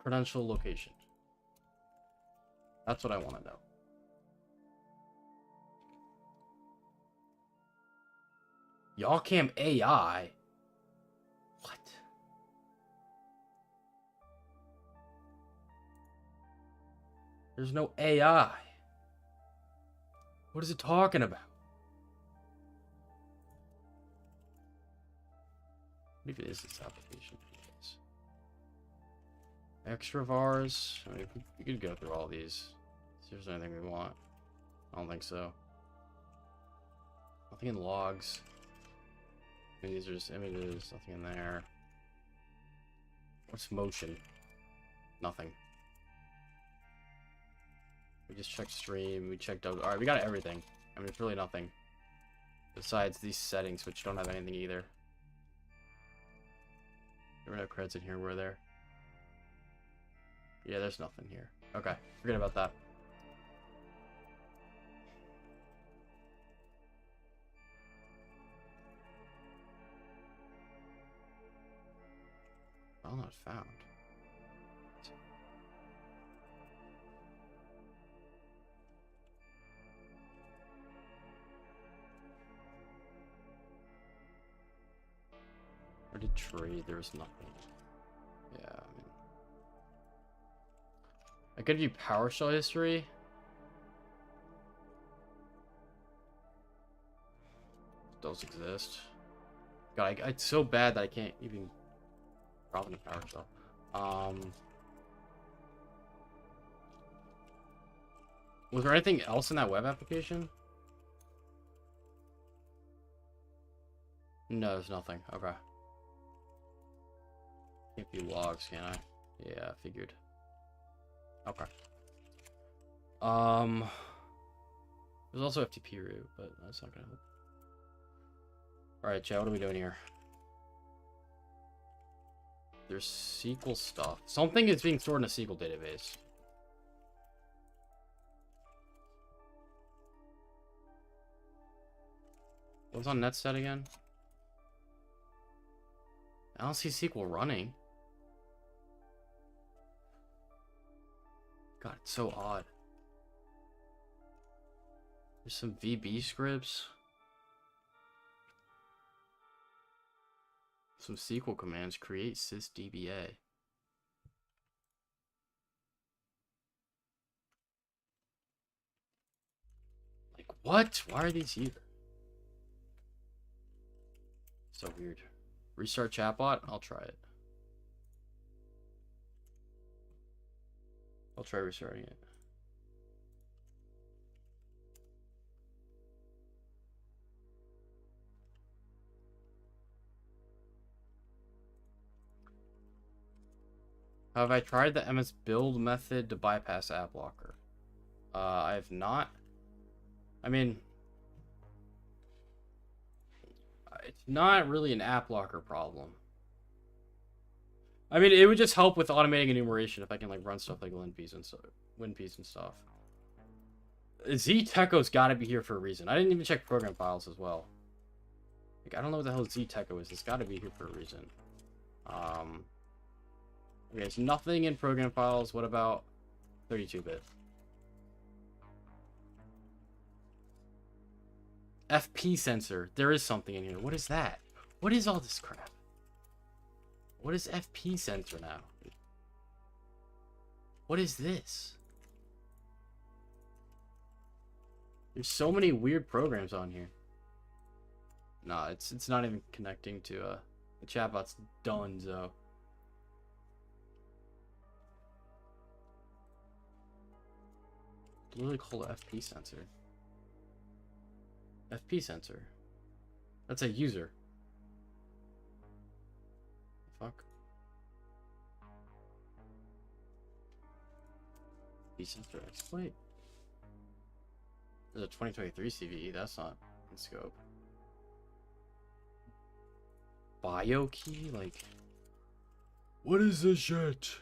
Credential location. That's what I want to know. Yawcam AI. What? There's no AI. What is it talking about? What even is this application? Extra vars. I mean, we could go through all these. See if there's anything we want. I don't think so. Nothing in logs. I mean, these are just images. Nothing in there. What's motion? Nothing. We just checked stream. We checked out. Alright, we got everything. I mean, it's really nothing. Besides these settings, which don't have anything either. There were no creds in here, were there? Yeah, there's nothing here. Okay, forget about that. File not found. Where did trade? There was nothing. Yeah, I mean, I could view PowerShell history. Those exist. God, it's so bad that I can't even drop into PowerShell. Was there anything else in that web application? No, there's nothing. Okay. Can't view logs, can I? Yeah, figured. Okay. There's also FTP root, but that's not gonna help. Alright, chat, what are we doing here? There's SQL stuff. Something is being stored in a SQL database. What's on Netstat again? I don't see SQL running. God, it's so odd. There's some VB scripts. Some SQL commands. Create sysdba. Like, what? Why are these here? So weird. Restart chatbot? I'll try it. I'll try restarting it. Have I tried the MS build method to bypass app locker? I have not. I mean, it's not really an app locker problem. I mean, it would just help with automating enumeration if I can like run stuff like WinPiece and stuff. ZTecho's got to be here for a reason. I didn't even check program files as well. Like, I don't know what the hell ZTecho is. It's got to be here for a reason. Okay, there's nothing in program files. What about 32-bit? FP sensor. There is something in here. What is that? What is all this crap? What is FP sensor now? What is this? There's so many weird programs on here. Nah, it's not even connecting to the chatbot's done, so. Literally called a FP sensor. FP sensor. That's a user. Fuck. FP sensor exploit. There's a 2023 CVE. That's not in scope. Bio key, like. What is this shit?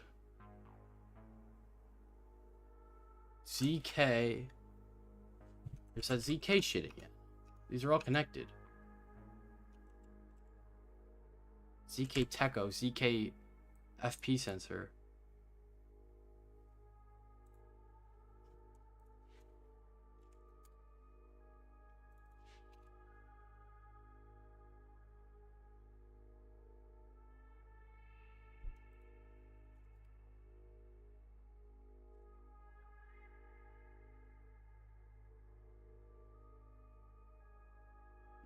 ZK. There's that ZK shit again. These are all connected. ZK Techo, ZK FP sensor.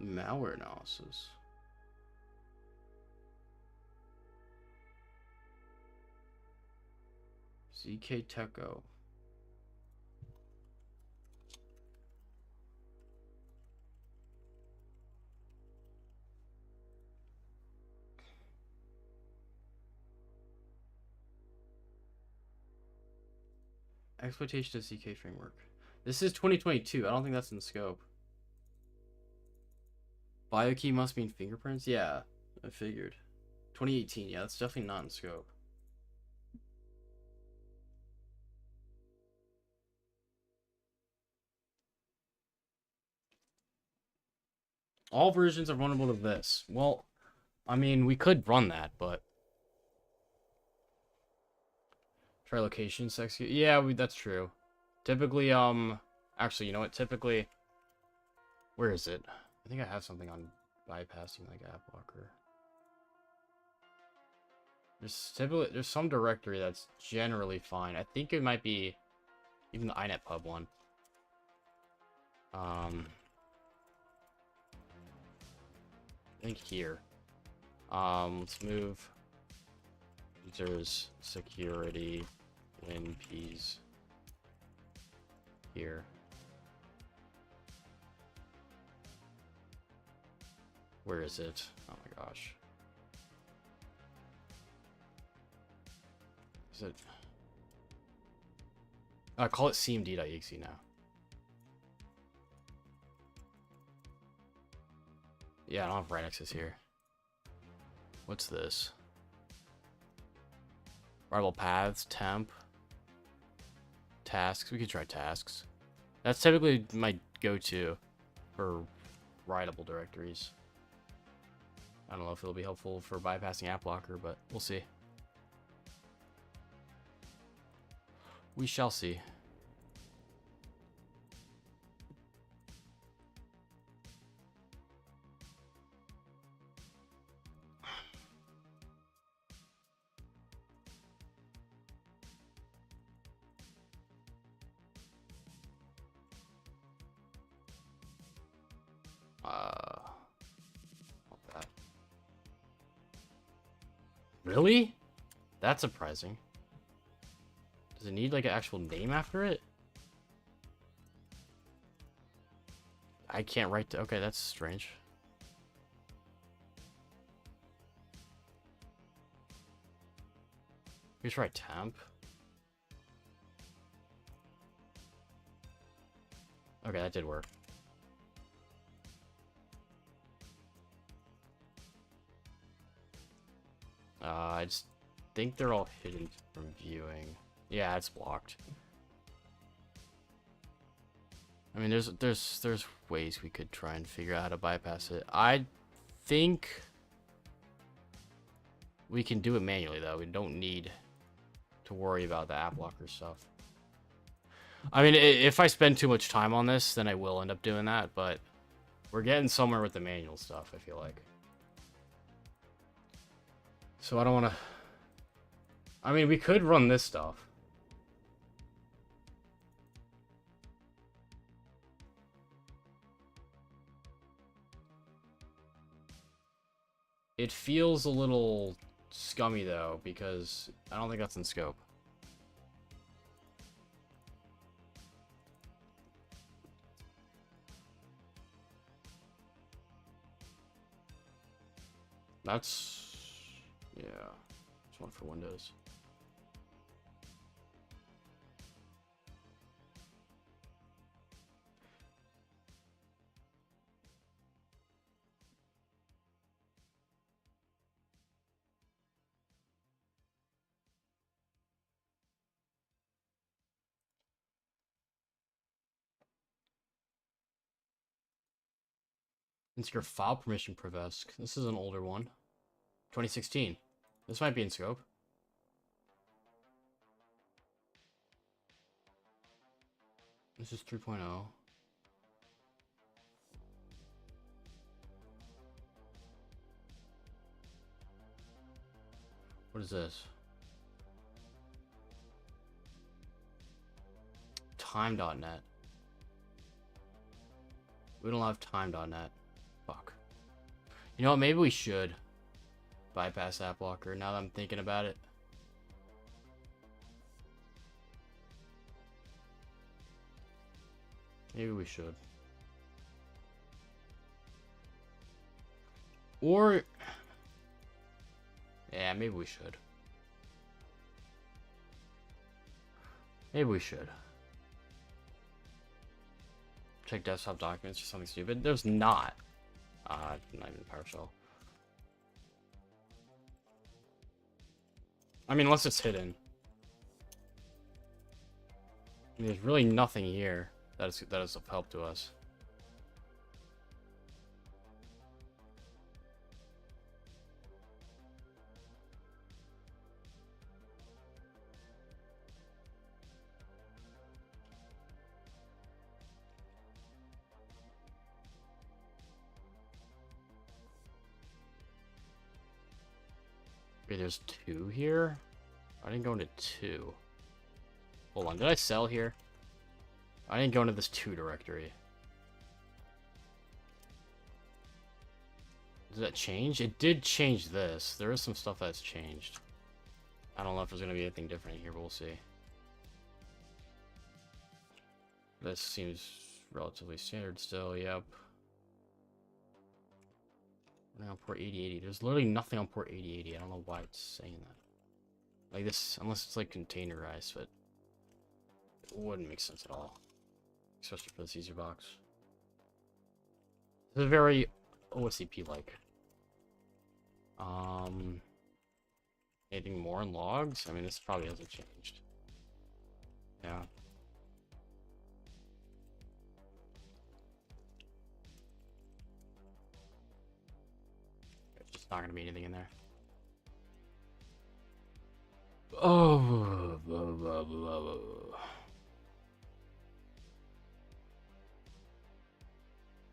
Malware analysis. ZK Techo. Exploitation of ZK framework. This is 2022. I don't think that's in scope. Biokey must mean fingerprints? Yeah, I figured. 2018, yeah, that's definitely not in scope. All versions are vulnerable to this. Well, I mean, we could run that, but... Try location, sex... Yeah, that's true. Typically, Actually, you know what? Typically... Where is it? I think I have something on bypassing, like, app blocker. There's some directory that's generally fine. I think it might be even the inet pub one. I think here. Let's move users security WinPs here. Where is it? Oh my gosh. Is it? Call it cmd.exe now. Yeah, I don't have right access here. What's this? Writable paths, temp, tasks. We could try tasks. That's typically my go-to for writable directories. I don't know if it'll be helpful for bypassing app blocker, but we'll see. We shall see. That. Really? That's surprising. Does it need like an actual name after it? I can't write to... Okay, that's strange. Here's write temp. Okay, that did work. I just think they're all hidden from viewing. Yeah, it's blocked. I mean, there's ways we could try and figure out how to bypass it. I think we can do it manually though. We don't need to worry about the app blocker stuff. I mean, if I spend too much time on this, then I will end up doing that, but we're getting somewhere with the manual stuff, I feel like. So I don't want to... I mean, we could run this stuff. It feels a little scummy though, because I don't think that's in scope. That's, yeah, it's one for Windows. Insecure file permission Provesk. This is an older one. 2016. This might be in scope. This is 3.0. What is this? Time.net. We don't have time.net. Fuck. You know what? Maybe we should bypass app blocker now that I'm thinking about it. Maybe we should. Or... yeah, maybe we should. Maybe we should. Check desktop documents or something stupid. There's not. Not even PowerShell. I mean, unless it's hidden. I mean, there's really nothing here that is of help to us. Okay, there's 2 here. I didn't go into 2. Hold on, did I sell here? I didn't go into this 2 directory. Did that change? It did change this. There is some stuff that's changed. I don't know if there's going to be anything different here, but we'll see. This seems relatively standard still, yep. We're on port 8080. There's literally nothing on port 8080. I don't know why it's saying that. Like this, unless it's like containerized, but it wouldn't make sense at all. Especially for this user box. It's a very OSCP-like. Anything more in logs? I mean, this probably hasn't changed. Yeah. There's just not gonna be anything in there. Oh, blah, blah, blah, blah.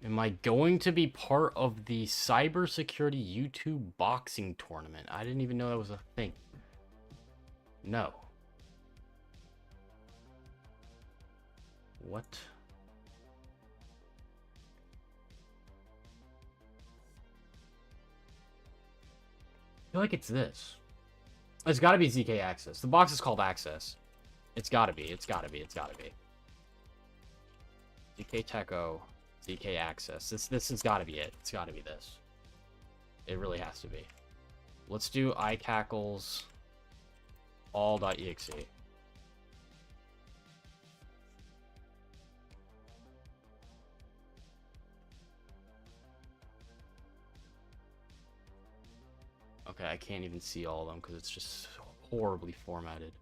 Am I going to be part of the cybersecurity YouTube boxing tournament? I didn't even know that was a thing. No. What? I feel like it's this. It's gotta be ZK Access. The box is called Access. It's gotta be. It's gotta be. It's gotta be. ZK Techo. ZK Access. This has got to be it. It's got to be this. It really has to be. Let's do iCackles all.exe. Okay, I can't even see all of them because it's just horribly formatted.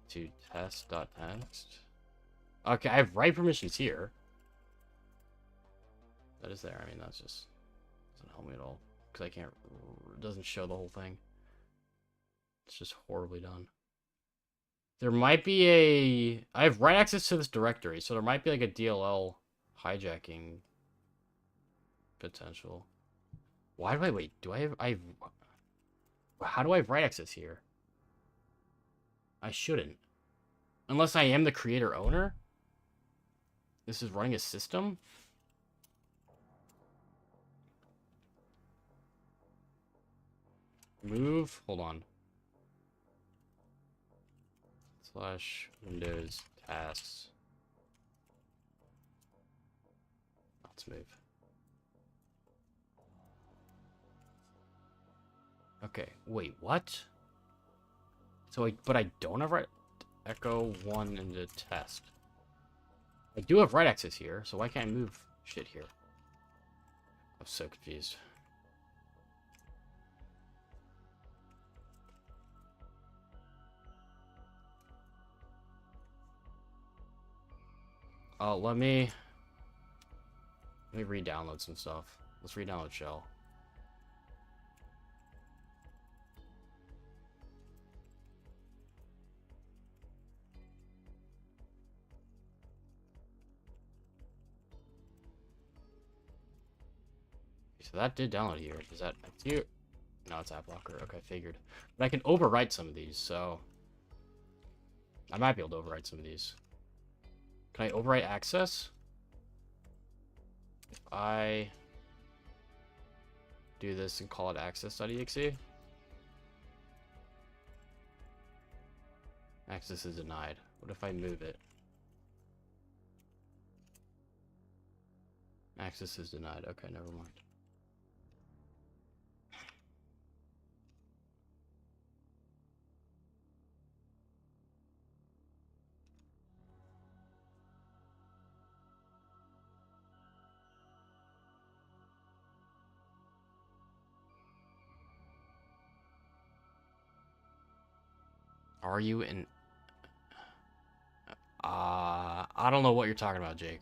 To test.txt. Okay, I have write permissions here. That is there. I mean, that's just doesn't help me at all because I can't. It doesn't show the whole thing. It's just horribly done. There might be a. I have write access to this directory, so there might be like a DLL hijacking potential. Why do I wait? Do I have? How do I have write access here? I shouldn't, unless I am the creator owner. This is running a system. Move. Hold on. Slash Windows tasks. Let's move. Okay. Wait. What? So but I don't have right. Echo 1 into test. I do have right access here, so why can't I move shit here? I'm so confused. Let me re-download some stuff. Let's re-download shell. So that did download here. Is that here? No, it's app locker. Okay, figured. But I can overwrite some of these, so I might be able to overwrite some of these. Can I overwrite access? If I do this and call it access.exe. Access is denied. What if I move it? Access is denied. Okay, never mind. Are you in... I don't know what you're talking about, Jake.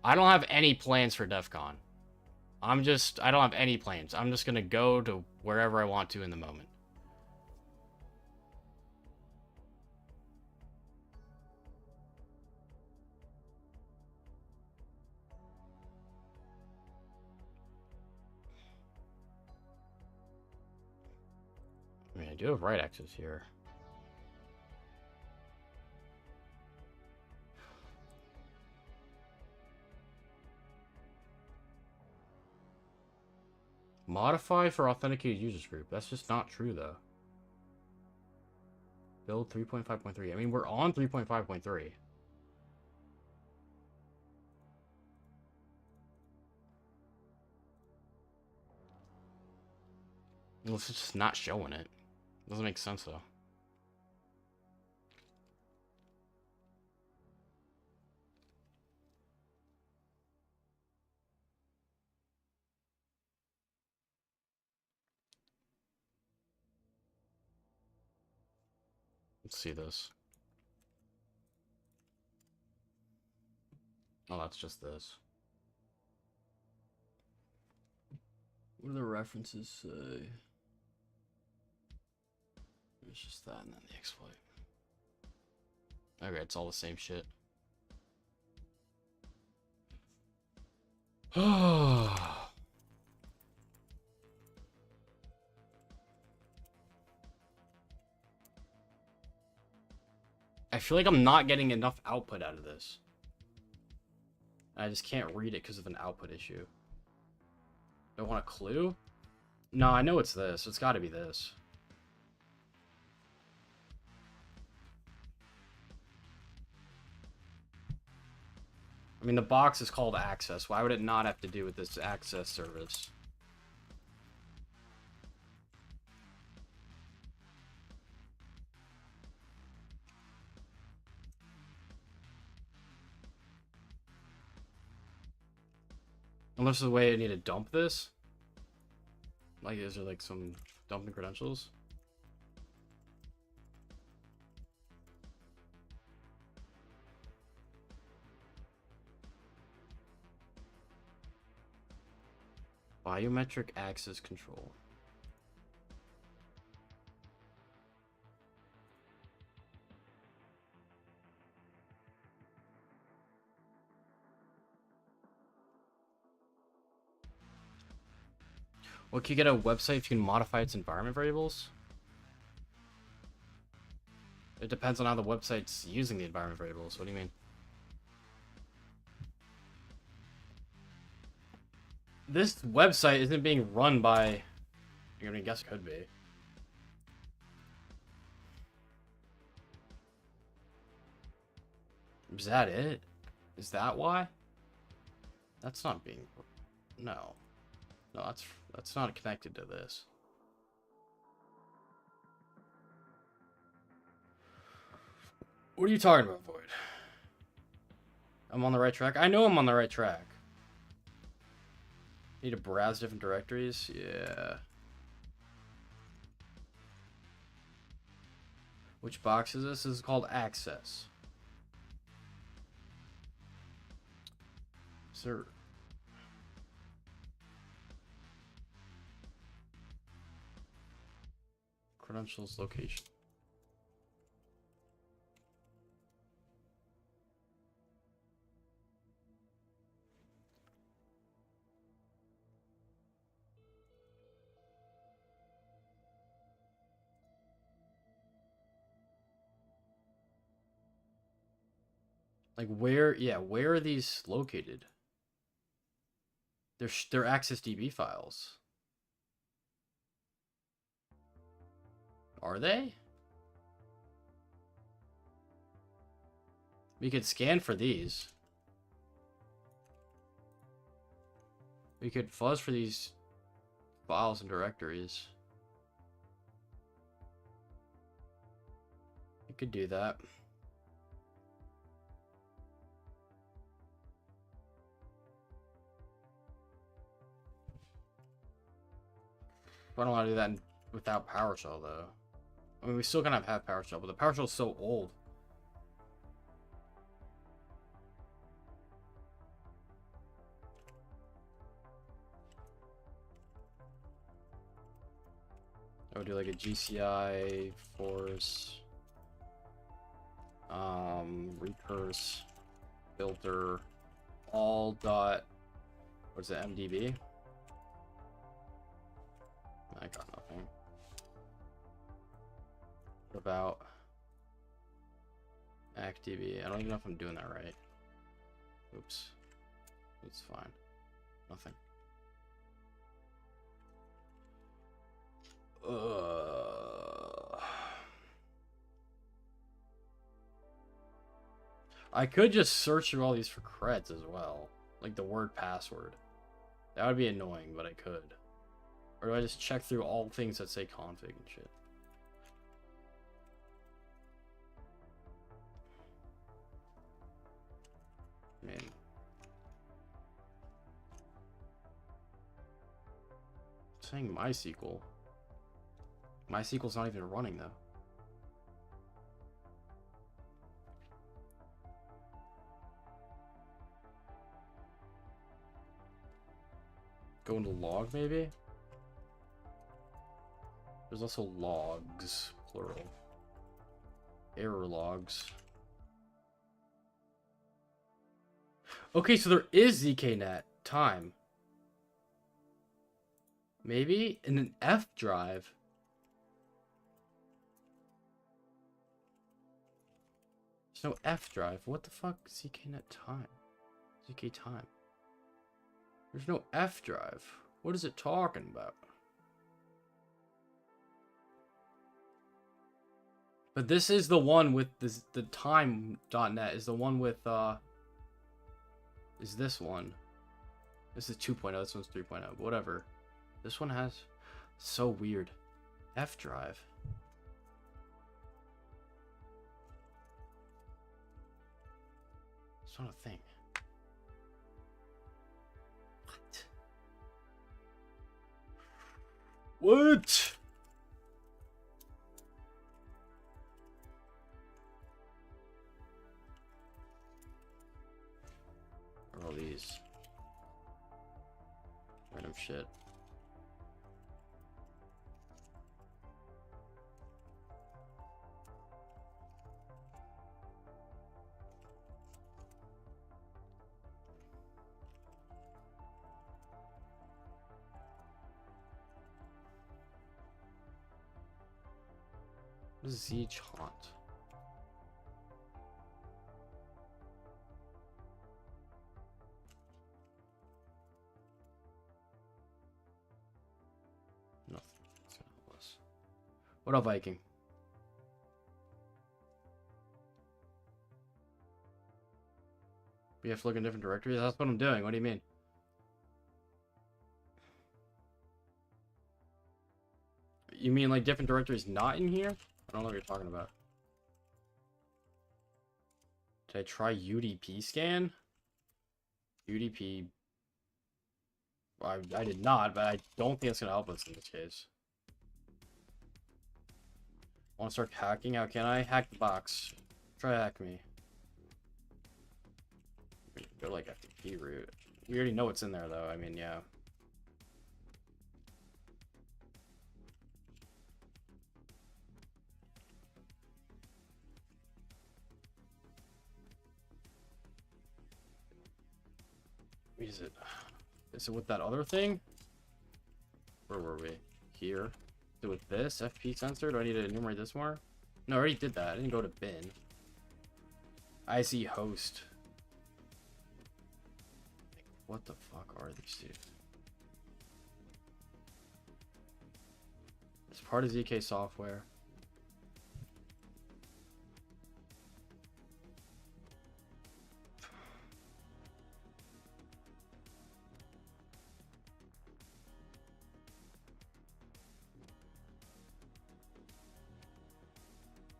I don't have any plans for DEF CON. I don't have any plans. I'm just gonna go to wherever I want to in the moment. I mean, I do have right access here. Modify for authenticated users group. That's just not true, though. Build 3.5.3. I mean, we're on 3.5.3. Well, it's just not showing it. Doesn't make sense, though. Let's see this. Oh, that's just this. What do the references say? It's just that and then the exploit. Okay, it's all the same shit. I feel like I'm not getting enough output out of this. I just can't read it because of an output issue. Do I want a clue? No, I know it's this. It's got to be this. I mean, the box is called access. Why would it not have to do with this access service? Unless there's a way I need to dump this. Like, is there like some dumping credentials? Biometric access control. Well, can you get a website if you can modify its environment variables? It depends on how the website's using the environment variables. What do you mean? This website isn't being run by... I mean, I guess it could be. Is that it? Is that why? That's not being... No. No, that's not connected to this. What are you talking about, Void? I'm on the right track? I know I'm on the right track. Need to browse different directories? Yeah. Which box is this? This is called Access. Sir. Credentials location. Like where? Yeah, where are these located? They're Access DB files. Are they? We could scan for these. We could fuzz for these files and directories. We could do that. I don't want to do that without PowerShell, though. I mean, we still kind of have PowerShell, but the PowerShell is so old. I would do like a GCI force, recurse, filter, all dot, what's it, MDB? I got nothing. What about ActDB? I don't even know if I'm doing that right. Oops. It's fine. Nothing. I could just search through all these for creds as well. Like the word password. That would be annoying, but I could. Or do I just check through all things that say config and shit? Man. It's saying MySQL. MySQL's not even running though. Go into log maybe? There's also logs, plural. Error logs. Okay, so there is zknet time. Maybe in an F drive. There's no F drive. What the fuck? zknet time. zk time. There's no F drive. What is it talking about? But this is the one with this, the time.net is the one with, is this one. This is 2.0, this one's 3.0, but whatever. This one has, so weird. F drive. It's not a thing. What? What are all these? Random shit. What is Z-Chaunt? Nothing. It's gonna help us. What up, Viking? We have to look in different directories? That's what I'm doing. What do you mean? You mean like different directories not in here? I don't know what you're talking about. Did I try UDP scan? UDP... I did not, but I don't think it's going to help us in this case. I want to start hacking out. Can I hack the box? Try hack me. Go like FTP root. We already know what's in there though. I mean, yeah. Is it? Is it with that other thing? Where were we? Here. Is it with this FP sensor? Do I need to enumerate this more? No, I already did that. I didn't go to bin. I see host. What the fuck are these two? It's part of ZK software.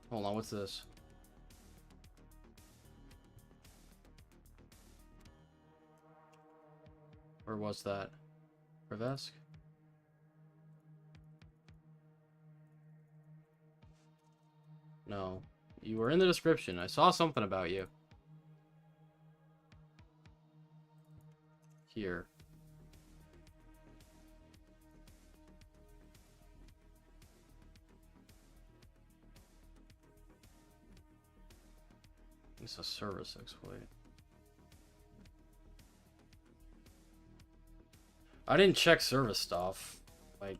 Hold on, what's this? Or was that? Revesk? No. You were in the description. I saw something about you. Here. It's a service exploit. I didn't check service stuff. Like,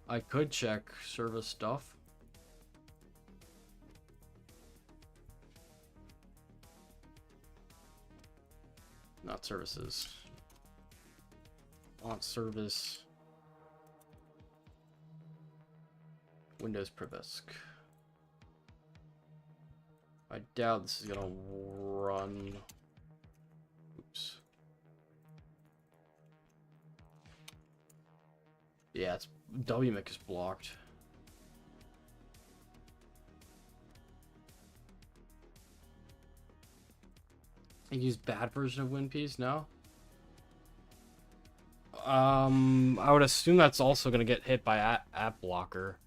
I could check service stuff. Not services. On service. Windows Prevesk. I doubt this is gonna run. Oops. Yeah, it's WMIC is blocked. I use bad version of WinPeace, no? I would assume that's also gonna get hit by app blocker.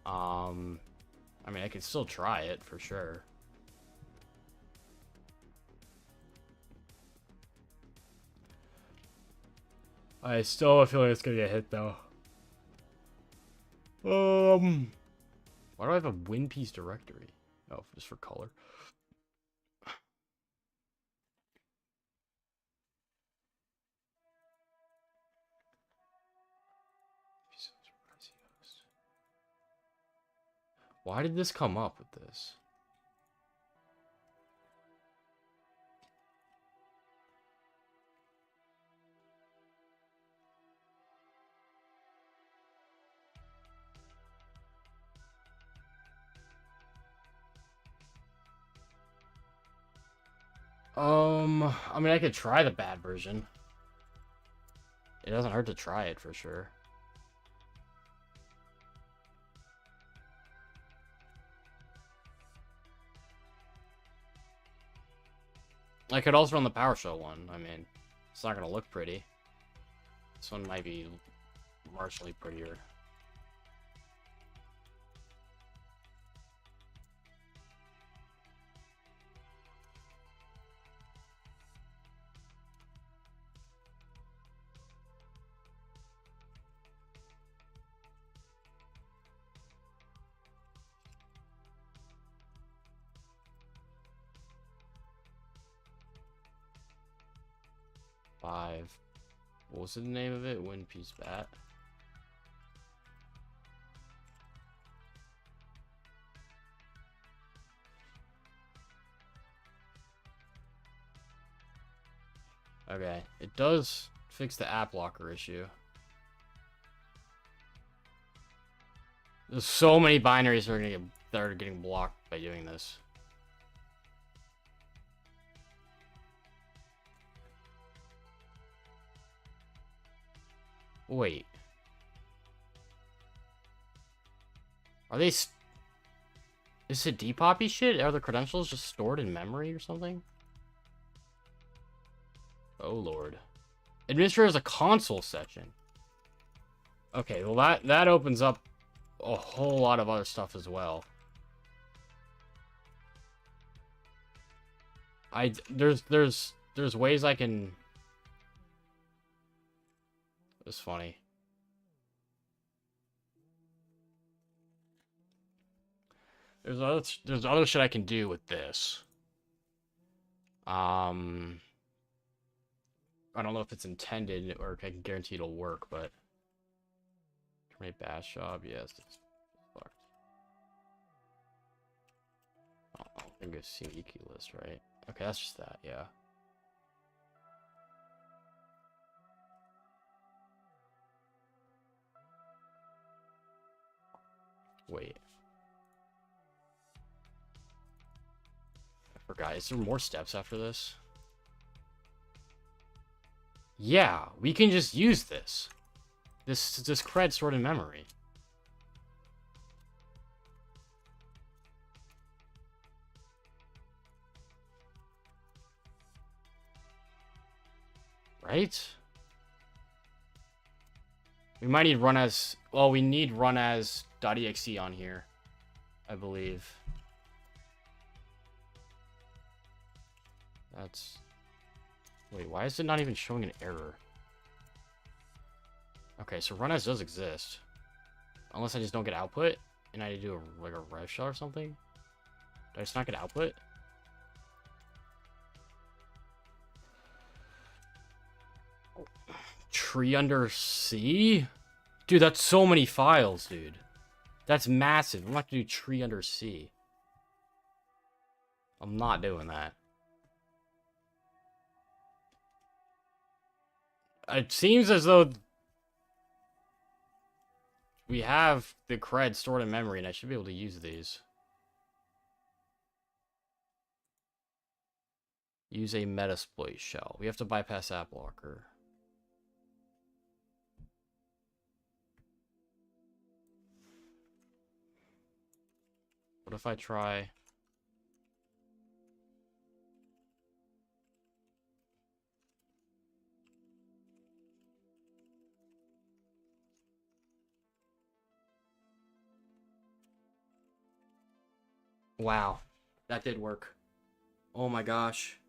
I mean, I can still try it for sure. I still feel like it's gonna get hit though. Why do I have a WinPeace directory? Oh, just for color. Why did this come up with this? I mean, I could try the bad version. It doesn't hurt to try it for sure. I could also run the PowerShell one. I mean, it's not gonna look pretty. This one might be marginally prettier. What was the name of it? WinPeace Bat. Okay, it does fix the app blocker issue. There's so many binaries that are getting blocked by doing this. Wait. Are they... Is it depoppy shit? Are the credentials just stored in memory or something? Oh, Lord. Administrator is a console section. Okay, well, that opens up a whole lot of other stuff as well. There's ways I can... It's funny. There's other shit I can do with this. I don't know if it's intended or I can guarantee it'll work, but terminate bash job, yes, it's fucked. I don't think it's seen EQ list, right? Okay, that's just that, yeah. Wait. I forgot. Is there more steps after this? Yeah, we can just use this. This cred stored in memory. Right? We might need run as... Well, we need run as .exe on here, I believe. That's... Wait, why is it not even showing an error? Okay, so run as does exist. Unless I just don't get output, and I do like a rev shell or something. Did I just not get output? Tree under C? Dude, that's so many files, dude. That's massive. I'm not gonna do tree under C. I'm not doing that. It seems as though we have the cred stored in memory, and I should be able to use these. Use a Metasploit shell. We have to bypass app blocker. What if I try... Wow, that did work. Oh my gosh.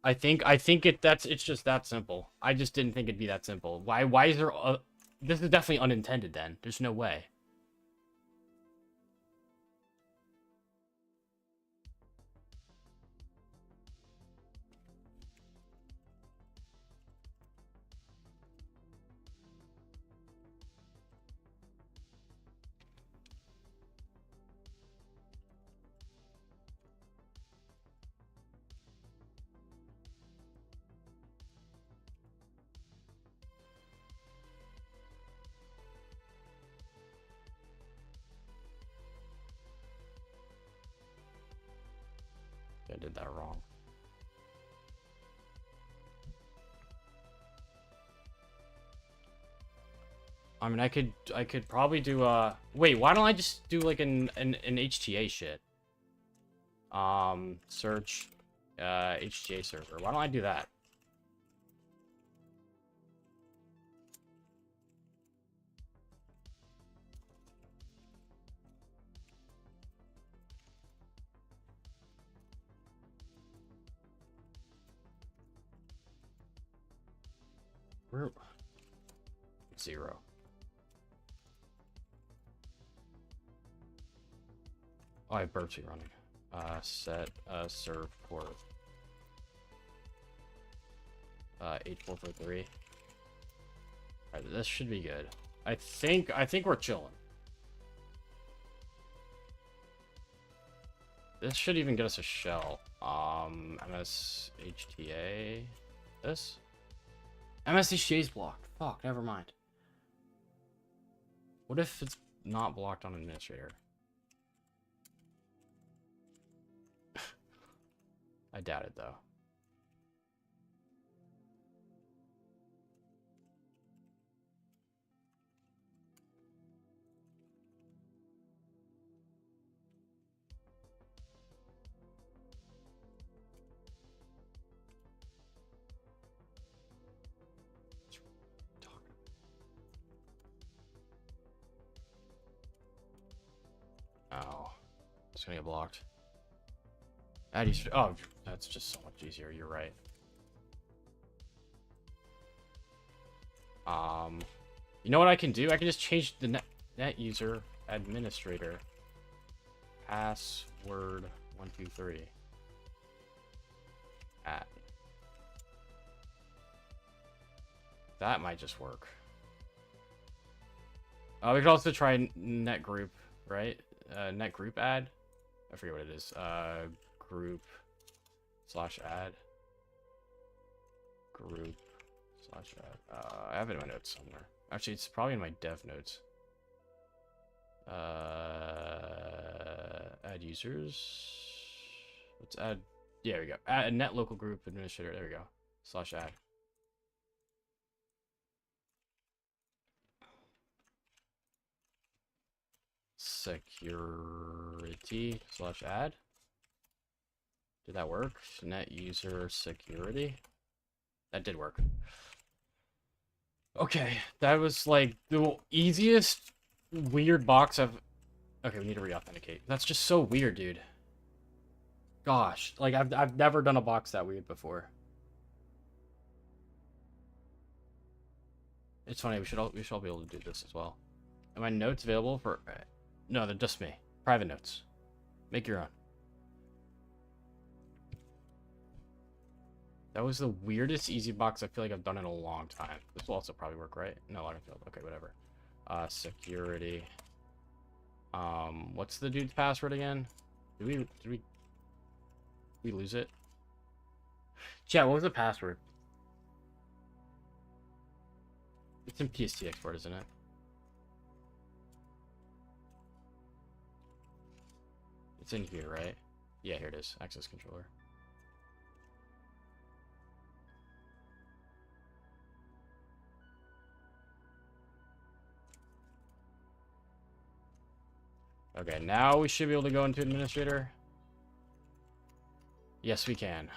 I think it's just that simple. I just didn't think it'd be that simple. Why is there a... This is definitely unintended then. There's no way. I did that wrong. I mean, I could probably do wait, why don't I just do like an HTA shit? Search HTA server. Why don't I do that? Where 0. Oh, I have Burpsy running. Set serve port 8443. Alright, this should be good. I think we're chilling. This should even get us a shell. MSHTA. This? MSHTA's blocked. Fuck, never mind. What if it's not blocked on administrator? I doubt it, though. It's gonna get blocked. Add user. Oh, that's just so much easier. You're right. You know what I can do? I can just change the net user administrator password 123 at. That might just work. We could also try net group, right? Net group add. I forget what it is. Group / add. Group / add. I have it in my notes somewhere. Actually, it's probably in my dev notes. Add users. Let's add. Yeah, there we go. Add a net local group administrator. There we go. / add. Security / add. Did that work? Net user security. That did work. Okay, that was like the easiest weird box I've. Okay, we need to re-authenticate. That's just so weird, dude. Gosh, like I've never done a box that weird before. It's funny. We should all be able to do this as well. Are my notes available for? No, they're just me. Private notes. Make your own. That was the weirdest easy box I feel like I've done in a long time. This will also probably work, right? No, login field. Okay, whatever. Security. What's the dude's password again? Did we lose it? Chat, what was the password? It's in PST export, isn't it? It's in here, right? Yeah, here it is. Access controller. Okay, now we should be able to go into administrator. Yes, we can.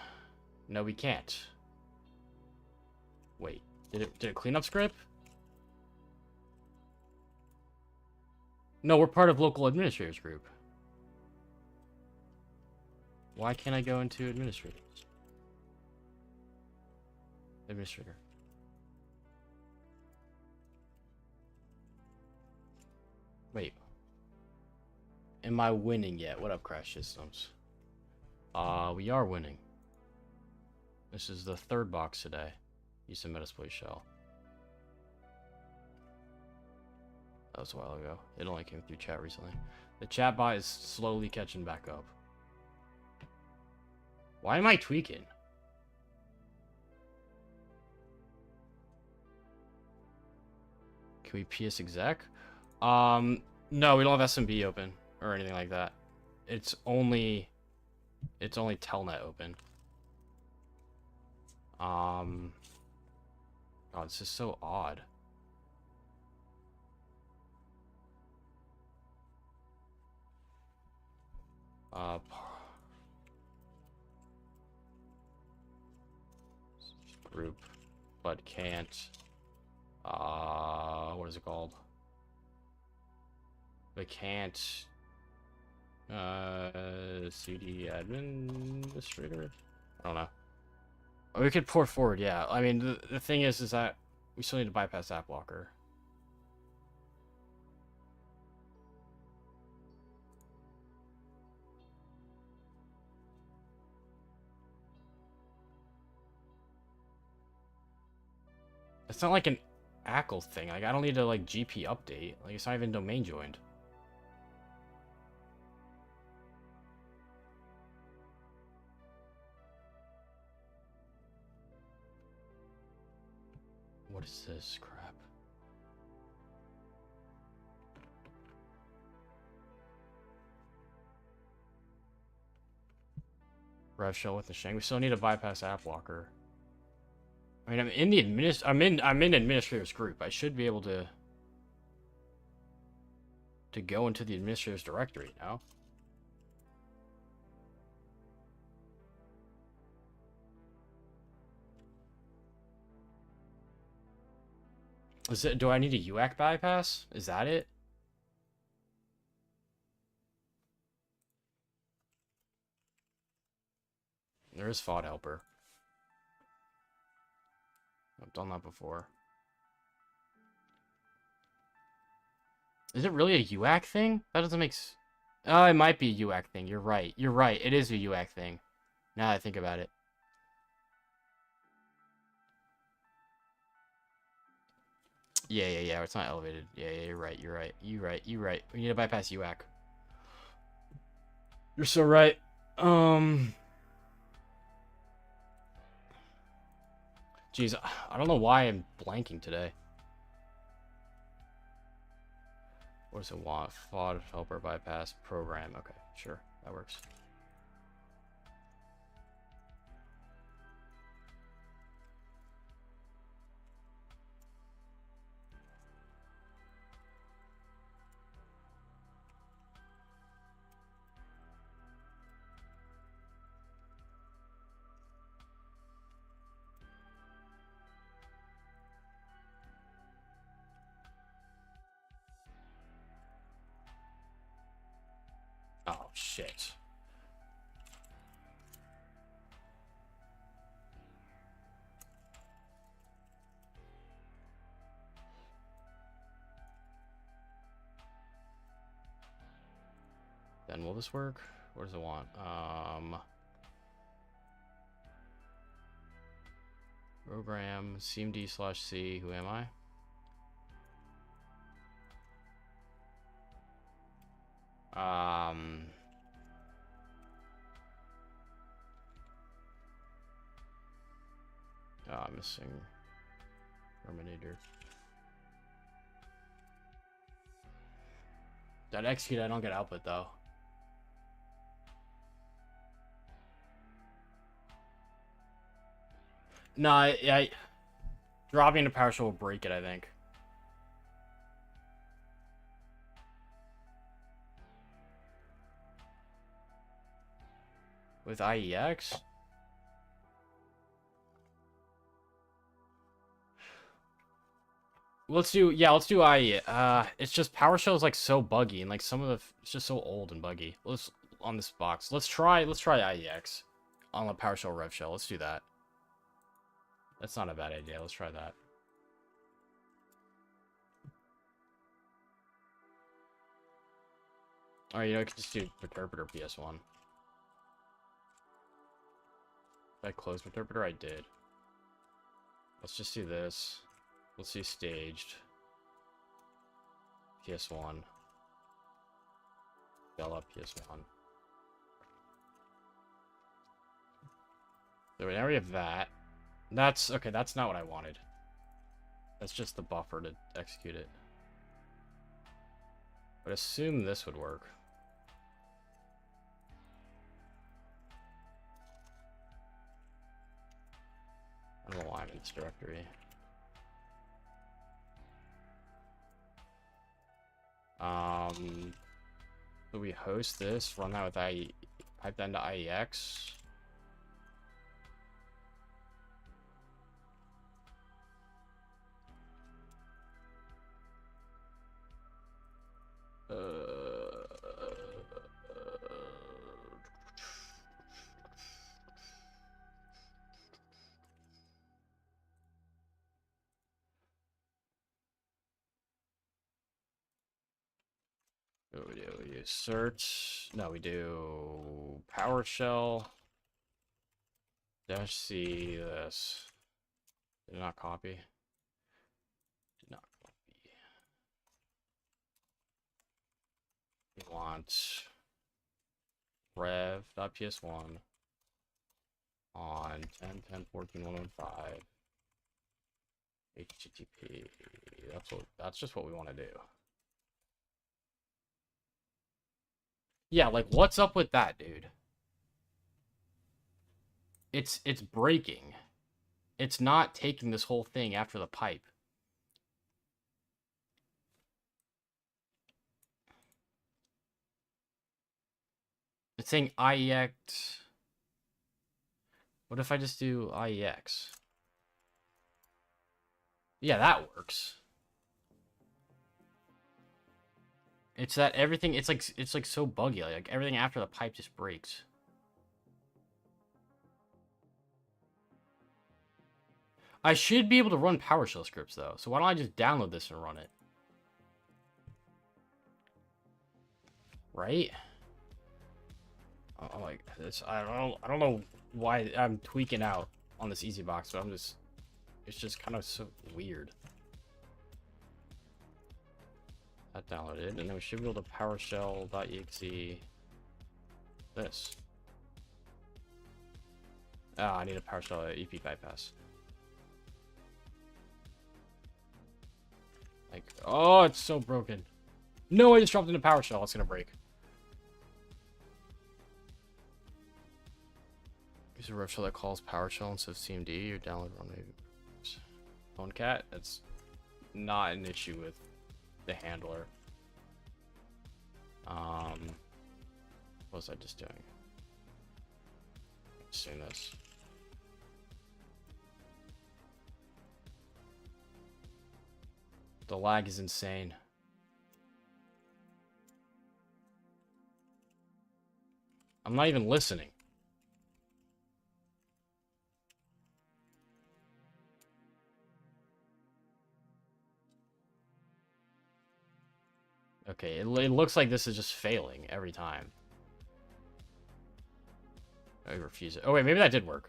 No, we can't. Wait, did it clean up script? No, we're part of local administrators group. Why can't I go into administrators? Administrator. Wait. Am I winning yet? What up, Crash Systems? We are winning. This is the third box today. Use a Metasploit shell. That was a while ago. It only came through chat recently. The chat bot is slowly catching back up. Why am I tweaking? Can we PS exec? No, we don't have SMB open or anything like that. It's only telnet open. God, this is so odd. Group, but can't. What is it called? But can't. CD administrator. I don't know. We could port forward, yeah. I mean, the thing is that we still need to bypass app blocker. It's not like an ACL thing. Like, I don't need to, like, GP update. Like, it's not even domain joined. What is this crap? Rev shell with the shank. We still need to bypass app blocker. I mean, I'm in the I'm in administrator's group. I should be able to go into the administrator's directory now. Is it? Do I need a UAC bypass? Is that it? There is FOD helper. I've done that before. Is it really a UAC thing? That doesn't make s... Oh, it might be a UAC thing. You're right. You're right. It is a UAC thing. Now that I think about it. Yeah. It's not elevated. Yeah, you're right. You're right. We need to bypass UAC. You're so right. Jeez, I don't know why I'm blanking today. What does it want? FOD helper bypass program. Okay, sure. That works. Oh, shit. Then will this work? What does it want? Program cmd/c. Who am I? Oh, I'm missing Terminator. That execute, I don't get output though. No, I dropping the PowerShell will break it, I think. With IEX? Let's do IE. It's just PowerShell is like so buggy and like some of the it's just so old and buggy. Let's on this box. Let's try IEX on the PowerShell Rev Shell. Let's do that. That's not a bad idea. Let's try that. Alright, you know, I could just do Interpreter PS1. Did I close Interpreter? I did. Let's just do this. Let's see staged. PS1. Bell up PS1. So now we have that. That's okay, that's not what I wanted. That's just the buffer to execute it. But assume this would work. I don't know why I'm in this directory. So we host this, run that with pipe that into IEX. What do we do? We use search. No, we do PowerShell. -c this. Did not copy. Did not copy. We want rev.ps1 on 10.10.14.115 HTTP. That's just what we want to do. Yeah, like what's up with that, dude? It's breaking. It's not taking this whole thing after the pipe. It's saying IEX. What if I just do IEX? Yeah, that works. It's that everything, it's like so buggy. Like everything after the pipe just breaks. I should be able to run PowerShell scripts, though. So why don't I just download this and run it? Right? Oh, like this. I don't know why I'm tweaking out on this easy box, but it's just kind of so weird. That downloaded, and then we should be able to PowerShell.exe this. Ah, I need a PowerShell EP bypass. Like, oh, it's so broken. No, I just dropped into PowerShell. It's gonna break. Use a ref shell that calls PowerShell instead of CMD. Or download run PhoneCat. That's not an issue with the handler. What was I just doing? Just doing this. The lag is insane. I'm not even listening. Okay, it looks like this is just failing every time. I refuse it. Oh, wait, maybe that did work.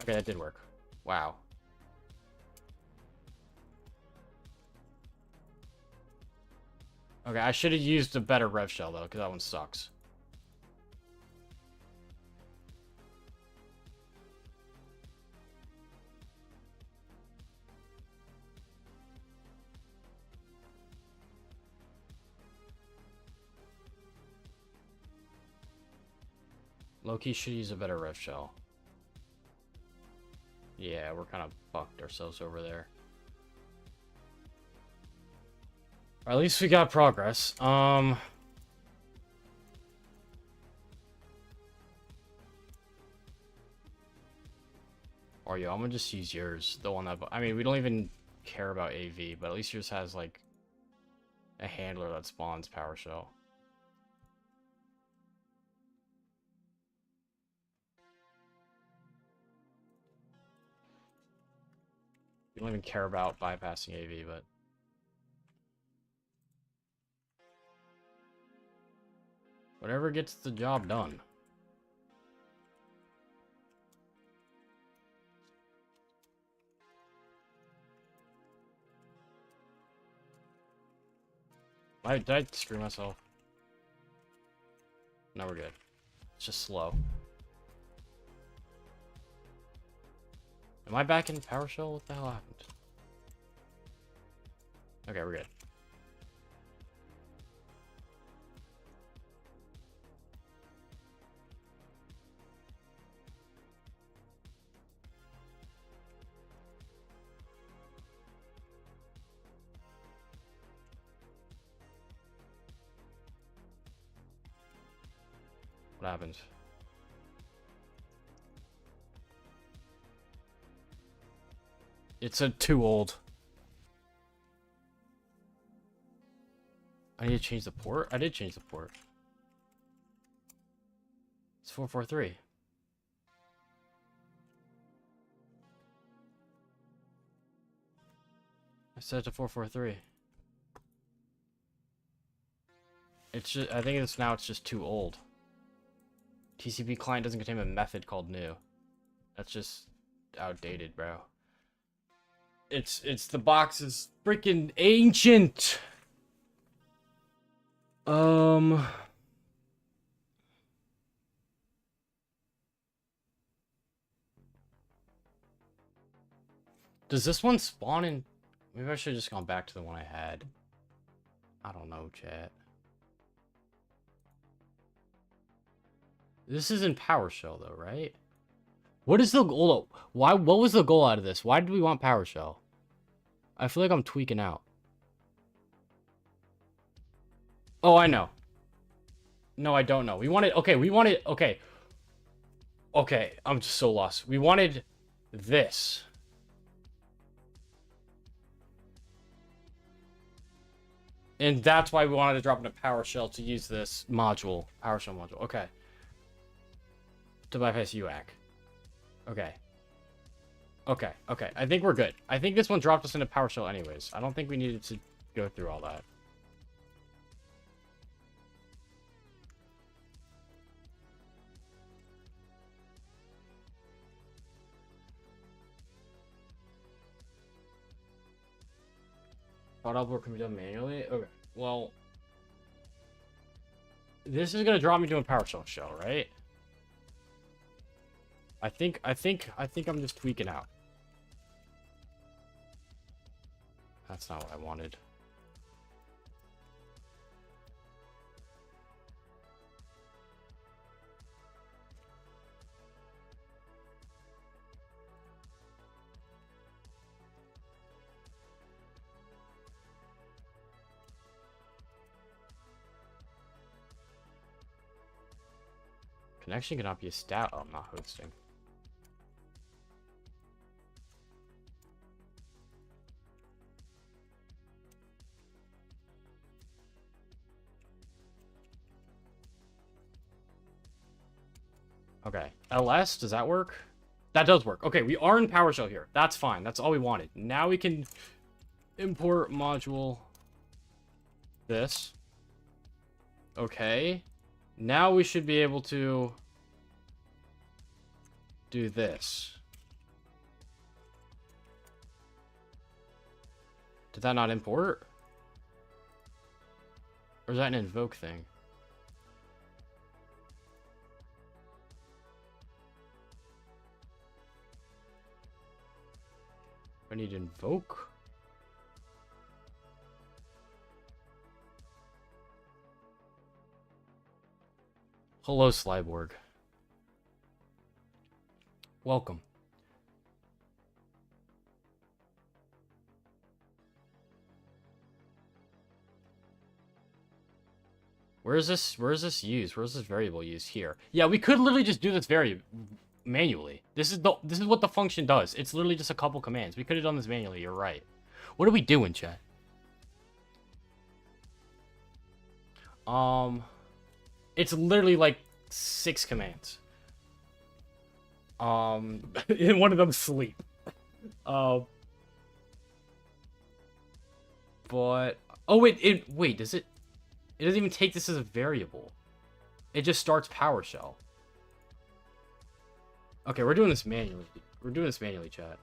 Okay, that did work. Wow. Okay, I should have used a better rev shell, though, because that one sucks. Loki should use a better rev shell. Yeah, we're kind of fucked ourselves over there. Or at least we got progress. Or yo, I'm gonna just use yours. The one that, I mean, we don't even care about AV, but at least yours has like a handler that spawns PowerShell. We don't even care about bypassing AV, but whatever gets the job done. Did I screw myself? No, we're good. It's just slow. Am I back in PowerShell? What the hell happened? Okay, we're good. What happened? It's too old. I need to change the port? I did change the port. It's 443. I set it to 443. It's just, I think it's now it's just too old. TCP client doesn't contain a method called new. That's just outdated, bro. It's the box is freaking ancient. Does this one spawn in? Maybe I should have just gone back to the one I had. I don't know, chat. This is in PowerShell though, right? What is the goal? Why? What was the goal out of this? Why did we want PowerShell? I feel like I'm tweaking out. Oh, I know. No, I don't know. We wanted... Okay, we wanted... Okay. Okay, I'm just so lost. We wanted this. And that's why we wanted to drop into PowerShell to use this module. PowerShell module. Okay. To bypass UAC. Okay. Okay, okay. I think we're good. I think this one dropped us into PowerShell anyways. I don't think we needed to go through all that. Thought upload can be done manually? Okay. Well, this is gonna drop me to a PowerShell shell, right? I think I'm just tweaking out. That's not what I wanted. Connection cannot be a stat. Oh, I'm not hosting. Okay. LS, does that work? That does work. Okay, we are in PowerShell here. That's fine. That's all we wanted. Now we can import module this. Okay. Now we should be able to do this. Did that not import? Or is that an invoke thing? I need to invoke? Hello, Slyborg. Welcome. Where is this used? Where is this variable used? Here. Yeah, we could literally just do this manually. This is what the function does. It's literally just a couple commands. We could have done this manually, you're right. What are we doing, chat? It's literally like 6 commands. And one of them sleep. But oh wait, does it? It doesn't even take this as a variable. It just starts PowerShell. Okay, we're doing this manually. We're doing this manually, chat.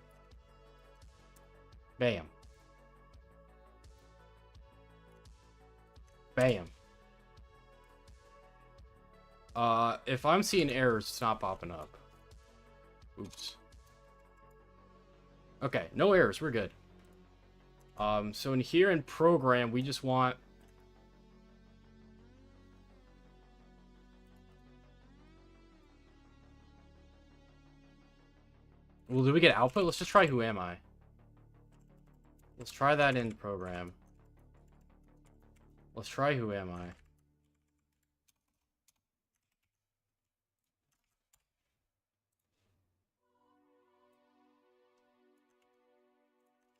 Bam. Bam. If I'm seeing errors, it's not popping up. Oops. Okay, no errors, we're good. So in here in program, we just want... Well, do we get output? Let's just try who am I. Let's try that in program. Let's try who am I.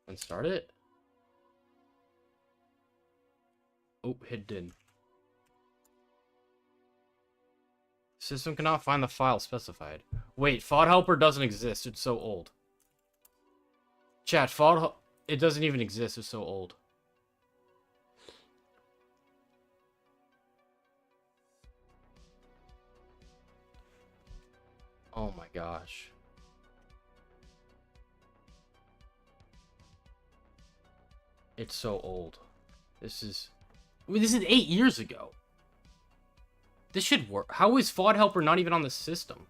And start it. Oh, hidden. System cannot find the file specified. Wait, FOD helper doesn't exist. It's so old. Chat, it doesn't even exist. It's so old. Oh my gosh. It's so old. This is 8 years ago. This should work. How is FOD helper not even on the system?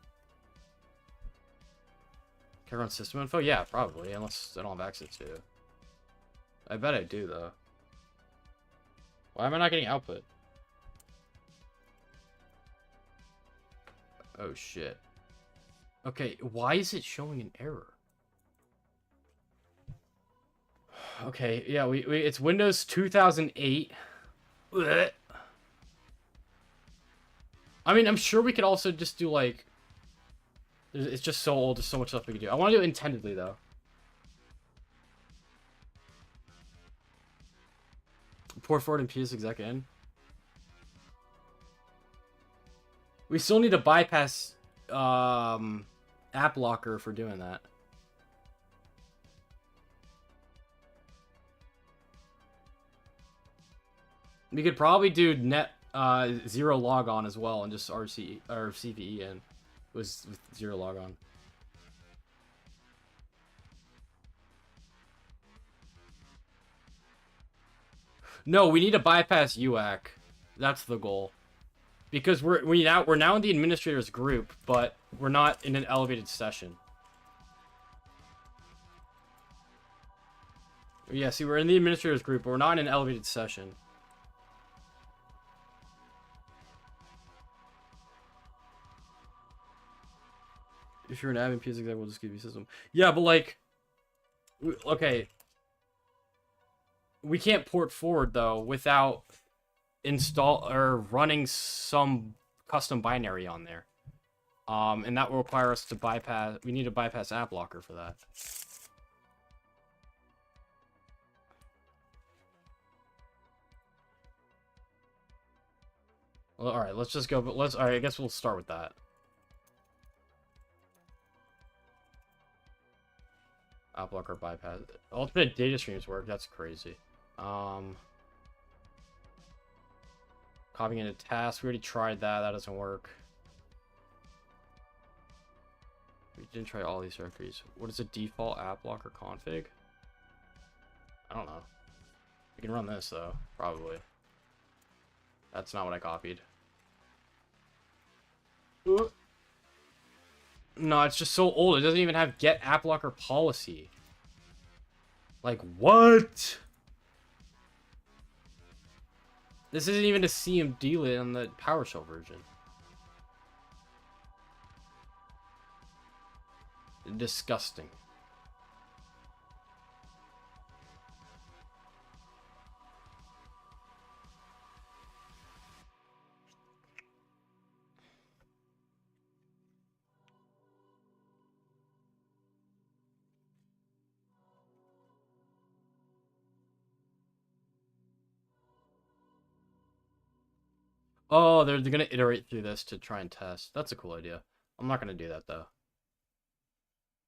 Can I run system info? Yeah, probably, unless I don't have access to it. I bet I do, though. Why am I not getting output? Oh, shit. Okay, why is it showing an error? Okay, yeah, it's Windows 2008. Blech. I mean, I'm sure we could also just do, like... It's just so old, there's so much stuff we could do. I want to do it intendedly, though. Port forward and PS exec in. We still need to bypass, app locker for doing that. We could probably do net zero logon as well and just RC or CVE in with zero logon. No, we need to bypass UAC. That's the goal. Because we're now in the administrators group, but we're not in an elevated session. Yeah, see, we're in the administrators group, but we're not in an elevated session. If you're an admin PS exec, we'll just give you system. Yeah, but like, okay, we can't port forward though without install or running some custom binary on there. And that will require us to bypass. We need to bypass app locker for that. Well, all right, let's just go. But let's. All right, I guess we'll start with that. App locker bypass. Alternate data streams work. That's crazy. Copying into tasks. We already tried that. That doesn't work. We didn't try all these directories. What is the default app locker config? I don't know. We can run this though, probably. That's not what I copied. No, it's just so old. It doesn't even have get app locker policy. Like, what? This isn't even a CMD lit on the PowerShell version. Disgusting. Oh, they're gonna iterate through this to try and test. That's a cool idea. I'm not gonna do that though.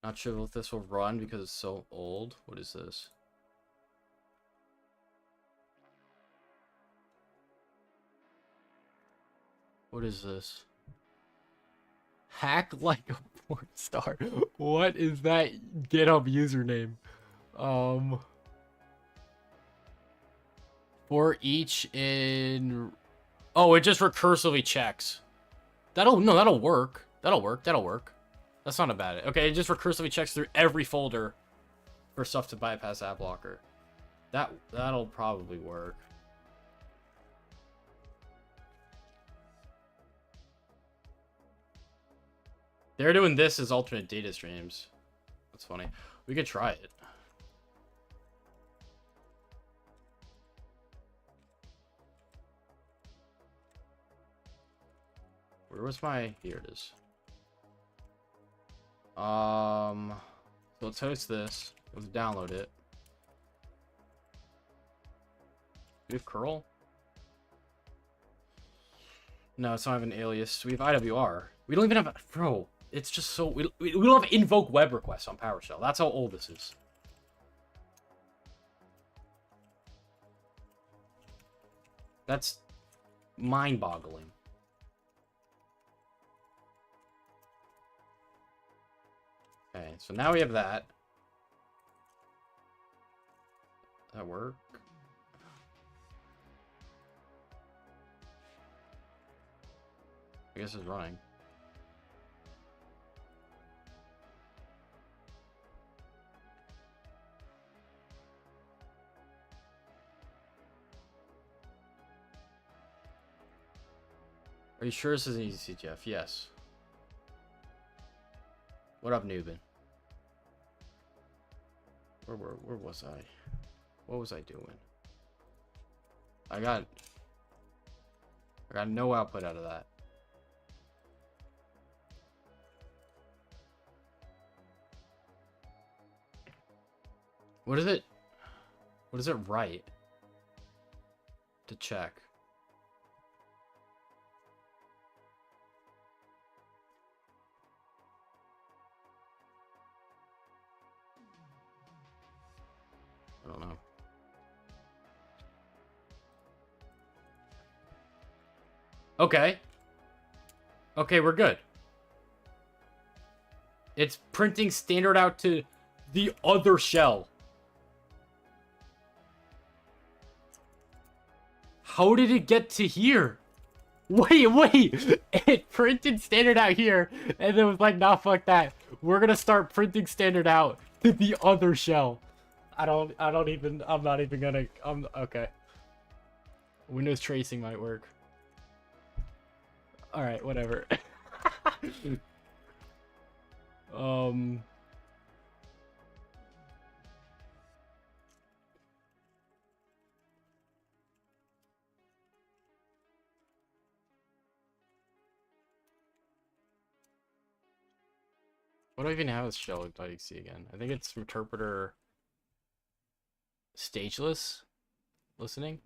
Not sure if this will run because it's so old. What is this? What is this? Hack like a porn star. What is that GitHub username? For each in... Oh, it just recursively checks. That'll work. That'll work. That's not a bad... Okay, it just recursively checks through every folder for stuff to bypass app locker. That'll probably work. They're doing this as alternate data streams. That's funny. We could try it. Where was my... Here it is. So let's host this. Let's download it. Do we have curl? No, it's not even an alias. We have IWR. We don't even have... Bro, it's just so... We don't have invoke web requests on PowerShell. That's how old this is. That's mind-boggling. Okay, so now we have that. Does that work? I guess it's running. Are you sure this is an easy CTF? Yes. What up, Nubin? Where was I? What was I doing? I got no output out of that. What is it? What does it write? To check. I don't know. Okay. Okay, we're good. It's printing standard out to the other shell. How did it get to here? Wait. It printed standard out here, and then was like, nah, fuck that. We're gonna start printing standard out to the other shell. I'm not even gonna, okay. Windows tracing might work. Alright, whatever. What do I even have with shell.exe again? I think it's interpreter stageless listening.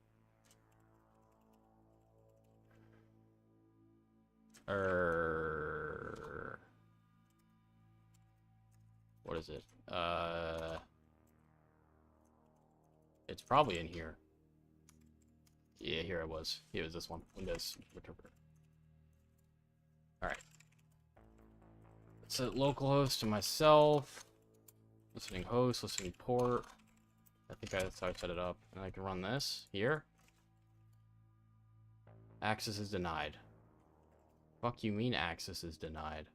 What is it? It's probably in here. Yeah, here it was. Here was this one. Windows interpreter. Alright. Set localhost to myself. Listening host, listening port. I think that's how I set it up. And I can run this here. Access is denied. Fuck you mean access is denied?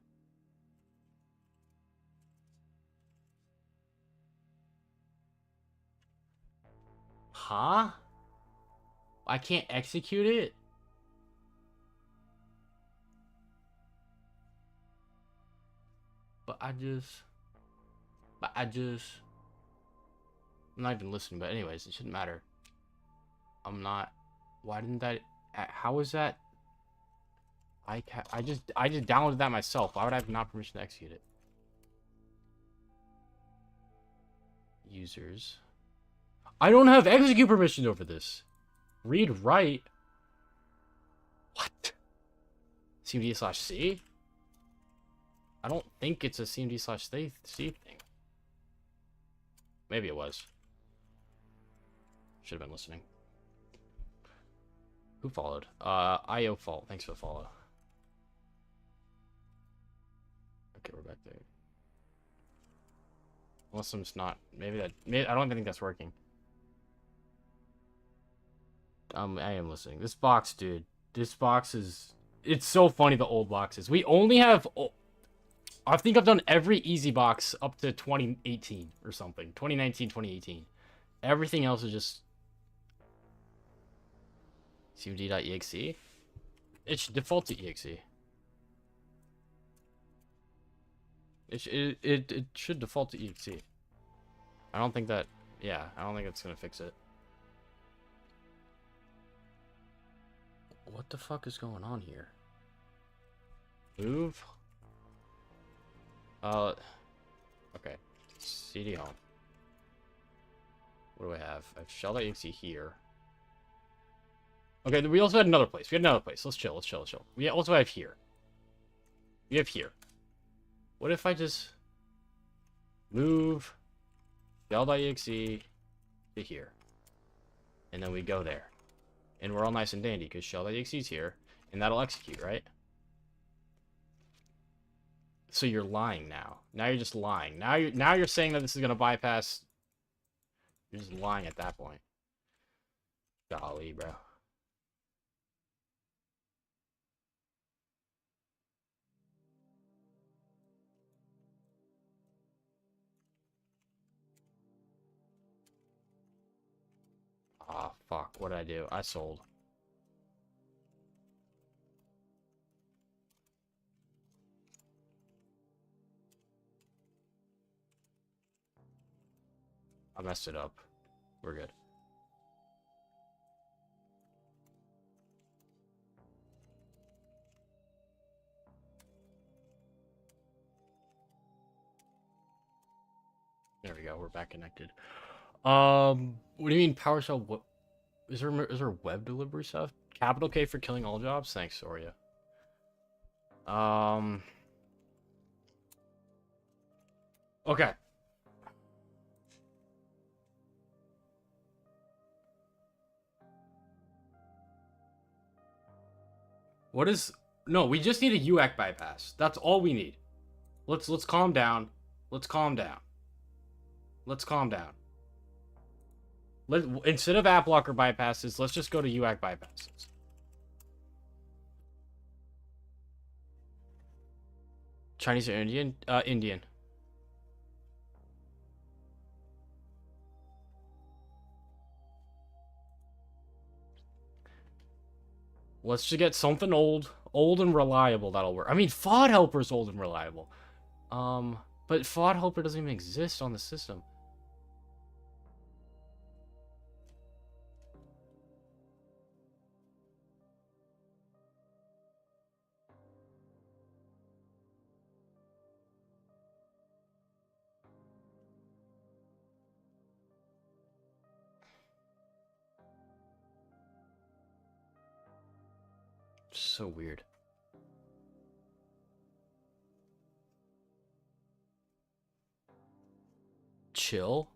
Huh? I can't execute it? But I just... I'm not even listening, but anyways, it shouldn't matter. I'm not... Why didn't that... How is that... I just downloaded that myself. Why would I have not permission to execute it? Users. I don't have execute permission over this. Read write. What? CMD/C? I don't think it's a CMD/C thing. Maybe it was. Should have been listening. Who followed? IO fault. Thanks for the follow. Okay, we're back there. Unless I'm just not. Maybe I don't even think that's working. I am listening. This box, dude. This box is... It's so funny, the old boxes. We only have... I think I've done every easy box up to 2018 or something. 2019, 2018. Everything else is just... cmd.exe? It should default to exe. It should default to exe. I don't think that... Yeah, I don't think it's gonna fix it. What the fuck is going on here? Move? Okay. CD home. What do I have? I have shell.exe here. Okay, we also had another place. We had another place. Let's chill. We also have here. We have here. What if I just move shell.exe to here? And then we go there. And we're all nice and dandy because shell.exe is here. And that'll execute, right? So you're lying now. Now you're just lying. Now you're saying that this is gonna bypass. You're just lying at that point. Golly, bro. Ah, fuck. What did I do? I sold. I messed it up. We're good. There we go. We're back connected. What do you mean PowerShell? What is there web delivery stuff? Capital K for killing all jobs. Thanks, Soria. Okay. What is... No, we just need a UAC bypass. That's all we need. Let's calm down. Let's calm down. Let's calm down. Instead of app locker bypasses, let's just go to UAC bypasses. Chinese or Indian? Indian. Let's just get something old and reliable that'll work. I mean, FOD Helper's old and reliable. But FOD Helper doesn't even exist on the system. So weird. Chill?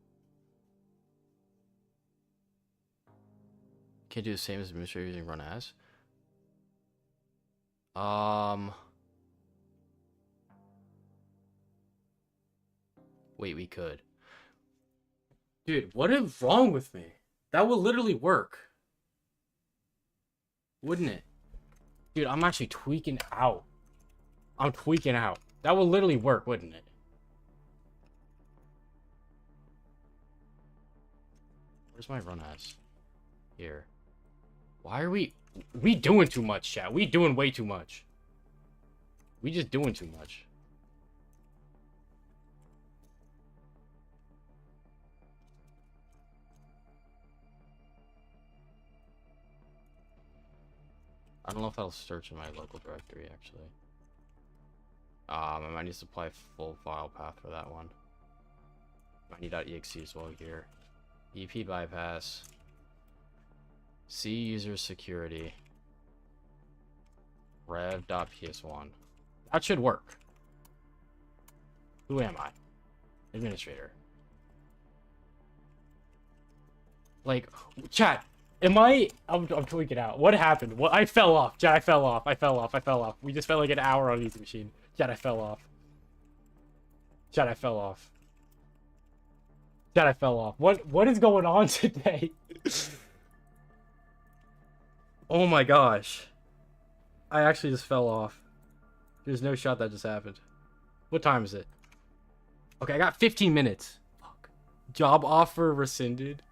Can't do the same as administrator using run as. Wait, we could. Dude, what is wrong with me? That would literally work. Wouldn't it? Dude, I'm actually tweaking out. I'm tweaking out. That would literally work, wouldn't it? Where's my run as? Here. Why are we doing too much, chat? We doing way too much. We just doing too much. I don't know if that'll search in my local directory, actually. I might need to supply full file path for that one. I need .exe as well here. EP bypass. C user security. Rev.ps1. That should work. Who am I? Administrator. Like, chat. I'm tweaking out. What happened? What? I fell off. Chat, I fell off. We just spent like an hour on Easy Machine. Chat, I fell off. Chat, I fell off. Chat, I fell off. What is going on today? Oh my gosh. I actually just fell off. There's no shot that just happened. What time is it? Okay, I got 15 minutes. Fuck. Job offer rescinded.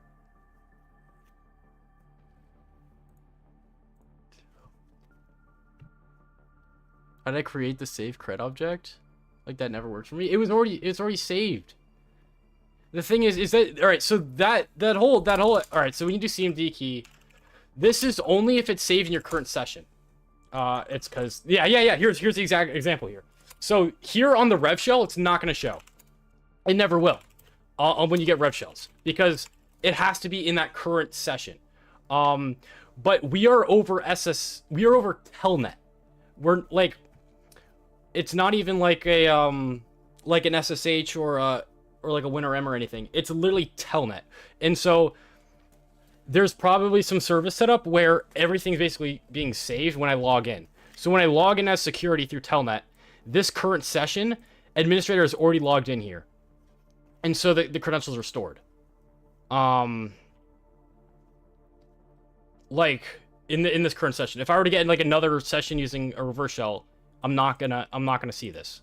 How did I create the save cred object? Like that never worked for me. It's already saved. The thing is that all right? So that whole all right. So when you do CMD key, this is only if it's saved in your current session. It's because yeah. Here's the exact example here. So here on the rev shell, it's not gonna show. It never will. When you get rev shells, because it has to be in that current session. But we are over Telnet. We're like, it's not even like a like an SSH or like a WinRM or anything. It's literally Telnet. And so there's probably some service setup where everything's basically being saved when I log in. So when I log in as security through Telnet, this current session, administrator is already logged in here. And so the credentials are stored. Like in this current session, if I were to get in like another session using a reverse shell, I'm not gonna see this.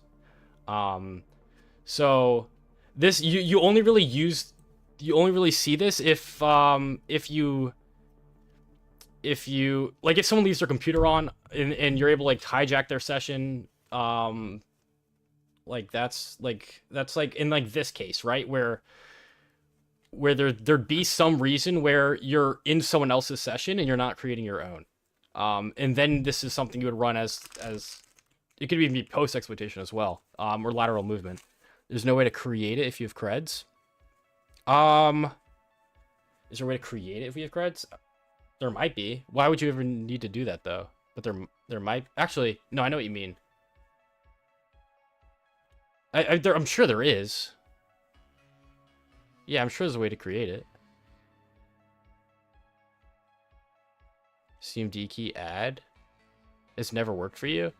So this you only really see this if you like, if someone leaves their computer on and you're able to like hijack their session, like that's like in like this case, right, where there'd be some reason where you're in someone else's session and you're not creating your own, and then this is something you would run as it could even be post exploitation as well, or lateral movement. There's no way to create it if you have creds. Is there a way to create it if we have creds? There might be. Why would you ever need to do that though? But there might actually. No, I know what you mean. I'm sure there is. Yeah, I'm sure there's a way to create it. CMD key add. It's never worked for you?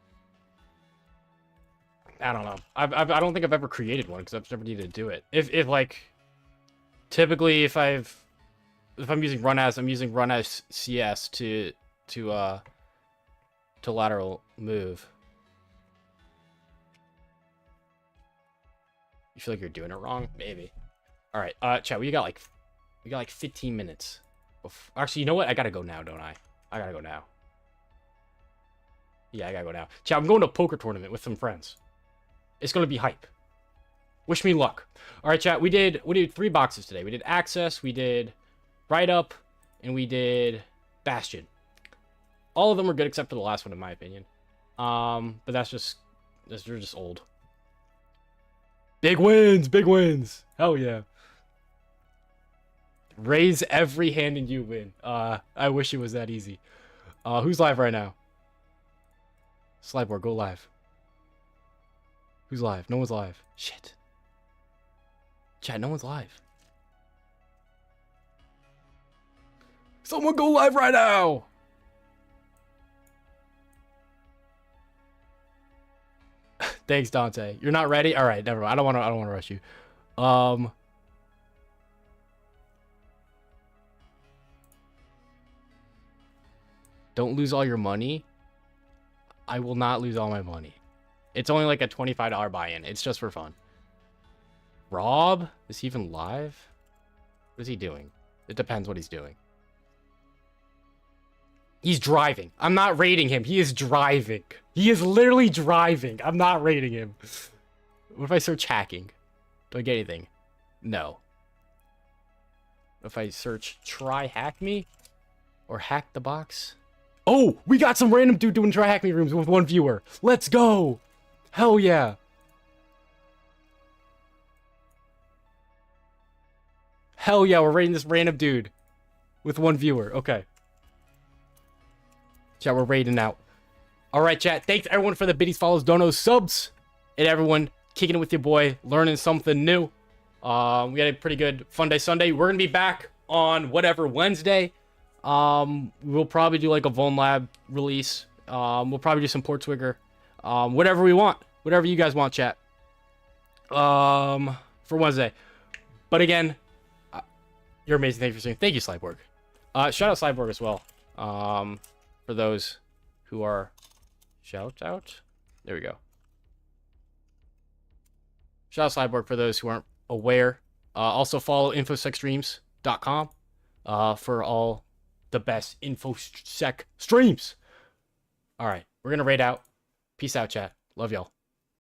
I don't know. I don't think I've ever created one because I've never needed to do it. If like, typically if I'm using run as, I'm using run as CS to lateral move. You feel like you're doing it wrong? Maybe. All right, chat. We got like 15 minutes. Actually, you know what? I gotta go now, don't I? I gotta go now. Yeah, I gotta go now. Chat, I'm going to a poker tournament with some friends. It's gonna be hype. Wish me luck. All right, chat. We did 3 boxes today. We did Access, we did Write Up, and we did Bastion. All of them were good except for the last one, in my opinion. But they're just old. Big wins, big wins. Hell yeah. Raise every hand and you win. I wish it was that easy. Who's live right now? Slideboard, go live. Who's live? No one's live. Shit. Chat, no one's live. Someone go live right now! Thanks, Dante. You're not ready? Alright, never mind. I don't wanna rush you. Don't lose all your money. I will not lose all my money. It's only like a $25 buy-in. It's just for fun. Rob? Is he even live? What is he doing? It depends what he's doing. He's driving. I'm not rating him. He is driving. He is literally driving. I'm not rating him. What if I search hacking? Do I get anything? No. If I search try hack me or hack the box? Oh, we got some random dude doing try hack me rooms with 1 viewer. Let's go. Hell yeah. Hell yeah, we're rating this random dude with 1 viewer. Okay. Chat, we're raiding out. All right, chat. Thanks everyone for the biddies, follows, donos, subs, and everyone kicking it with your boy, learning something new. We had a pretty good Funday Sunday. We're gonna be back on whatever Wednesday. We'll probably do like a Vuln Lab release. We'll probably do some Portswigger. Whatever we want, whatever you guys want, chat. For Wednesday. But again, you're amazing. Thank you for saying. Thank you, Slideborg. Shout out Slideborg as well. For those who are shout out. There we go. Shout out Slideborg for those who aren't aware. Also follow infosecstreams.com for all the best infosec streams. All right, we're gonna raid out. Peace out, chat. Love y'all.